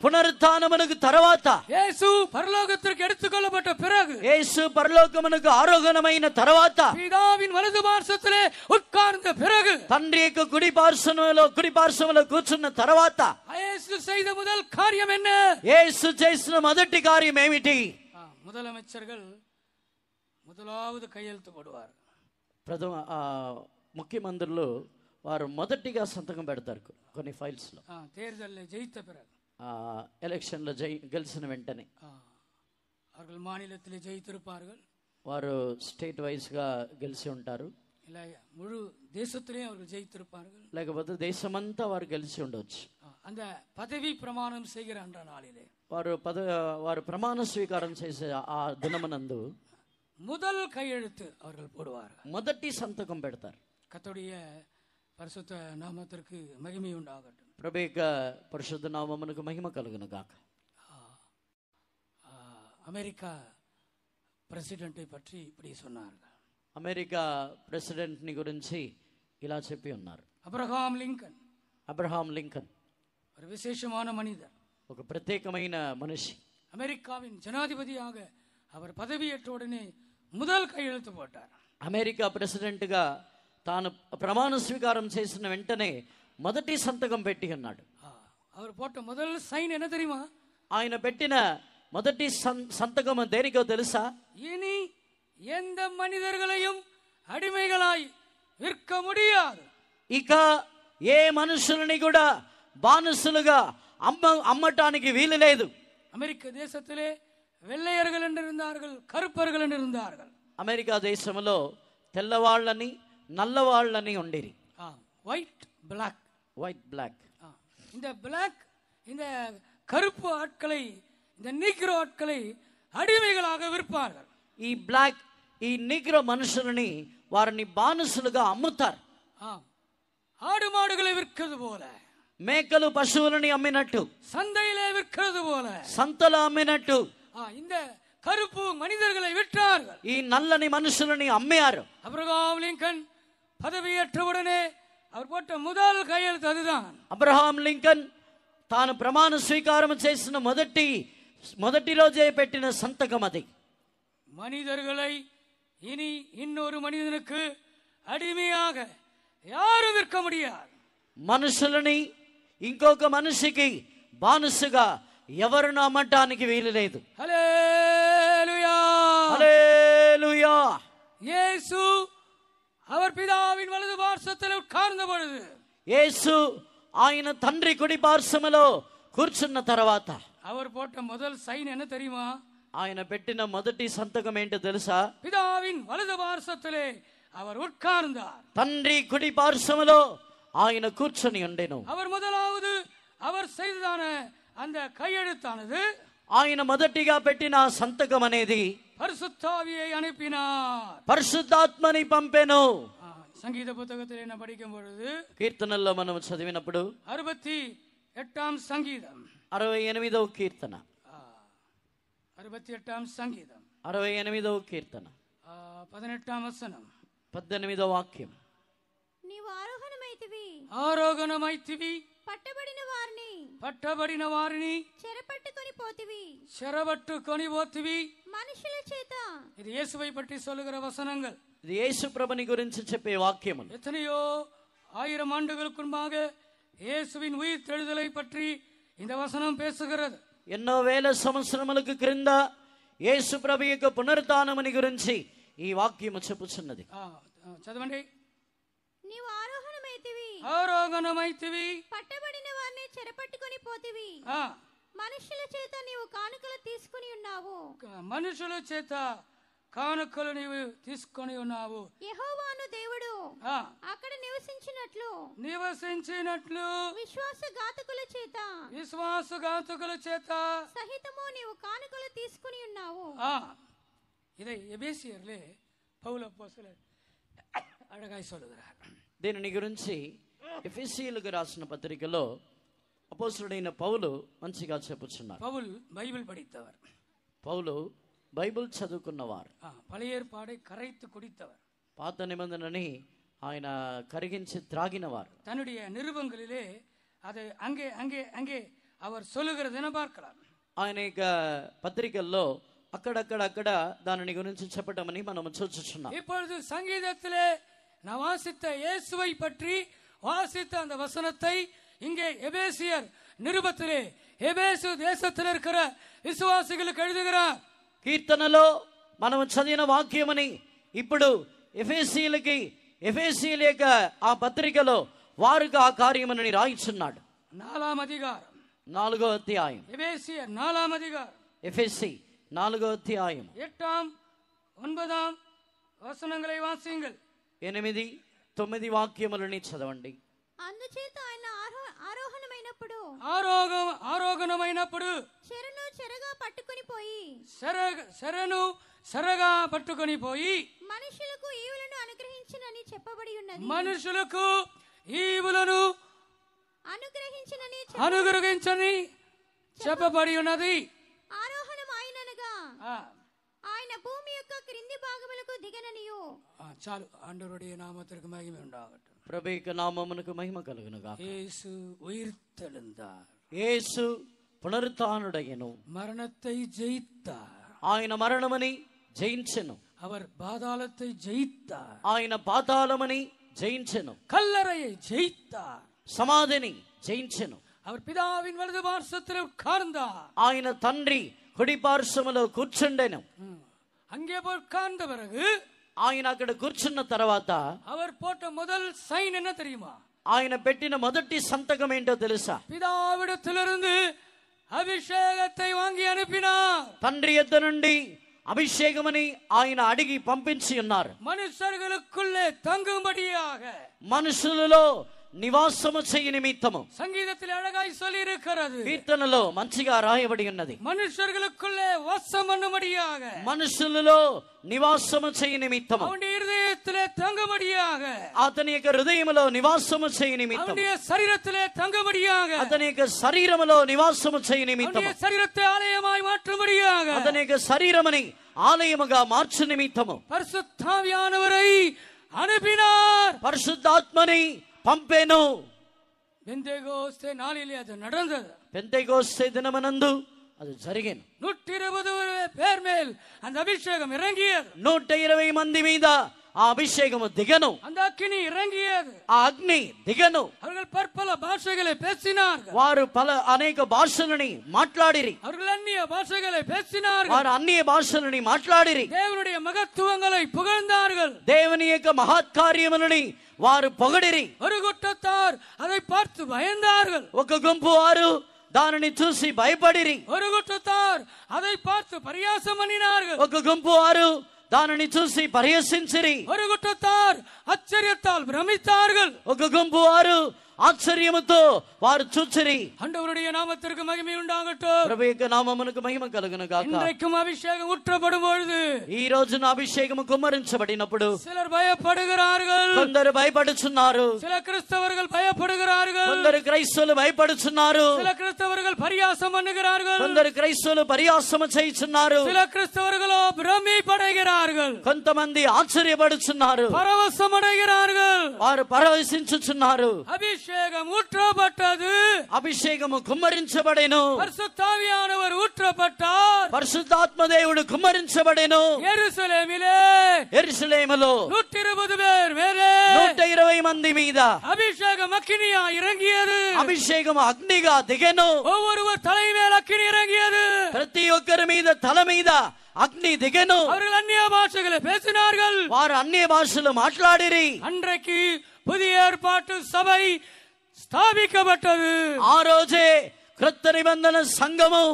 పునరుత్థానమునకు తర్వాత, இயேசு பரலோகத்திற்கு எடுத்துக்கொள்ளப்பட்ட பிறகு, యేసు పరలోకమునకు ఆరోహణమైన తర్వాత, பிதாவின் வலது பார்சத்திலே உட்கார்ந்த பிறகு, తండ్రి యొక్క కుడి పార్శ్వములో కూర్చున్న తర్వాత, இயேசு செய்த முதல் காரியம் என்ன? యేసు చేసిన మొదటి కార్యం ఏమిటి? முதலமைச்சர்கள் முதலாவது கையெழுத்து போடுவார். ప్రథమ ముఖ్యమంత్రులు వారు మొదటిగా సంతకం పెడతారు కొన్ని ఫైల్స్ లో. தேர்தலில் ஜெயித்த பிறகு, ఎలక్షన్ లో గెలిచిన వెంటనే அவர்கள் மாநிலத்திலே ஜெயித்திருப்பார்கள், వారు స్టేట్ వైజ్ గా గెలిచి ఉంటారు, இல்லை முழு தேசத்திலே அவர்கள் ஜெயித்திருப்பார்கள், లేకపోతే దేశమంతా వారు గెలిచి ఉండవచ్చు. அந்த பதவி பிரமாணம் செய்கிற அன்ற நாளிலே వారు ప్రమాణ స్వీకారం చేసే ఆ దినమనందు முதல் கையெழுத்து அவர்கள் போடுவார்கள், మొదటి సంతకం పెడతారు. கர்த்தருடைய பரிசுத்த நாமத்திற்கு மகிமை உண்டாகட்டும். ప్రభు యొక్క పరిశుద్ధ నామమునకు మహిమ కలుగును గాక. அமெரிக்கா பிரசிடென்ட்டை பற்றி இப்படி சொன்னார்கள். అమెరికా ప్రెసిడెంట్ ని గురించి ఇలా చెప్పి ఉన్నారు. Abraham Lincoln. అబ్రహాం లింకన్ ஒரு விசேஷமான மனிதர், ఒక ప్రత్యేకమైన మనిషి. அமெரிக்காவின் ஜனாதிபதியாக அவர் பதவியேற்ற உடனே முதல் கையெழுத்து போட்டார். అమెరికా ప్రెసిడెంట్ గా తాను ప్రమాణ స్వీకారం చేసిన వెంటనే మొదటి సంతకం పెట్టి ఉన్నాడు. அவர் போட்ட முதல் சைன் என்ன தெரியுமா? ఆయన పెట్టిన మొదటి సంతకం దేనికో తెలుసా? இனி எந்த மனிதர்களையும் அடிமைகளாய் விற்க முடியாது. ఇక ఏ మనుషులని కూడా బానిసలుగా అమ్మటానికి వీలు లేదు. அமெரிக்க தேசத்திலே வெள்ளையர்கள் என்று இருந்தார்கள், கருப்பர்கள் என்று இருந்தார்கள். అమెరికా దేశంలో తెల్లవాళ్ళని నల్లవాళ్ళని ఉండేది. White black, white black. இந்த பிளாக், இந்த கருப்பு ஆட்களை, இந்த நீக்ரோ ஆட்களை அடிமைகளாக விற்பார்கள். ఈ బ్లాక్, ఈ నీగ్రో మనుషులని వారిని బానిసలుగా అమ్ముతారు. ஆடு மாடுகளை விற்கிறது போல, మేకలు పశువులని అమ్మినట్టు, சந்தையிலே விற்கிறது போல, సంతలో అమ్మినట్టు இந்த கருப்பு மனிதர்களை விற்றார்கள். ఈ నల్లని మనుషులని అమ్మారు. அப்ரஹாம் லிங்கன் பதவியேற்றவுடனே அவர் போட்ட முதல் கையெழுத்து அதுதான். అబ్రహాం లింకన్ తాను ప్రమాణ స్వీకారం చేసిన మొదటి రోజే పెట్టిన సంతకం అది. மனிதர்களை இனி இன்னொரு மனிதனுக்கு அடிமையாக யாரும் விற்க முடியாது. మనుషులని ఇంకొక మనిషికి బానిసగా ఎవరును అమ్మటానికి వీలు లేదు. హల్లెలూయా హల్లెలూయా. యేసు அவர் பிதாவின் வலது பார்சத்தில் உட்கார்ந்த பொழுது, యేసు ఆయన తండ్రి కుడి పార్శ్వములో కూర్చున్న తర్వాత அவர் போட்ட முதல் சைன் என்ன தெரியுமா? ఆయన పెట్టిన మొదటి సంతకం ఏంటో తెలుసా? பிதாவின் வலது பார்சத்திலே அவர் உட்கார்ந்தார். తండ్రి కుడి పార్శ్వములో ఆయన కూర్చొని ఉండెను. அவர் முதலாவது அவர் செய்ததான அந்த கையெழுத்தானது, ఆయన మొదటిగా పెట్టిన సంతకం అనేది பரிசுத்தாவியை அனுப்பினார், పరిశుద్ధాత్మని పంపెను. సంగీత పుస్తకத்தில் என்ன படிக்கும் பொழுது, కీర్తనల్లో మనం చదివినప్పుడు 68వ సంగీతం 68వ కీర్తన 68వ సంగీతం 68వ కీర్తన 18వ వచనం 18వ వాక్యం. నీవు ఆరోహణమైతివి పట్టబడిన వారిని చెరపట్టుకొని పోతివి మనుషుల చేత. ఇది యేసుவை பற்றி சொல்லுகிற வசனங்கள். ఇది యేసు ప్రభుని గురించి చెప్పే వాక్యములు. எத்தனையோ 1000 ஆண்டுகளுக்கு முன்பாக இயேசுவின் உயிர் தெழுதலை பற்றி இந்த வசனம் பேசுகிறது. ఎన్నో వేల సంవత్సరములకు క్రింద యేసు ప్రభు యొక్క పునరుత్థానముని గురించి ఈ వాక్యము చెప్పుచున్నది. చదవండి. నీవు ఆరోహణమైతివి పట్టబడిన వారిని చెరపట్టుకొని పోతివి, మనుషుల చేత నీవు కానుకలు తీసుకుని ఉన్నావు. మనుషుల చేత కానుకలు నీవు తీసుకొని ఉన్నావు. యెహోవాను దేవుడు అక్కడ నివసించినట్లు విశ్వాసఘాతకుల చేత సహితము నీవు కానుకలు తీసుకుని ఉన్నావు. இதை எபேசியர்லே பவுல் அப்போஸ்தலர் அழகாய் சொல்லுகிறார். దీనిని గురించి ఎఫెసీయులకు రాసిన పత్రికలో అపోస్తలుడైన పౌలు మంచిగా చెప్పుచున్నారు. పౌల్ బైబిల్ படித்தவர். పౌలు బైబిల్ చదువుకున్నవారు. பழைய ஏற்பாடை கரைத்து குடித்தவர். పాత నిబంధనని ఆయన కరిగించి త్రాగినవారు. தன்னுடைய நிருபங்களிலே அதை அங்கே அங்கே அங்கே அவர் சொல்லுகிறதை பார்க்கலாம். ఆయన యొక్క పత్రికల్లో అక్కడక్కడ దానిని గురించి చెప్పటమని మనం చూస్తున్నాం. இப்பொழுது சங்கீதத்திலே நான் வாசித்த இயேசுவை பற்றி வாசித்த அந்த வசனத்தை இங்கே எபேசியர் நிருபத்திலே எபேசு தேசத்தில் இருக்கிற விசுவாசிகளுக்கு எழுதுகிறார். కీర్తనలో మనం చదివిన వాక్యమని ఇప్పుడు ఎఫెసీయుల యొక్క ఆ పత్రికలో వారికి ఆ కార్యమని రాయిచున్నాడు. 4వ అధ్యాయం 4వ అధ్యాయం ఎఫెసీయర్ 4వ అధ్యాయం ఎఫెసీ 4వ అధ్యాయం 8వ 9వ వచనங்களை వాసింగల్. 8, 9 వాక్యములని చదవండి. అందుచేత ఆయన ఆరోహణమైనప్పుడు చెరగా పట్టుకొని పోయి మనుషులకు ఈవులను అనుగ్రహించునని చెప్పబడి ఉన్నది. మనుషులకు ఈవులను అనుగ్రహించని చెప్పబడి ఉన్నది. ఆరోహణం ఆయననగా ఆయన భూమి యొక్క క్రింది భాగములకు దిగననియు. చాలు. ஆண்டவருடைய நாமத்திற்கு மகிமை உண்டாகட்டும். ప్రభువుకి నామమునకు మహిమ కలుగును గాక. యేసు ఉయిర్తెழுந்தார். యేసు పునరుత్థానుడయ్యను. మరణத்தை జయిத்தார். ఆయన మరణమని జయించెను. அவர் பாதாளத்தை ஜெயித்தார். ఆయన పాతాళమని జయించెను. கல்லறையை ஜெயித்தார். సమాధిని జయించెను. அவர் பிதாவின் வலது பார்சத்தில் உட்கார்ந்தார். ఆయన తండ్రి కుడి పార్శ్వములో కూర్చుండెను. அங்கே உட்கார்ந்த பிறகு ఆయన అక్కడ కూర్చున్న తర్వాత அவர் போட்ட முதல் சைன் என்ன தெரியுமா? ఆయన పెట్టిన మొదటి సంతకం ఏంటో తెలుసా? பிதாவிடத்திலிருந்து అభిషేకத்தை వాంగి అనిపినార్. తండ్రి యొద్ద నుండి అభిషేకమని ఆయన అడిగి పంపించి ఉన్నారు. మనుషులకుள்ளே தங்கும்படியாக, మనుషులలో నివాసము చేయ నిమిత్తము. సంగీతத்தில் అழகாய் சொல்லி இருக்கிறது. కీర్తనలో మంచిగా రాయబడి ఉన్నది. మనుషులకుள்ளே వాసం பண்ணும்படியாக, మనుషులలో నివాసము చేయ నిమిత్తము. அவனுடைய இதயத்திலே தங்கும்படியாக, అతని యొక్క హృదయములో నివాసము చేయ నిమిత్తము. அவனுடைய శరీరத்திலே தங்கும்படியாக, అతని యొక్క శరీరములో నివాసము చేయ నిమిత్తము. அவனுடைய శరీరத்தை ఆలయమాய் மாற்றும்படியாக, అతని యొక్క శరీరముని ఆలయముగా మార్చు నిమిత్తము பரிசுத்தாவியானவரை அனுப்பினார். పరిశుద్ధాత్మని పంపెను. பெந்தேகோஸ்தே நாளிலே அது நடந்தது. பெந்தேகோஸ்தே தினமనందు அது జరిగేను. 120 பேர் மேல் அந்த அபிஷேகம் இறங்கியது. 120 మంది మీద ఆ అభిషేకము దిగను. அந்த அக்கினி இறங்கியது. ఆ అగ్ని దిగను. அவர்கள் பற்பல பாஷைகளை பேசினார்கள். వారు అనేక భాషలని మాట్లాడిరి. அவர்கள் அந்நிய பாஷைகளை பேசினார்கள். వారు అన్య భాషలని మాట్లాడిరి. தேவனுடைய மகத்துவங்களை புகழ்ந்தார்கள். దేవుని యొక్క మహత్కార్యములని వారు పొగడిరి. ஒரு கூட்டத்தார் அதை பார்த்து பயந்தார்கள். ఒక గుంపు వారు దానిని చూసి భయపడిరి. ஒரு கூட்டத்தார் அதை பார்த்து பரியாசம் பண்ணினார்கள். ఒక గుంపు వారు దానిని చూసి పరిహసించిరి. ஒரு கூட்டத்தார் ஆச்சரியத்தால் பிரமித்தார்கள். ఒక గుంపు వారు ఆశ్చర్యముతో వారు చూచిరి. ஆண்டவருடைய நாமத்திற்கு மகிமை உண்டாகட்டும். ప్రభు యొక్క నామమునకు మహిమ కలుగును గాక. இன்றைக்கும் அபிஷேகம் ஊற்றப்படும் பொழுது, ఈ రోజున అభిషేకము కుమ్మరించబడినప్పుడు சிலர் பயப்படுகிறார்கள். కొందరు భయపడుచున్నారు. சில கிறிஸ்தவர்கள் பயப்படுகிறார்கள். కొందరు క్రైస్తవులు భయపడుచున్నారు. சில கிறிஸ்தவர்கள் பரியாசம் பண்ணுகிறார்கள். కొందరు క్రైస్తవులు పరిహాసము చేయుచున్నారు. சில கிறிஸ்தவர்களோ பிரமிப்படைகிறார்கள். కొంతమంది ఆశ్చర్యపడుచున్నారు. பரவசம் அடைகிறார்கள். వారు పరవశించుచున్నారు. அபிஷேகம் ஊற்றப்பட்டது. అభిషేకము కుమ్మరించబడెను. பரிசுத்த ஆவியானவர் ஊற்றப்பட்டார். పరిశుద్ధాత్మ దేవుడు కుమ్మరించబడెను. எருசலேமிலே యెరూషలేములో 120 பேர் மேலே 120 మంది మీద அபிஷேகம் அக்கினியா இறங்கியது. అభిషేకము అగ్నిగా దిగెను. ஒவ்வொருவர் தலை மேல் அக்கினி இறங்கியது. ప్రతి ఒక్కరి మీద తల మీద అగ్ని దిగెను. அவர்கள் அந்நிய பாஷைகளை பேசினார்கள். వారు అన్య భాషలు మాట్లాడిరి. அன்றைக்கு புதிய ஏற்பாட்டு சபை ஸ்தாபிக்கப்பட்டது. ఆ రోజే క్రొత్త నిబంధన సంఘము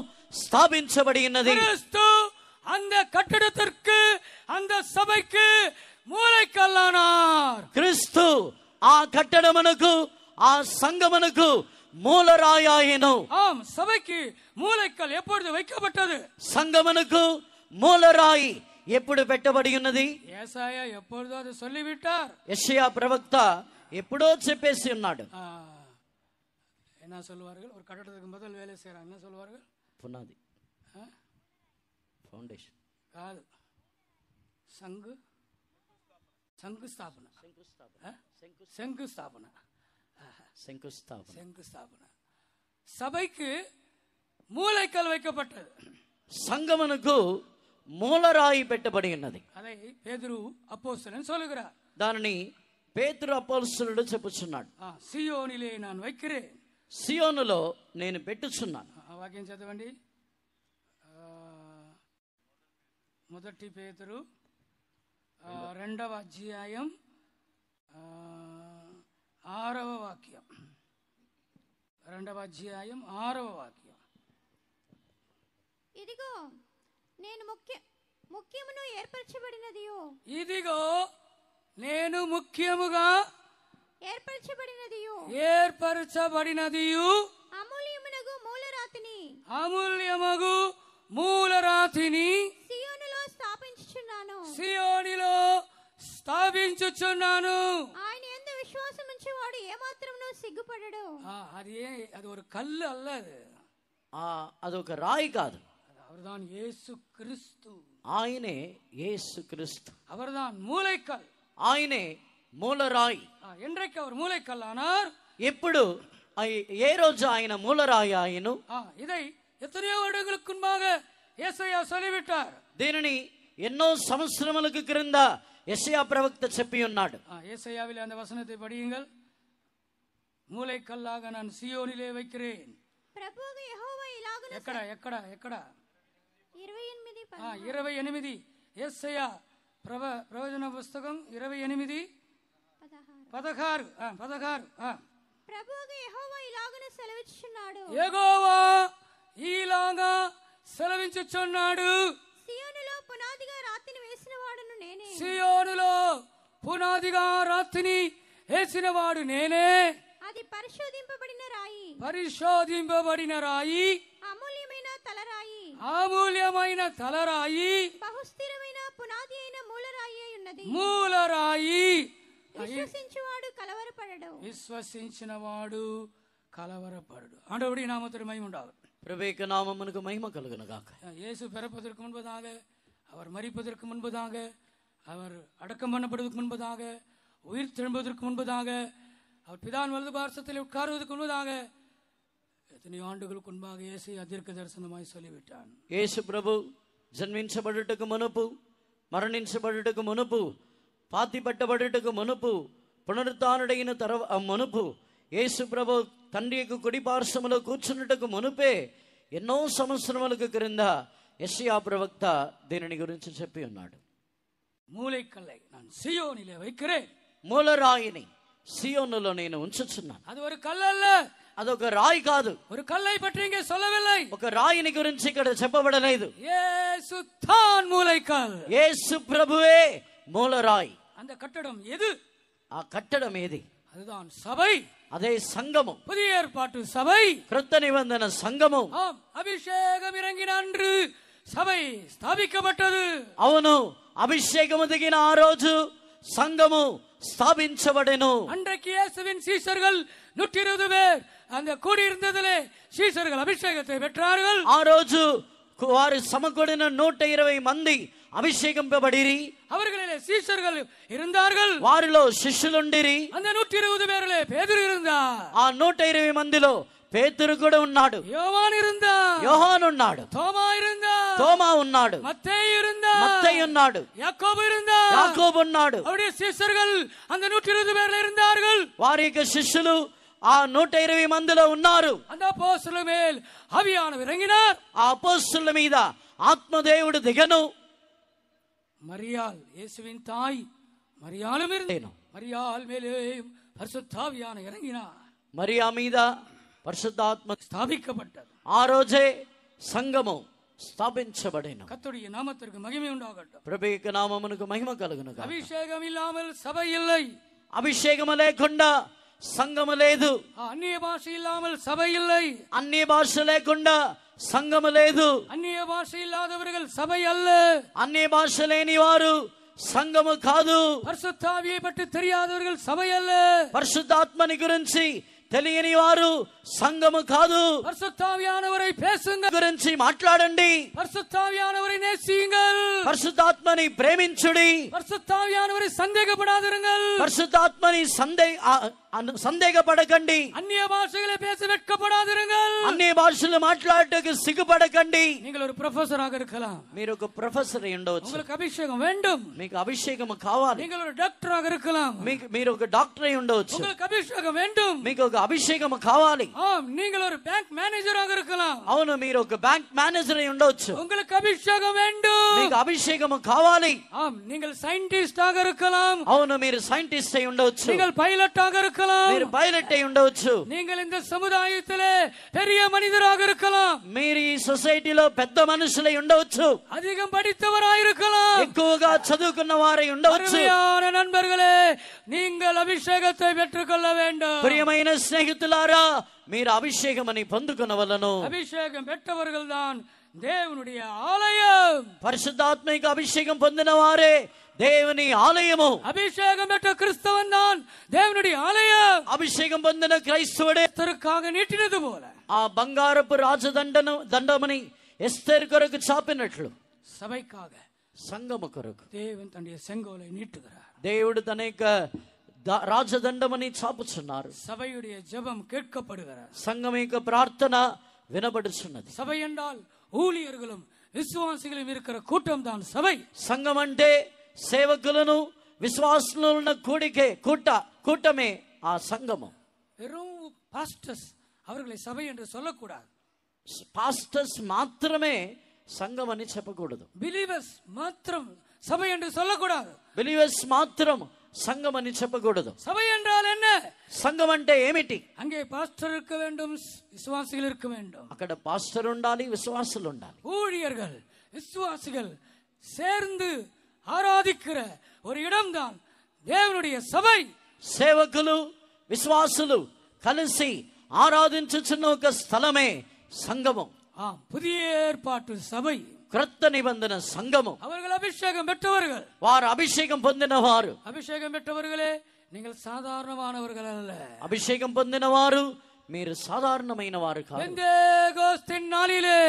స్థాపించబడి ఉన్నది. கிறிஸ்து அந்த கட்டடத்திற்கு, அந்த சபைக்கு மூலைக்கல்லானார். క్రీస్తు ఆ కట్టడమునకు ఆ సంఘమునకు మూలరాయాయెను. ஆம், சபைக்கு மூலைக்கல் எப்பொழுது வைக்கப்பட்டது? సంఘమునకు మూలరాయి ఎప్పుడు పెట్టబడి ఉన్నది? ஏசாயா எப்பொழுதோ அதை சொல்லிவிட்டார். యెషయా ప్రవక్త ఎప్పుడో చెప్పేసి ఉన్నాడు. என்ன சொல்லுவார்கள்? ஒரு கட்டடத்துக்கு முதல் வேலை செய்யறாங்க, என்ன சொல்லுவார்கள்? పునాది, ఫౌండేషన్ కాదు, సంఘ శంకుస్థాపన. శంకుస్థాపన. శంకుస్థాపన. శంకుస్థాపన. సభைக்கு மூலைக்கல் வைக்கப்பட்டது. సంఘమునకు మూలరాయి పెట్టబడి ఉన్నది. அதை பேதுரு அப்போஸ்தலன் சொல்லுகிறார். దానిని పేతురు అపోస్తలుడు చెప్పుచున్నాడు. సియోనిలే நான் வைக்கிறேன். సియోనులో నేను పెట్టుచున్నాను. వాక్యం చదవండి. మొదటి పేతురు 2వ అధ్యాయం 6వ వాక్యం. 2వ అధ్యాయం 6వ వాక్యం. ఇదిగో నేను ముఖ్యమును ఏర్పరచబడినదియు. ఇదిగో నేను ముఖ్యముగా ఏర్పరచబడినదియు అమూల్యమునగు మూలరాతిని సియోనులో స్థాపించుచున్నాను. ఆయన యందు విశ్వాసముంచువాడు ఏమాత్రమును సిగ్గుపడడు. అది ஒரு కల్లు அல்ல, అదొక రాయి కాదు. அவர்தான் இயேசு கிறிஸ்து. ఆయనే యేసు క్రీస్తు. அவர்தான் மூலைக்கல். ఆయనే మూలరాయి. என்றைக்கு அவர் மூலைக்கல் ஆனார்? ఎప్పుడు, ఏ రోజు ఆయన మూలరాయి ఆయను? இதை எத்தனையோ வருடங்களுக்கு முன்பாக యేసయ్య சொல்லிவிட்டார். దీనిని ఎన్నో సంవత్సరములకు క్రింద యెషయా ప్రవక్త చెప్పి ఉన్నాడు. యేసయ్యాவிலே அந்த வசனத்தை படியுங்கள். மூலைக்கல்லாக நான் சியோனிலே வைக்கிறேன். ప్రభువు యెహోవా ఇలాగున ఎక్కడ 28 యేసయ్య ప్రవచన పుస్తకం 28:16. ప్రభువు యెహోవా ఇలాగున సెలవిచ్చుచున్నాడు. యెహోవా ఇలాగా సెలవించుచున్నాడు. సియోనులో పునాదిగా రాతిని వేసినవాడును నేనే. సియోనులో పునాదిగా రాతిని వేసినవాడు నేనే. అది పరిశోధింపబడిన రాయి, అమూల్యమైన తలరాయి, బహుస్థిరమైన పునాది అయిన మూలరాయి అయి ఉన్నది. విశ్వసించినవాడు కలవరపడడు. ஆண்டவருடைய நாமத்திற்கு மகிமை உண்டாகட்டும். ప్రభువుకి నామమునకు మహిమ కలుగును గాక. இயேசு பிறப்பதற்கு முன்பதாக, அவர் மரிப்பதற்கு முன்பதாக, அவர் அடக்கம் பண்ணப்படுவதற்கு முன்பதாக, உயிர் தெழும்பதற்கு முன்பதாக, அவர் பிதான் வலது பார்சத்தில் உட்காருவதற்கு முன்பதாக எத்தனை ஆண்டுகளுக்கு முன்பாக இயேசு அதற்கு தரிசனமாய் சொல்லிவிட்டான். యేసు ప్రభు జన్మించబడుటకు మునుపు, మరణించబడుటకు మునుపు, పాతి పట్టబడుటకు మునుపు, పునరుత్థానుడైన మునుపు, యేసు ప్రభు తండ్రి యొక్క కుడి పార్శ్వములో కూర్చున్నటకు మునుపే ఎన్నో సంవత్సరములకు క్రింద యెషయా ప్రవక్త దీనిని గురించి చెప్పి ఉన్నాడు. మూలకల్லை நான் சீயோனிலே வைக்கிறேன், మూలరాయిని సియోనులో నేను ఉంచుచున్నాను. అది ஒரு కల్లు அல்ல, అదొక రాయి కాదు. ஒரு కல்லை பற்றி இங்கே சொல்லவில்லை, ఒక రాయిని గురించి ఇక్కడ చెప్పబడలేదు. యేసు தான் మూలకల్, యేసు ప్రభువే మూలరాయి. அந்த கட்டடம் எது? ఆ కట్టడం ఏది? அதுதான் சபை, అదే సంఘము. புதிய ஏற்பாட்டு சபை, క్రొత్త నిబంధన సంఘము. ஆம், அபிஷேகம் இறங்கின அன்று சபை ஸ்தாபிக்கப்பட்டது. అవును, అభిషేకము దిగిన ఆ రోజు సంఘము స్థాపించబడెను. அன்றைக்கு இயேசுவின் சீஷர்கள் 120 பேர் அந்த கூடியிருந்ததிலே சீஷர்கள் அபிஷேகத்தை பெற்றார்கள். ఆ రోజు వారు సమకూడిన 120 మంది అభిషేకింపబడిరి. அவர்களிலே சீஷர்கள் இருந்தார்கள், వారిలో శిష్యులుండిరి. அந்த 120 பேரிலே பேதுரு இருந்தார், ఆ 120 మందిలో పేతురు కూడా ఉన్నాడు, யோவான் இருந்தார், యోహాను ఉన్నాడు, தோமா இருந்தார், తోమా ఉన్నాడు, மத்தேயு இருந்தார், మత్తయి ఉన్నాడు, யாக்கோபு இருந்தார், యాకోబు ఉన్నాడు. அவருடைய சீஷர்கள் அந்த 120 பேர்ல இருந்தார்கள். వారి యొక్క శిష్యులు ఆ 120 మందిలో ఉన్నారు. அந்த அப்போஸ்தலர் மேல் ஆவியானவர் இறங்கினார். ఆ అపోస్తలుల మీద ఆత్మదేవుడు దిగను. மரியாள் இயேசுவின் தாய் மரியாளும் இருந்தேனோ, மரியாள் மேலே பரிசுத்த ஆவியானவர் இறங்கினார். మరియా మీద పరిశుద్ధాత్మ ஸ்தாபிக்கப்பட்டது. ఆ రోజే సంఘము స్థాపించబడెను. கர்த்தருடைய நாமத்திற்கு மகிமை உண்டாகட்டும். ప్రభు యొక్క నామమునకు మహిమ కలుగును గాక. அபிஷேகம் இல்லாமல் சபை இல்லை, అభిషేకము లేకుండా సంఘము లేదు. அந்நிய பாஷை இல்லாமல் சபை இல்லை, అన్ని భాష లేకుండా సంఘము లేదు. அந்நிய பாஷை இல்லாதவர்கள் சபை அல்ல, అన్ని భాష లేని వారు సంఘము కాదు. பரிசுத்த ஆவியை பற்றி தெரியாதவர்கள் சபை அல்ல, పరిశుద్ధాత్మని గురించి తెలియని వారు సంఘము కాదు. பரிசுத்த ஆவியானவரை பேசுங்கள், గురించి మాట్లాడండి. பரிசுத்த ஆவியானவரை நேசியுங்கள், పరిశుద్ధాత్మని ప్రేమించుడి. பரிசுத்த ஆவியானவரை சந்தேகப்படாதிருங்கள், పరిశుద్ధాత్మని సందేహపడకండి. அந்நிய பாஷைகளை பேச வெட்கப்படாதிருங்கள், అన్ని భాషలు మాట్లాడటకు సిగ్గుపడకండి. நீங்கள் ஒரு ப்ரொஃபஸராக இருக்கலாம், మీరు ఒక ప్రొఫెసర్ అయి ఉండవచ్చు, உங்களுக்கு అభిషేகம் வேண்டும், మీకు అభిషేకం కావాలి. நீங்கள் ஒரு டாக்டராக இருக்கலாம், మీరు ఒక డాక్టర్ అయి ఉండవచ్చు, உங்களுக்கு అభిషేகம் வேண்டும், మీకు ఒక అభిషేకం కావాలి. ஆம், நீங்கள் ஒரு பேங்க் மேனேஜராக இருக்கலாம், అవును, మీరు ఒక బ్యాంక్ మేనేజర్ అయి ఉండవచ్చు, உங்களுக்கு அபிஷேகம் வேண்டும், మీకు అభిషేకం కావాలి. ஆம், நீங்கள் சயின்டிஸ்டாக இருக்கலாம், అవును, మీరు సైంటిస్ట్ అయి ఉండవచ్చు, நீங்கள் பைலட்டாக இருக்கலாம், మీరు పైలట్ అయి ఉండవచ్చు, நீங்கள் இந்த சமுதாயத்திலே பெரிய மனிதராக இருக்கலாம், మీరు ఈ సొసైటీలో పెద్ద మనుషులై ఉండవచ్చు, அதிகம் படித்தவராக இருக்கலாம், ఎక్కువగా చదువుకున్న వారై ఉండవచ్చు. அருமையான நண்பர்களே, நீங்கள் அபிஷேகத்தை பெற்றுக்கொள்ள வேண்டும். ప్రియమైన స్నేహితులారా, మీరు అభిషేకమని పొందుకొనవలెను. அபிஷேகம் பெற்றவர்கள் தான் தேவனுடைய ஆலயம். పరిశుద్ధాత్మక అభిషేకం పొందిన వారే దేవుని ఆలయము. அபிஷேகம் பெற்ற கிறிஸ்தவன் தான் தேவனுடைய ஆலயம். అభిషేకం పొందిన క్రైస్తవుడే கர்த்தருக்காக நீட்டினது போல ఆ బంగారపు దండమని ఎస్తేరు కొరకు చాపినట్లు சபைக்காக సంఘము కొరకు தேவன் தன்னுடைய செங்கோலை நீட்டுகிறார். దేవుడు తన యొక్క రాజదండమని చాపుచున్నారు. சபையுடைய ஜெபம் கேட்கப்படுகிறார். సంఘం యొక్క ప్రార్థన వినబడుచున్నది. சபை என்றால் ஊழியர்களும் விசுவாசிகளும் இருக்கிற கூட்டம் தான் சபை. సంఘం అంటే సేవకులను విశ్వాసులను ఉన్న కూటమే ఆ సంఘము. வெறும் பாஸ்டர்ஸ் அவர்களை சபை என்று சொல்லக்கூடாது. పాస్టర్స్ మాత్రమే సంఘం అని చెప్పకూడదు. பிலீவர்ஸ் மாத்திரம் சபை என்று சொல்லக்கூடாது. బిలీవర్స్ మాత్రం సంఘం అని చెప్పకూడదు. சபை என்றால் என்ன? సంఘం అంటే ఏమిటి? அங்கே பாஸ்டர் இருக்க வேண்டும், விசுவாசிகள் இருக்க வேண்டும். అక్కడ పాస్టర్ ఉండాలి, విశ్వాసులు ఉండాలి. ஊழியர்கள் விசுவாசிகள் சேர்ந்து ஆராதிக்கிற ஒரு இடம்தான் தேவனுடைய சபை. సేవకులు విశ్వాసులు కలిసి ఆరాధించుచున్న ఒక స్థలమే సంఘము. புதிய ஏற்பாட்டு சபை, క్రొత్త నిబంధన సంఘము. அவர்கள் அபிஷேகம் பெற்றவர்கள், వారు అభిషేకం పొందిన వారు. அபிஷேகம் பெற்றவர்களே, நீங்கள் சாதாரணமானவர்கள் அல்ல. అభిషేకం పొందిన వారు మీరు సాధారణమైన వారు కాదు. பெந்தேகோஸ்தின் நாளிலே,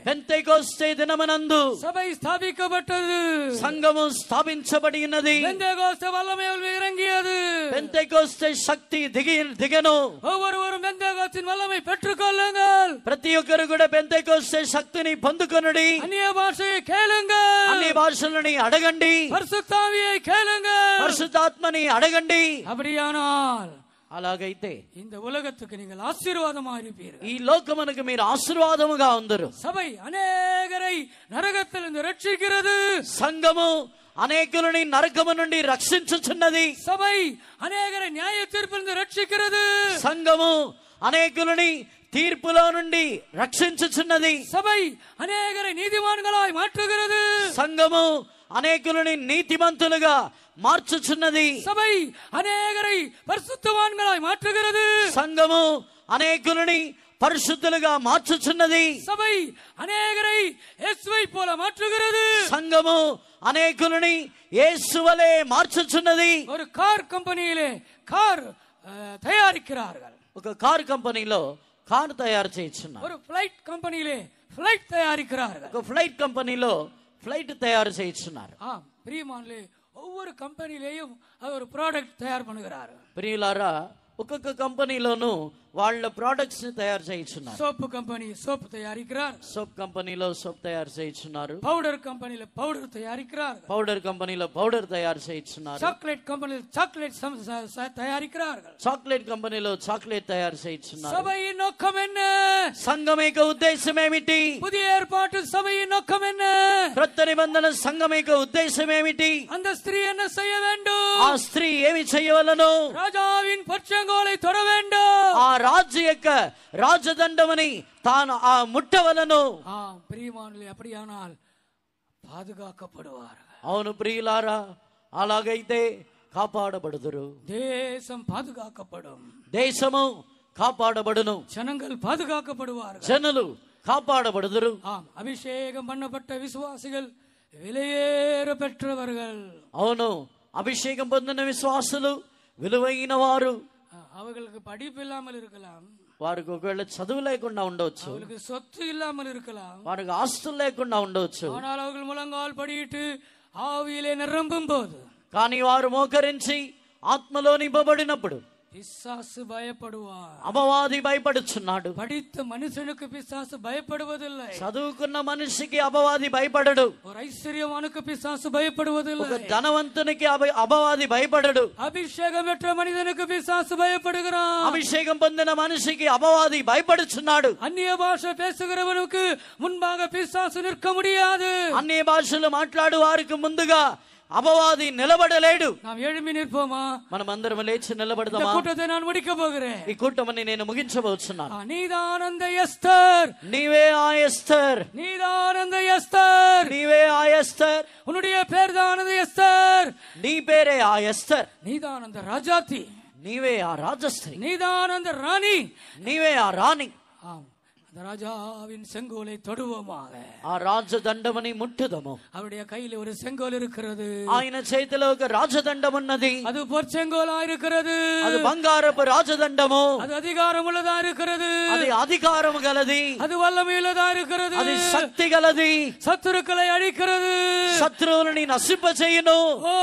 పెంతెకోస్తే దినమునందు சபை ஸ்தாபிக்கப்பட்டது, సంఘము స్థాపించబడి ఉన్నది. பெந்தேகோஸ்தே வல்லமை இறங்கியது, పెంతెకోస్తే శక్తి దిగను. ஒவ்வொருவரும் பெந்தேகோஸ்தின் வல்லமை பெற்றுக்கொள்ளுங்கள். ప్రతి ఒక్కరు కూడా పెంతెకోస్తే శక్తిని పొందుకొనుడి. அந்நிய பாஷையை கேளுங்கள், అన్ని భాషలని అడగండి, பரிசுத்த ஆவியை கேளுங்கள், పరిశుద్ధాత్మని అడగండి. அப்படியானால் అలాగైతే இந்த உலகத்துக்கு நீங்கள் ஆசீர்வாதமாக இருப்பீர்கள். ఈ లోకమునకు మీరు ఆశీర్వాదముగా ఉందరు. சபை அநேகரை நரகத்திலிருந்து ரட்சிக்கிறது. సంఘము అనేకులని నరకము నుండి రక్షించుచున్నది. சபை அநேகரை நியாய தீர்ப்பிலிருந்து ரட்சிக்கிறது. సంఘము అనేకులని తీర్పులో నుండి రక్షించుచున్నది. சபை அநேகரை நீதிமான்களாய் மாற்றுகிறது. సంఘము అనేకులని నీతిమంతులుగా మార్చుచున్నది. சபை அநேகரை பரிசுத்தவான்களாய் மாற்றுகிறது. సంఘము అనేకులని పరిశుద్ధులుగా మార్చుచున్నది. சபை அநேகரை இயேசுவை போல மாற்றுகிறது. సంఘము అనేకులని యేసువలే మార్చుచున్నది. ஒரு கார் கம்பெனியிலே கார் தயாரிக்கிறார்கள். ఒక కార్ కంపెనీలో కారు తయారు చేయించున్నారు. ஒரு ஃபிளைட் கம்பெனியிலே ஃபிளைட் தயாரிக்கிறார்கள். ఒక ఫ్లైట్ కంపెనీలో ఫ్లైట్ తయారు చేయించున్నారు. பிரியமானே, ஒவ்வொரு கம்பெனிலேயும் ஒரு ப்ராடக்ட் தயார் பண்ணுகிறார்கள். ప్రియులారా, ఒక్కొక్క కంపెనీలోనూ వాళ్ళ ప్రొడక్ట్స్ ని తయారు చేయించున్నారు. சோப்பு கம்பெனி சோப்பு தயாரிக்கிறார். సోప్ కంపెనీలో సోప్ తయారు చేయించున్నారు. பவுடர் கம்பெனில பவுடர் தயாரிக்கிறார். పౌడర్ కంపెనీలో పౌడర్ తయారు చేయించున్నారు. சாக்லேட் கம்பெனில சாக்லேட் தயாரிக்கிறார்கள். చాక్లెట్ కంపెనీలో చాక్లెట్ తయారు చేయించున్నారు. சபையின் நோக்கம் என்ன? సంఘం యొక్క ఉద్దేశం ఏమిటి? புதிய ஏற்பாட்டு சபையின் நோக்கம் என்ன? క్రొత్త నిబంధన సంఘం యొక్క ఉద్దేశం ఏమిటి? அந்த ஸ்திரீ என்ன செய்ய வேண்டும்? ఆ స్త్రీ ఏమి చేయవలెను? ராஜாவின் பச்சங்கோலை தொட வேண்டும். ఆ రాజు యొక్క రాజదండమని తాను ఆ ముట్టవలను. பிரியமானே, அப்படியானால் பாதுகாக்கப்படுவார்கள். అవును ప్రియులారా, అలాగైతే కాపాడబడుదురు. தேசம் பாதுகாக்கப்படும். దేశము కాపాడబడును. ஜனங்கள் பாதுகாக்கப்படுவார்கள். జనులు కాపాడబడుదురు. அபிஷேகம் பண்ணப்பட்ட விசுவாசிகள் விலையேற பெற்றவர்கள். అవును, అభిషేకం పొందిన విశ్వాసులు విలువైన వారు. அவர்களுக்கு படிப்பு இல்லாமல் இருக்கலாம், వారికి ఒకవేళ చదువు లేకుండా ఉండవచ్చు, அவர்களுக்கு சொத்து இல்லாமல் இருக்கலாம், వారికి ఆస్తులు లేకుండా ఉండవచ్చు. ஆனால் அவர்கள் முழங்கால் படியிட்டு ஆவியிலே நிரம்பும் போது, కానీ వారు మోకరించి ఆత్మలో నింపబడినప్పుడు பிசாசு பயப்படுவார். అపవాది భయపడుచున్నాడు. படித்த மனுஷனுக்கு பிசாசு பயப்படுவதில்லை. చదువుకున్న మనిషికి అపవాది భయపడడు. ஒரு ஐஸ்வர்யவானுக்கு பிசாசு பயப்படுவதில்லை. ఒక ధనవంతునికి అపవాది భయపడడు. அபிஷேகம் பெற்ற மனிதனுக்கு பிசாசு பயப்படுகிறான். అభిషేకం పొందిన మనిషికి అపవాది భయపడుచున్నాడు. அந்நிய பாஷை பேசுகிறவனுக்கு முன்பாக பிசாசு நிற்க முடியாது. అన్ని భాషలు మాట్లాడు వారికి ముందుగా అపవాది నిలబడలేడు. நாம் எழும்பி நிற்போமா? మనం అందరం లేచి నిలబడదామా? கூட்டத்தை நான் முடிக்க போகிறேன். ఈ కూటమిని నేను ముగించబోతున్నాను. நீதானந்த எஸ்தர், నీవే ఆ ఎస్తర్, நீதானந்த எஸ்தர், నీవే ఆ ఎస్తర్, உன்னுடைய பேர் தானந்த எஸ்தர், నీ పేరే ఆ ఎస్తర్, நீதானந்த ராஜாத்தி, నీవే ఆ రాజస్త్రీ, நீதானந்த ராணி, నీవే ఆ రాణి. ஆம், அந்த ராஜாவின் செங்கோலை தொடுவோமாக. ఆ రాజదండమని ముట్టుదము. அவருடைய கையில ஒரு செங்கோல் இருக்கிறது. ఆయన చేతిలో ఒక రాజదండం ఉన్నది. அது பொற்செங்கோலா இருக்கிறது. అది బంగారపు రాజదండము. அது அதிகாரம் உள்ளதா இருக்கிறது. అది అధికారము గలది. அது వల్లமையுள்ளதா இருக்கிறது. అది శక్తి గలది. சத்துருக்களை அழிக்கிறது. శత్రువులని నశింపచేయును. ஓ,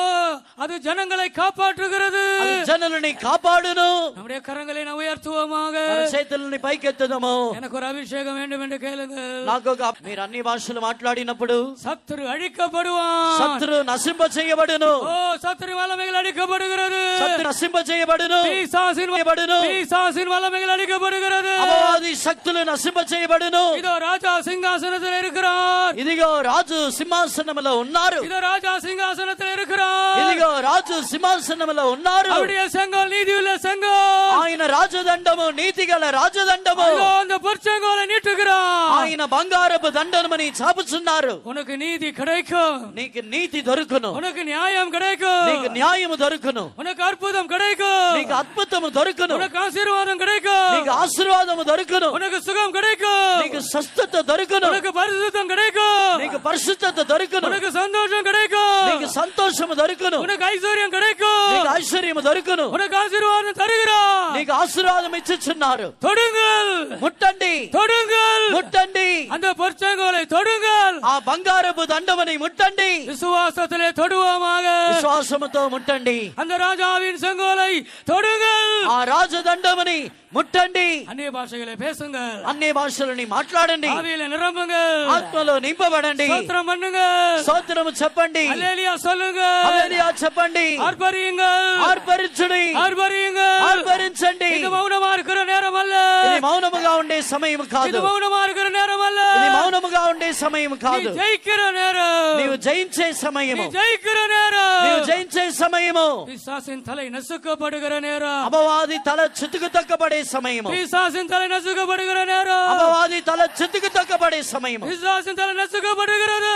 அது ஜனங்களை காப்பாற்றுகிறது. అది జనులని కాపాడును. நம்முடைய கரங்களை நாம் உயர்த்துவோமாக. మన చేతులని పైకెత్తుదము. எனக்கு ஒரு அபிஷேகம் வேண்டும் என்று கேளுங்கள். నాకు మీరు అన్ని భాషలు మాట్లాడినప్పుడు சத்துரு அழிக்கப்படுவான். శత్రు నశింపచేయబడును. ஓ, சத்துரு வல்லமைகள் அழிக்கப்படுகிறது. శత్రు నశింపచేయబడును. பிசாசின் வல்லமைகள் அழிக்கப்படுகிறது. అపవాది శక్తులు నశింపచేయబడును. இதோ ராஜா சிங்காசனத்தில் இருக்கிறார். ఇదిగో రాజు సింహాసనములో ఉన్నారు. இதோ ராஜா சிங்காசனத்தில் இருக்கிறார். ఇదిగో రాజు సింహాసనములో ఉన్నారు. அவருடைய செங்கோல் நீதியுள்ள செங்கோல். ఆయన రాజదండము నీతిగల రాజదండము. அந்த பொற்செங்கோலை நீட்டுகிறார். ఆయన బంగారపు దండమని చాపుచున్నారు. உனக்கு நீதி கிடைக்கும். నీకు నీతి దొరుకును. உனக்கு நியாயம் கிடைக்கும். నీకు న్యాయము దొరుకును. உனக்கு அற்புதம் கிடைக்கும். నీకు అద్భుతము దొరుకును. உனக்கு ஆசீர்வாதம் கிடைக்கும். నీకు ఆశీర్వాదము దొరుకును. உனக்கு சுகம் கிடைக்கும். నీకు స్వస్థత దొరుకును. உனக்கு பரிசுத்தம் கிடைக்கும். నీకు పరిశుద్ధత దొరుకును. உனக்கு சந்தோஷம் கிடைக்கும். నీకు సంతోషము దొరుకును, உனக்கு ஐஸ்வர்யம் கிடைக்கும், నీకు ఐశ్వర్యము దొరుకును, உனக்கு ஆசீர்வாதம் தருகிறார், నీకు ఆశీర్వాదం ఇచ్చుచున్నారు. தொடுங்கள், ముట్టండి, தொடுங்கள், ముట్టండి, அந்த பொற்சங்கோலை தொடுங்கள், ఆ బంగారపు దండమని ముట్టండి, விசுவாசத்திலே தொடுவோமாக, విశ్వాసముతో ముట్టండి, அந்த ராஜாவின் செங்கோலை தொடுங்கள், ఆ రాజదండమని ముట్టండి, அந்நிய பாஷைகளை பேசுங்கள், అన్ని భాషలని మాట్లాడండి, ஆவியில நிரம்புங்கள், ఆత్మలో నింపబడండి, ஸ்தோத்திரம் பண்ணுங்க, స్తోత్రము చెప్పండి, அல்லேலூயா சொல்லுங்க, హల్లెలూయా చెప్పండి, ஆர்ப்பரியுங்கள், ఆర్పరించుడి, ஆர்ப்பரியுங்கள், ఆర్పరించండి. இது மௌனமா இருக்கிற நேரம் அல்ல, ఇది మౌనముగా ఉండే సమయం కాదు, இது மௌனமா இருக்கிற நேரம் அல்ல, ఇది మౌనముగా ఉండే సమయం కాదు, நீ ஜெயிக்கிற நேரம், నీవు జయించే సమయము, நீ ஜெயிக்கிற நேரம், నీవు జయించే సమయము, பிசாசின் தலை நசுக்கப்படுகிற நேரம், అపవాది తల చితుకు తొక్కబడే సమయము, பிசாசின் தலை நசுக்கப்படுகிற நேரம், అపవాది తల చితుకు తొక్కబడే సమయము, பிசாசின் தலை நசுக்கப்படுகிறது,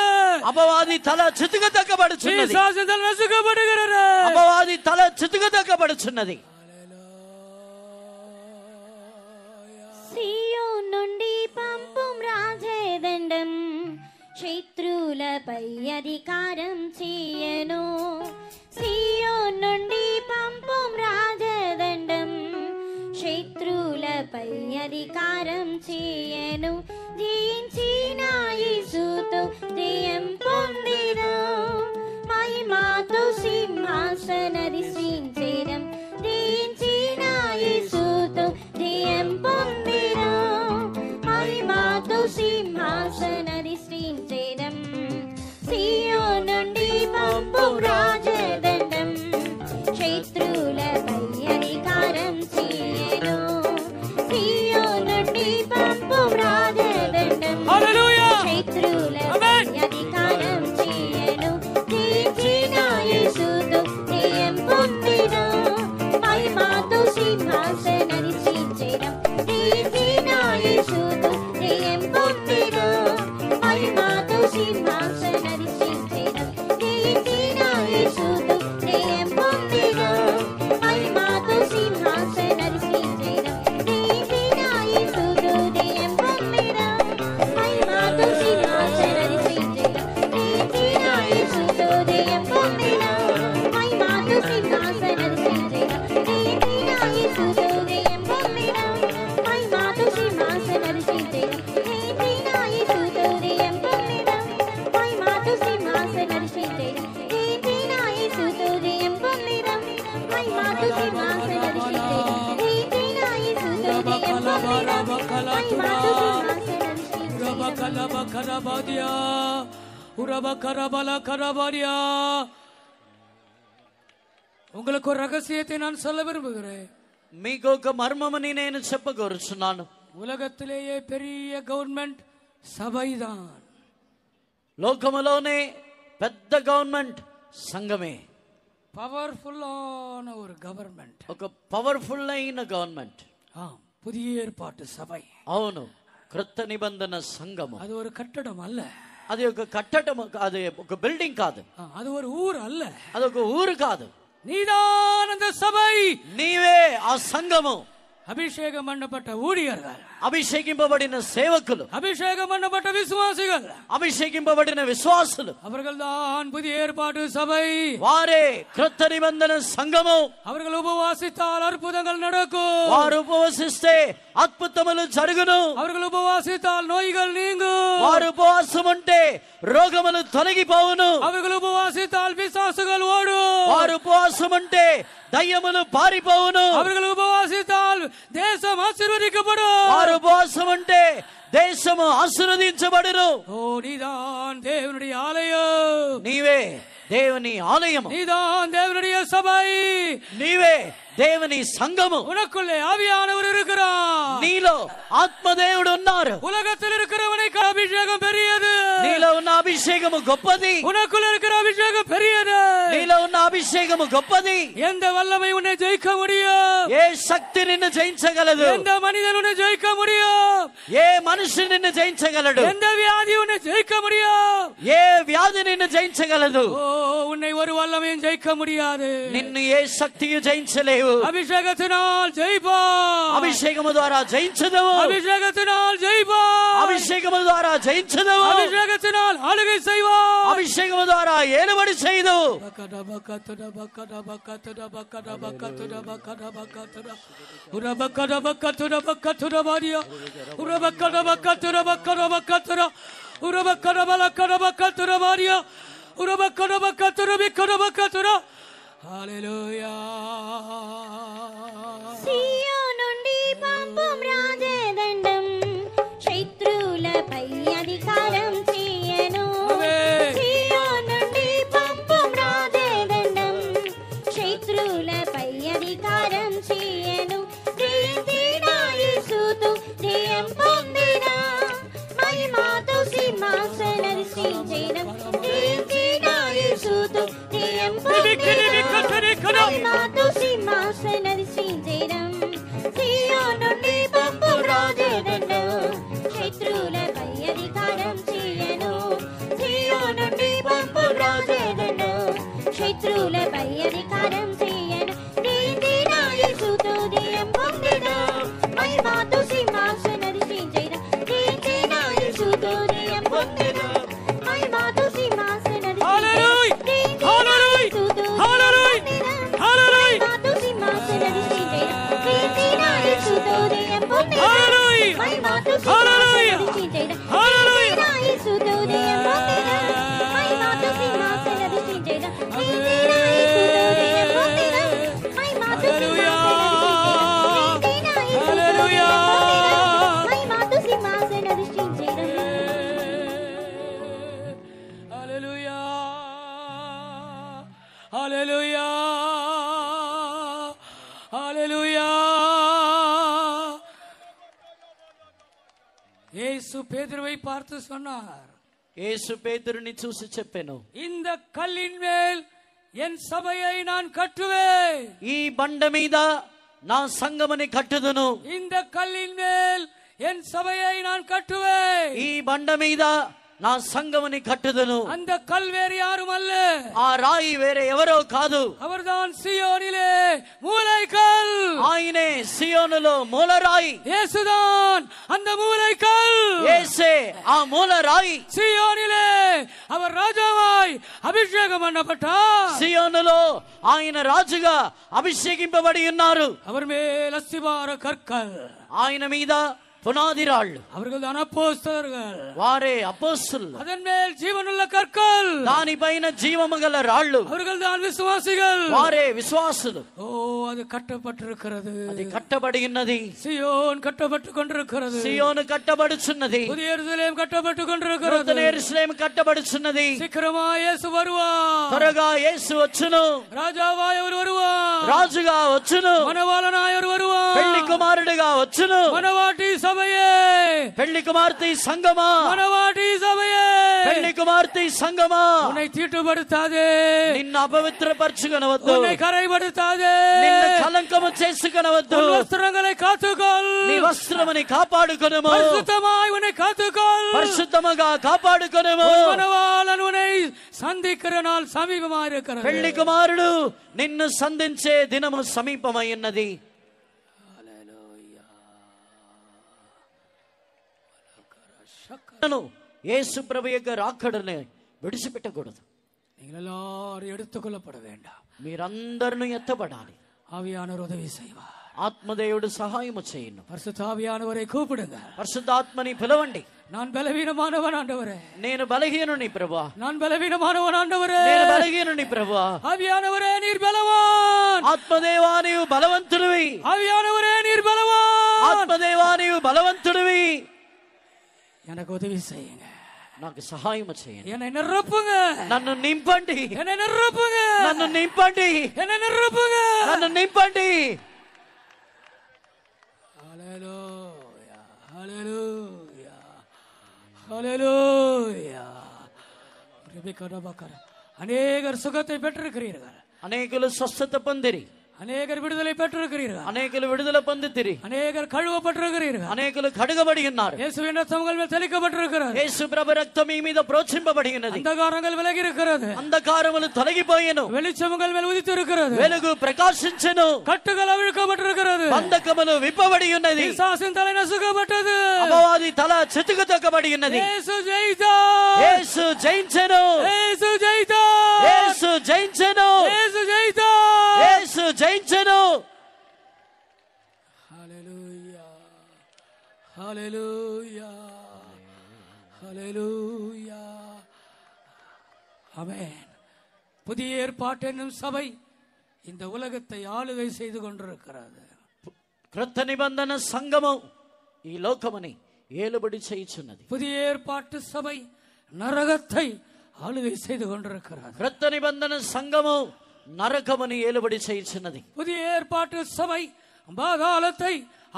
అపవాది తల చితుకు తొక్కబడుచున్నది, பிசாசின் தலை நசுக்கப்படுகிறது, అపవాది తల చితుకు తొక్కబడుచున్నది. సియోను నుండి పంపుం రాజదండం, శత్రువులపై అధికారం చేయను. సియోను నుండి పంపుం రాజదండం, శత్రువులపై అధికారం చేయను. జయించిన యేసుతో జయం పొందిను, మహిమతో సింహాసనాధిష్ఠించెదం. జయించిన యేసుతో జయం పొందిను, మహిమతో సింహాసనాధిష్ఠించెదం. సియోను నుండి పంపు రాజదండం, శత్రువులపై అధికారం చేయను. సియోను నుండి పంపు రాజదండం, హల్లెలూయా, శత్రువులపై అధికారం చేయను. జయించిన యేసుతో జయం పొందిను, మహిమతో సింహాసనాధిష్ఠించెదం. జయించిన యేసుతో జయం పొందిను, మహిమతో సింహాసనాధిష్ఠించెదం. జయించిన యేసుతో జయం పొందిను, మహిమతో సింహాసనాధిష్ఠించెదం. జయించిన యేసుతో జయం పొందిను, మహిమతో సింహాసనాధిష్ఠించెదం. జయించిన యేసుతో జయం పొందిను, మహిమతో సింహాసనాధిష్ఠించెదం. జయించిన యేసుతో జయం పొందిను, మహిమతో సింహాసనాధిష్ఠించెదం. జయించిన యేసుతో జయం పొందిను, మహిమతో సింహాసనాధిష్ఠించెదం. జయించిన యేసుతో జయం పొందిను, మహిమతో సింహాసనాధిష్ఠించెదం. జయించిన యేసుతో జయం పొందిను, మహిమతో సింహాసనాధిష్ఠించెదం. உரபகலபகரபதியா, உரபகரபலகரபதியா. உங்களுக்கு ஒரு ரகசியத்தை நான் சொல்ல விரும்புகிறேன். మీకు ఒక మర్మమని నేను చెప్పగోరుచున్నాను. உலகத்திலேயே பெரிய கவர்மெண்ட் சபைதான். లోకములోనే పెద్ద గవర్నమెంట్ సంఘమే. பவர்ஃபுல்லான ஒரு கவர்மெண்ட், ఒక పవర్ఫుల్ అయిన గవర్నమెంట్. புதிய ஏற்பாட்டு சபை. అవును, క్రొత్త నిబంధన సంఘము. அது ஒரு కట్టడం அல்ல, అది ఒక కట్టడం, అది ఒక బిల్డింగ్ కాదు, அது ஒரு ஊர் அல்ல, అది ఒక ఊరు కాదు. நீதான் அந்த சபை, నీవే ఆ సంఘము. அபிஷேகம் பண்ணப்பட்ட ஊழியர்கள், అభిషేకింపబడిన సేవకులు, அபிஷேகம் பண்ணப்பட்ட விசுவாசிகள், అభిషేకింపబడిన విశ్వాసులు, அவர்கள் தான் புதிய ஏற்பாட்டு சபை. వారే క్రొత్త నిబంధన సంఘము. அவர்கள் உபவாசித்தால் அற்புதங்கள் நடக்கும், వారు ఉపవసిస్తే అద్భుతములు జరుగును. அவர்கள் உபவாசித்தால் நோய்கள் நீங்கும், వారు ఉపవాసం ఉంటే రోగములు తొలగిపోవును. அவர்கள் உபவாசித்தால் பிசாசுகள் ஓடும், వారు ఉపవాసం ఉంటే దయ్యములు పారిపోవును. அவர்கள் உபவாசித்தால் தேசம் ஆசீர்வதிக்கப்படும். వారు ఉపవాసం ఉంటే దేశము ఆశీర్వదించబడును. ஓ, நீதான் தேவனுடைய ஆலயம், నీవే దేవుని ఆలయము, நீதான் தேவனுடைய சபை, నీవే దేవుని సంఘము. உனக்குள்ளே ஆவியானவர் இருக்கிறார், నీలో ఆత్మదేవుడు ఉన్నారు. உலகத்தில் இருக்கிறவனுக்கு அபிஷேகம் பெரியது, నీలో ఉన్న అభిషేకము గొప్పది. உனக்குள்ள இருக்கிற அபிஷேகம் பெரியது, నీలో ఉన్న అభిషేకము గొప్పది. எந்த வல்லமை உன்னை ஜெயிக்க முடியும், ఏ శక్తి నిన్ను జయించగలదు, எந்த மனிதன் உன்னை ஜெயிக்க முடியும், ఏ మనిషి నిన్ను జయించగలడు? எந்த வியாதி உன்னை ஜெயிக்க முடியும்? ఏ వ్యాధి నిన్ను జయించగలదు? ஓ, உன்னை ஒரு வல்லமையும் ஜெயிக்க முடியாது. నిన్ను ఏ శక్తియు జయించలేవు. அபிஷேகத்தினால் ஜெயிப்பா. అభిషేకము ద్వారా జయించదవు. அபிஷேகத்தினால் ஜெயிப்பா. అభిషేకము ద్వారా జయించదవు. அபிஷேகத்தினால் ஆளுகை செய்வா. అభిషేకము ద్వారా ఏలుబడి చేయదు. సియోనుండి పంపుం రాజదండం, శత్రువులపై అధికారం చేయను. సియోనుండి పంపుం రాజదండం, శత్రువులపై అధికారం చేయను. జయించిన యేసుతో జయం పొందిన, మహిమతో సింహాసనాధిష్ఠించెను. జయించిన యేసుతో జయం పొందిన, మహిమతో సింహాసనాధిష్ఠించెను. సియోనుండి పంపుం రాజదండం, శత్రువులపై అధికారం చేయను. సియోనుండి పంపుం రాజదండం, శత్రువులపై అధికారం చేయను. జయించిన యేసుతో జయం పొందిన, మహిమతో సింహాసనాధిష్ఠించెను. జయించిన యేసుతో జయం పొందిన, మహిమతో సింహాసనాధిష్ఠించెను. Hallelujah. Hallelujah. இயேசு பேதுருவை பார்த்து சொன்னார். యేసు పేతురుని చూసి చెప్పెను, இந்த கல்லின் மேல் என் சபையை நான் கட்டுவேன். ఈ బండ మీద నా సంఘముని కట్టుదును. இந்த கல்லின் மேல் என் சபையை நான் கட்டுவேன். ఈ బండ మీద నా సంఘముని కట్టుదును. அந்த கல் வேறு யாரும் அல்ல, ఆ రాయి వేరే ఎవరో కాదు. அவர்தான் சியோனிலே மூலைக்கல். ఆయనే సియోనులో మూలరాయి. இயேசுதான் அந்த மூலைக்கல். యేసే ఆ మూలరాయి. சியோனிலே அவர் ராஜாவாய் அபிஷேகம் பண்ணப்பட்டார். సియోనులో ఆయన రాజుగా అభిషేకింపబడి ఉన్నారు. அவர் மேல் அஸ்திபார கற்கள், ఆయన మీద புனாதி ராళ్ళు. அவர்கள் தான் அப்போஸ்தலர்கள். వారే అపోస్తలులు. அதன் மேல் ஜீவனுள்ள கற்கள், దానిపైన జీవము గల రాళ్ళు. அவர்கள் தான் விசுவாசிகள். వారే విశ్వాసులు. ஓ, அது కట్టப்பட்டிருக்கிறது. అది కట్టబడి ఉన్నది. சியோன் கட்டப்பட்டு கொண்டிருக்கிறது. సియోను కట్టబడుచున్నది. புதிய எருசலேம் கட்டப்பட்டு கொண்டிருக்கிறது. నూతన యెరూషలేము కట్టబడుచున్నది. சீக்கிரமாய் இயேசு வருவார். త్వరగా యేసు వచ్చును. ராஜாவாய் அவர் வருவார். రాజుగా వచ్చును. மணவாளனாய் அவர் வருவார். పెళ్లి కుమారుడిగా వచ్చును. மணவாட்டி சபையே, పెళ్లి కుమార్తె సంగమా, மணவாட்டி சபையே, పెళ్లి కుమార్తె సంగమా, உன்னை தீட்டுப்படுத்தாதே, నిన్ను అపవిత్రపరచుకొనవద్దు, உன்னை கரைப்படுத்தாதே, నిన్ను కలంకము చేసుకొనవద్దు, உன் வஸ்திரங்களை காத்துக்கொள், నీ వస్త్రముని కాపాడుకొనుము, பரிசுத்தமாய் உன்னை காத்துக்கொள், పరిశుద్ధముగా కాపాడుకొనుము. உன் மணவாளன் உன்னை சந்திக்கிற நாள் சமீபமாய் இருக்கிறது. పెళ్లి కుమారుడు నిన్ను సంధించే దినము సమీపమై ఉన్నది. యేసు ప్రభు యొక్క రాకడనే విడిచిపెట్టకూడదు. நீங்கள் எல்லாரும் எடுத்துக்கொள்ளப்பட வேண்டாம். మీరందరూ ఎత్తబడాలి. ஆவியானவர் உதவி செய்வார். ఆత్మదేవుడు సహాయము చేయును. பரிசுத்த ஆவியானவரை கூப்பிடுங்க. పరిశుద్ధాత్మని పిలవండి. நான் பலவீனமானவன் ஆண்டவரே, నేను బలహీనుని ప్రభువా, நான் பலவீனமானவன் ஆண்டவரே, నేను బలహీనుని ప్రభువా. ஆவியானவரே நீர் பலவான், ఆత్మదేవా నీవు బలవంతుడివి, ஆவியானவரே நீர் பலவான், ఆత్మదేవా నీవు బలవంతుడివి. எனக்கு உதவி செய்யுங்க, నాకు సహాయము చేయండి. என்னை நிரப்புங்க, నన్ను నింపండి, என்னை நிரப்புங்க, నన్ను నింపండి, என்னை நிரப்புங்க. నన్ను నింపండి. ஹல்லேலூயா, ஹல்லேலூயா, ஹல்லேலூயா. ரெபெக்கா பக்கர அநேகர் சுகத்தை பெற்றிருக்கிறீர்கள், అనేకులు స్వస్థత పొందిరి, அநேகர் விடுதலை பெற்றிருக்கிறீர்கள், అనేకులు విడుదల పొందితిరి, அநேகர் கழுவப்பட்டிருக்கிறீர்கள், అనేకులు కడుగబడి ఉన్నారు. இயேசுவின் ரத்தம் உங்கள் மேல் தெளிக்கப்பட்டிருக்கிறது, యేసు ప్రభు రక్తం మీ మీద ప్రోక్షింపబడి ఉన్నది. அந்தகாரங்கள் விலகி இருக்கிறது, అంధకారములు తొలగిపోయెను, வெளிச்சம் உங்கள் மேல் ఉదిத்திருக்கிறது, వెలుగు ప్రకాశించెను, கட்டுகள் அவிழ்க்கப்பட்டிருக்கிறது, బంధకములు విప్పబడి ఉన్నది, பிசாசின் தலை நசுக்கப்பட்டது, అపవాది తల చితుకు తొక్కబడి ఉన్నది. యేసు జయితాர், యేసు జయించెను, యేసు జయితార్, యేసు జయించెను, యేసు జయితార్. యేసు జయించెను. హల్లెలూయా, హల్లెలూయా, ஹalleluya, ஆமென். புதிய ஏற்பாட்டு என்னும் சபை இந்த உலகத்தை ஆளுகை செய்து கொண்டிருக்கிறது. క్రొత్త నిబంధన సంఘము ఈ లోకముని ఏలుబడి చేయుచున్నది. புதிய ஏற்பாட்டு சபை நரகத்தை ஆளுகை செய்து கொண்டிருக்கிறது. క్రొత్త నిబంధన సంఘము నరకముని ఏలుబడి చేయుచున్నది. புதிய ஏற்பாட்டு சபை பாதாளத்தை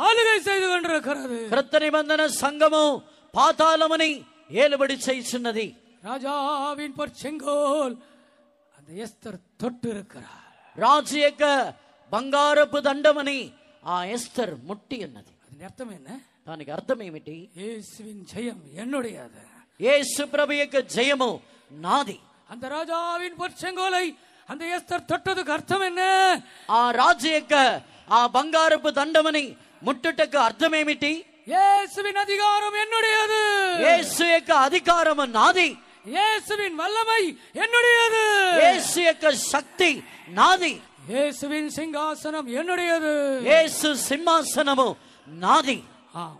ஆளுகை செய்து கொண்டிருக்கிறது. క్రొత్త నిబంధన సంఘము పాతాళముని ఏలుబడి చేయుచున్నది. ராஜாவின் பொற்செங்கோல் அந்த எஸ்தர் தொட்டு இருக்கிறார். రాజు యొక్క బంగారపు దండమని ఆ ఎస్తర్ ముట్టి ఉన్నది. அதன் அர்த்தம் என்ன? దానికి అర్థం ఏమిటి? இயேசுவின் ஜெயம் என்னுடையது, యేసు ప్రభు యొక్క జయము నాది. அந்த ராஜாவின் பொற்செங்கோலை அந்த எஸ்தர் தொட்டதுக்கு అర్థం என்ன? ఆ రాజు యొక్క ఆ బంగారపు దండమని ముట్టుటకు అర్థం ఏమిటి? இயேசுவின் அதிகாரம் என்னுடையது, యేసు యొక్క అధికారము నాది, இயேசுவின் வல்லமை என்னுடையது, యేసు యొక్క శక్తి నాది, இயேசுவின் சிங்காசனம் என்னுடையது, యేసు సింహాసనము నాది. ஆம்,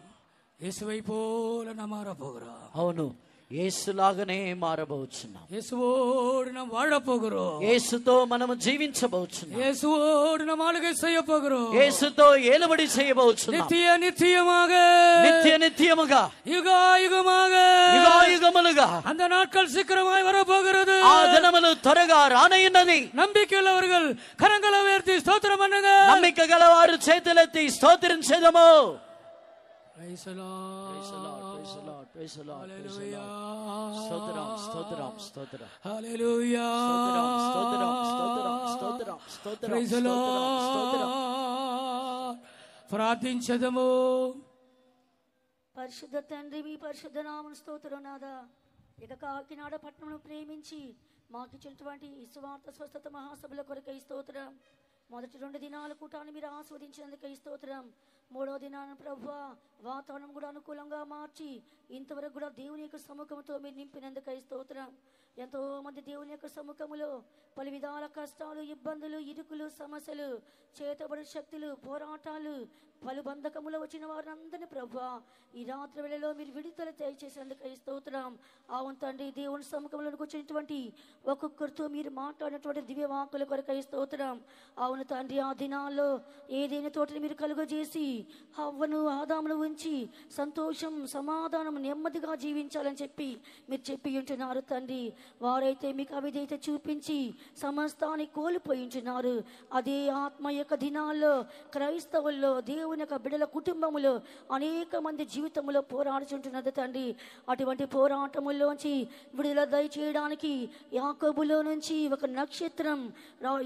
இயேசுவை போல நாம் மாற போகிறோம். అవును, యేసులాగానే మారబోచున్నాం. இயேசுவோடு நாம் வாழ போகிறோம். యేసుతో మనము జీవించబోచున్నాం. இயேசுவோடு நாம் ஆளுகை செய்ய போகிறோம். యేసుతో ఏలుబడి చేయబోచున్నాం. நித்திய நித்தியமாக, నిత్య నిత్యముగా, யுகாயுகமாக, యుగాయుగములుగా. அந்த நாட்கள் சீக்கிரமாய் வரப்போகிறது. ఆ దినములు త్వరగా రానయ్యున్నది. நம்பிக்கையுள்ளவர்கள் கரங்களை உயர்த்தி ஸ்தோத்திரம் பண்ணுங்க. నమ్మిక గలవారు చేతులెత్తి స్తోత్రించెదము. Praise the Lord. Praise the Lord, praise the Lord, praise the Lord, praise the Hallelujah. Lord. స్తోత్రం, స్తోత్రం, స్తోత్రం. Hallelujah. స్తోత్రం, స్తోత్రం, స్తోత్రం, స్తోత్రం, స్తోత్రం, Praise the స్తోత్రం. Lord. ప్రార్థించదము. పరిశుద్ధ తండ్రి, మీ పరిశుద్ధ నామం స్తోత్రం నాదా. ఇక కాకినాడ పట్టణంలో ప్రేమించి మాకిచ్చినటువంటి ఈ సువార్త స్వస్థత మహాసభల కొరకై స్తోత్రం. మొదటి 2 దినాల కూటాన్ని మీరు ఆస్వాదించినందుకై స్తోత్రం. 3వ దినాన ప్రభువా వాతావరణం కూడా అనుకూలంగా మార్చి ఇంతవరకు కూడా దేవుని యొక్క సముఖంతో మీరు నింపినందుకై స్తోత్రం. ఎంతో మంది దేవుని యొక్క సముఖములో పలు విధాల కష్టాలు, ఇబ్బందులు, ఇరుకులు, సమస్యలు, చేతబడి శక్తులు, పోరాటాలు, పలు బంధకములో వచ్చిన వారందరినీ ప్రభువా ఈ రాత్రి వేళలో మీరు విడుదల దయచేసినందుకై స్తోత్రం. అవును తండ్రి, దేవుని సముఖంలోకి వచ్చినటువంటి ఒక్కొక్కరితో మీరు మాట్లాడినటువంటి దివ్య వాక్కుల కొరకై స్తోత్రం. అవును తండ్రి, ఆ దినాల్లో ఏదైనా తోటని మీరు కలుగజేసి హవ్వను ఆదామును ఉంచి సంతోషం, సమాధానం, నెమ్మదిగా జీవించాలని చెప్పి మీరు చెప్పి ఉంటున్నారు తండ్రి. వారైతే మీకు అవిధేయత చూపించి సమస్తాన్ని కోల్పోయి ఉంటున్నారు. అదే ఆత్మ యొక్క దినాల్లో క్రైస్తవుల్లో, దేవుని యొక్క బిడ్డల కుటుంబములో అనేక మంది జీవితంలో పోరాడుచుంటున్నది తండ్రి. అటువంటి పోరాటముల్లోంచి విడుదల దయచేయడానికి యాకోబులో నుంచి ఒక నక్షత్రం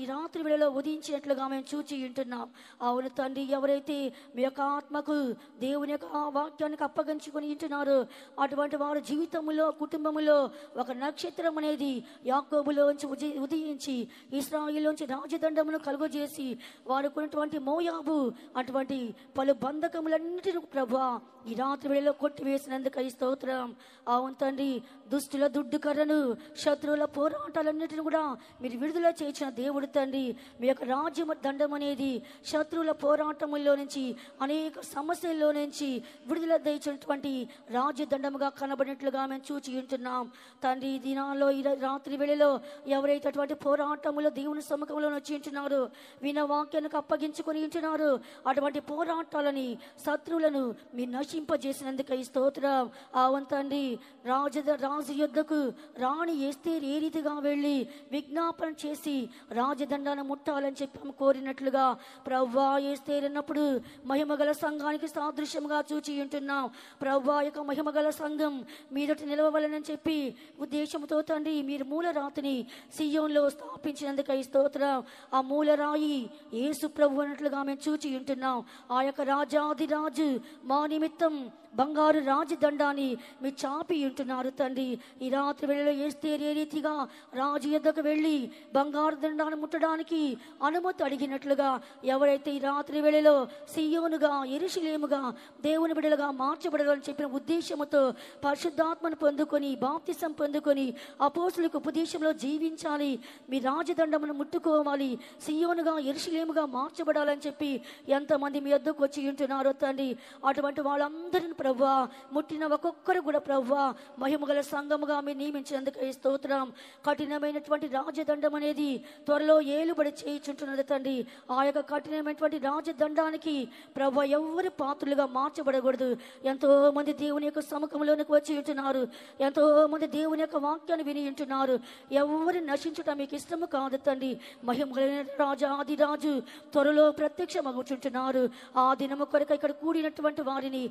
ఈ రాత్రి వేళలో ఉదయించినట్లుగా మేము చూచి ఉంటున్నాం. అవును తండ్రి, ఎవరైతే మీ యొక్క ఆత్మకు దేవుని యొక్క వాక్యానికి అప్పగించుకొని ఉంటున్నారో అటువంటి వారి జీవితంలో, కుటుంబములో ఒక నక్షత్రం అనేది యాకోబులోంచి ఉదయించి ఇశ్రాయేలులోంచి రాజదండమును కలుగజేసి వారికి ఉన్నటువంటి మోయాబు అటువంటి పలు బంధకములన్నిటిని ప్రభువా ఈ రాత్రి వేళలో కొట్టివేసినందుకై స్తోత్రం. అవును తండ్రి, దుష్టుల దుడ్డు కర్రను, శత్రువుల పోరాటాలన్నిటిని కూడా మీరు విడుదల చేసిన దేవుడు తండ్రి. మీ యొక్క రాజ్య దండం అనేది శత్రువుల పోరాటముల్లో నుంచి, అనేక సమస్యల్లో నుంచి విడుదల దయచినటువంటి రాజ్యదండముగా కనబడినట్లుగా మేము చూచి ఉంటున్నాం తండ్రి. ఈ దినాల్లో ఈ రాత్రి వేళలో ఎవరైతే అటువంటి పోరాటములో దేవుని సముఖంలో వచ్చి ఉంటున్నారో, విన వాక్యానికి అప్పగించుకొని ఉంటున్నారు, అటువంటి పోరాటాలని శత్రువులను మీరు నశింపజేసినందుకై స్తోత్రం. అవును తండ్రి, రాజు యుద్ధకు రాణి ఎస్తేరు ఏ రీతిగా వెళ్ళి విజ్ఞాపన చేసి రాజదండాన్ని ముట్టాలని చెప్పి కోరినట్లుగా ప్రవ్వా ఎస్తేరు అన్నప్పుడు మహిమగల సంఘానికి సాదృశ్యంగా చూచి ఉంటున్నాం. ప్రవ్వా యొక్క మహిమగల సంఘం మీదటి నిలవవలనని చెప్పి ఉద్దేశంతో తండ్రి మీరు మూలరాతిని సియోన్లో స్థాపించినందుకై స్తోత్రం. ఆ మూలరాయి యేసు ప్రభు అన్నట్లుగా మేము చూచి ఉంటున్నాం. ఆ యొక్క రాజాదిరాజు మా నిమిత్తం బంగారు రాజదండాన్ని మీరు చాపి ఉంటున్నారు తండ్రి. ఈ రాత్రి వేళలో ఎస్తేరు ఏ రీతిగా రాజు యుద్ధకు వెళ్ళి బంగారు దండాన్ని ముట్టడానికి అనుమతి అడిగినట్లుగా ఎవరైతే ఈ రాత్రి వేళలో సియోనుగా యెరూషలేముగా దేవుని బిడ్డలుగా మార్చబడాలని చెప్పిన ఉద్దేశంతో పరిశుద్ధాత్మను పొందుకొని బాప్తిసం పొందుకొని అపోస్తులకు ఉపదేశంలో జీవించాలి, మీ రాజదండమును ముట్టుకోవాలి, సియోనుగా యెరూషలేముగా మార్చబడాలని చెప్పి ఎంతమంది మీ వద్దకు వచ్చి ఉంటున్నారో తండ్రి, అటువంటి వాళ్ళందరిని ప్రభువా ముట్టిన ఒక్కొక్కరు కూడా ప్రభువా మహిమగల సంఘముగా మీరు నియమించినందుకు స్తోత్రం. కఠినమైనటువంటి రాజదండం అనేది త్వరలో ఏలుబడి చేయించుంటున్నది తండ్రి. ఆ యొక్క కఠినమైనటువంటి రాజదండానికి ప్రభువా ఎవరి పాత్రలుగా మార్చబడకూడదు. ఎంతో మంది దేవుని యొక్క సముఖంలోనికి వచ్చి ఉంటున్నారు, ఎంతో మంది దేవుని యొక్క వాక్యాన్ని విని ఉంటున్నారు. ఎవరు నశించుట మీకు ఇష్టము కాదు తండ్రి. మహిమగల రాజాదిరాజు త్వరలో ప్రత్యక్షమగుచుంటున్నారు. ఆ దినము కొరకు ఇక్కడ కూడినటువంటి వారిని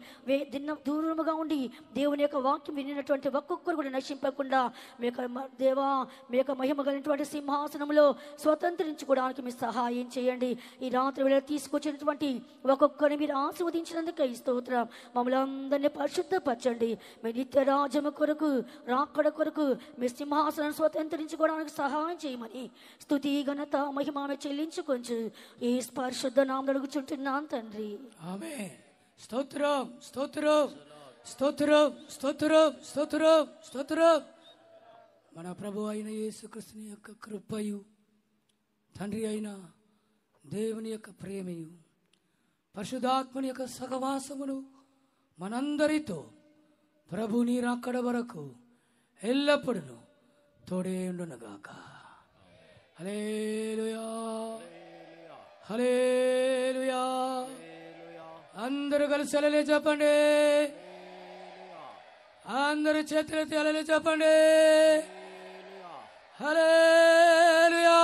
దూరముగా ఉండి దేవుని యొక్క వాక్యం వినినటువంటి ఒక్కొక్కరు కూడా నశింపకుండా దేవా మీ యొక్క మహిమ కలిగినటువంటి సింహాసనంలో స్వతంత్రించుకోవడానికి మీరు సహాయం చేయండి. ఈ రాత్రి వేళ తీసుకొచ్చినటువంటి ఒక్కొక్కరిని మీరు ఆశీర్వదించినందుకు స్తోత్రం. మమ్మల్ని అందరినీ పరిశుద్ధపరచండి. మీ నిత్య రాజ్యము కొరకు రాకడ కొరకు మీ సింహాసనం స్వతంత్రించుకోవడానికి సహాయం చేయమని స్తుతి ఘనత మహిమ చెల్లించుకొంచు ఈ పరిశుద్ధ నామమున అడుగుచుంటున్నాను తండ్రి. ఆమేన్. స్తోత్రం స్తోత్రం స్తోత్రం స్తోత్రం స్తోత్రం స్తోత్రం. మన ప్రభు అయిన యేసుక్రీస్తుని యొక్క కృపయు తండ్రి అయిన దేవుని యొక్క ప్రేమయు పరిశుద్ధాత్మని యొక్క సహవాసమును మనందరితో ప్రభు నీ రాకడ వరకు ఎల్లప్పుడూ తోడే ఉండునుగాక. హల్లెలూయా హల్లెలూయా. అందరూ కలిసి హల్లెలూయా చెప్పండి. అందరూ చేతులెత్తి హల్లెలూయా చెప్పండి. హల్లెలూయా.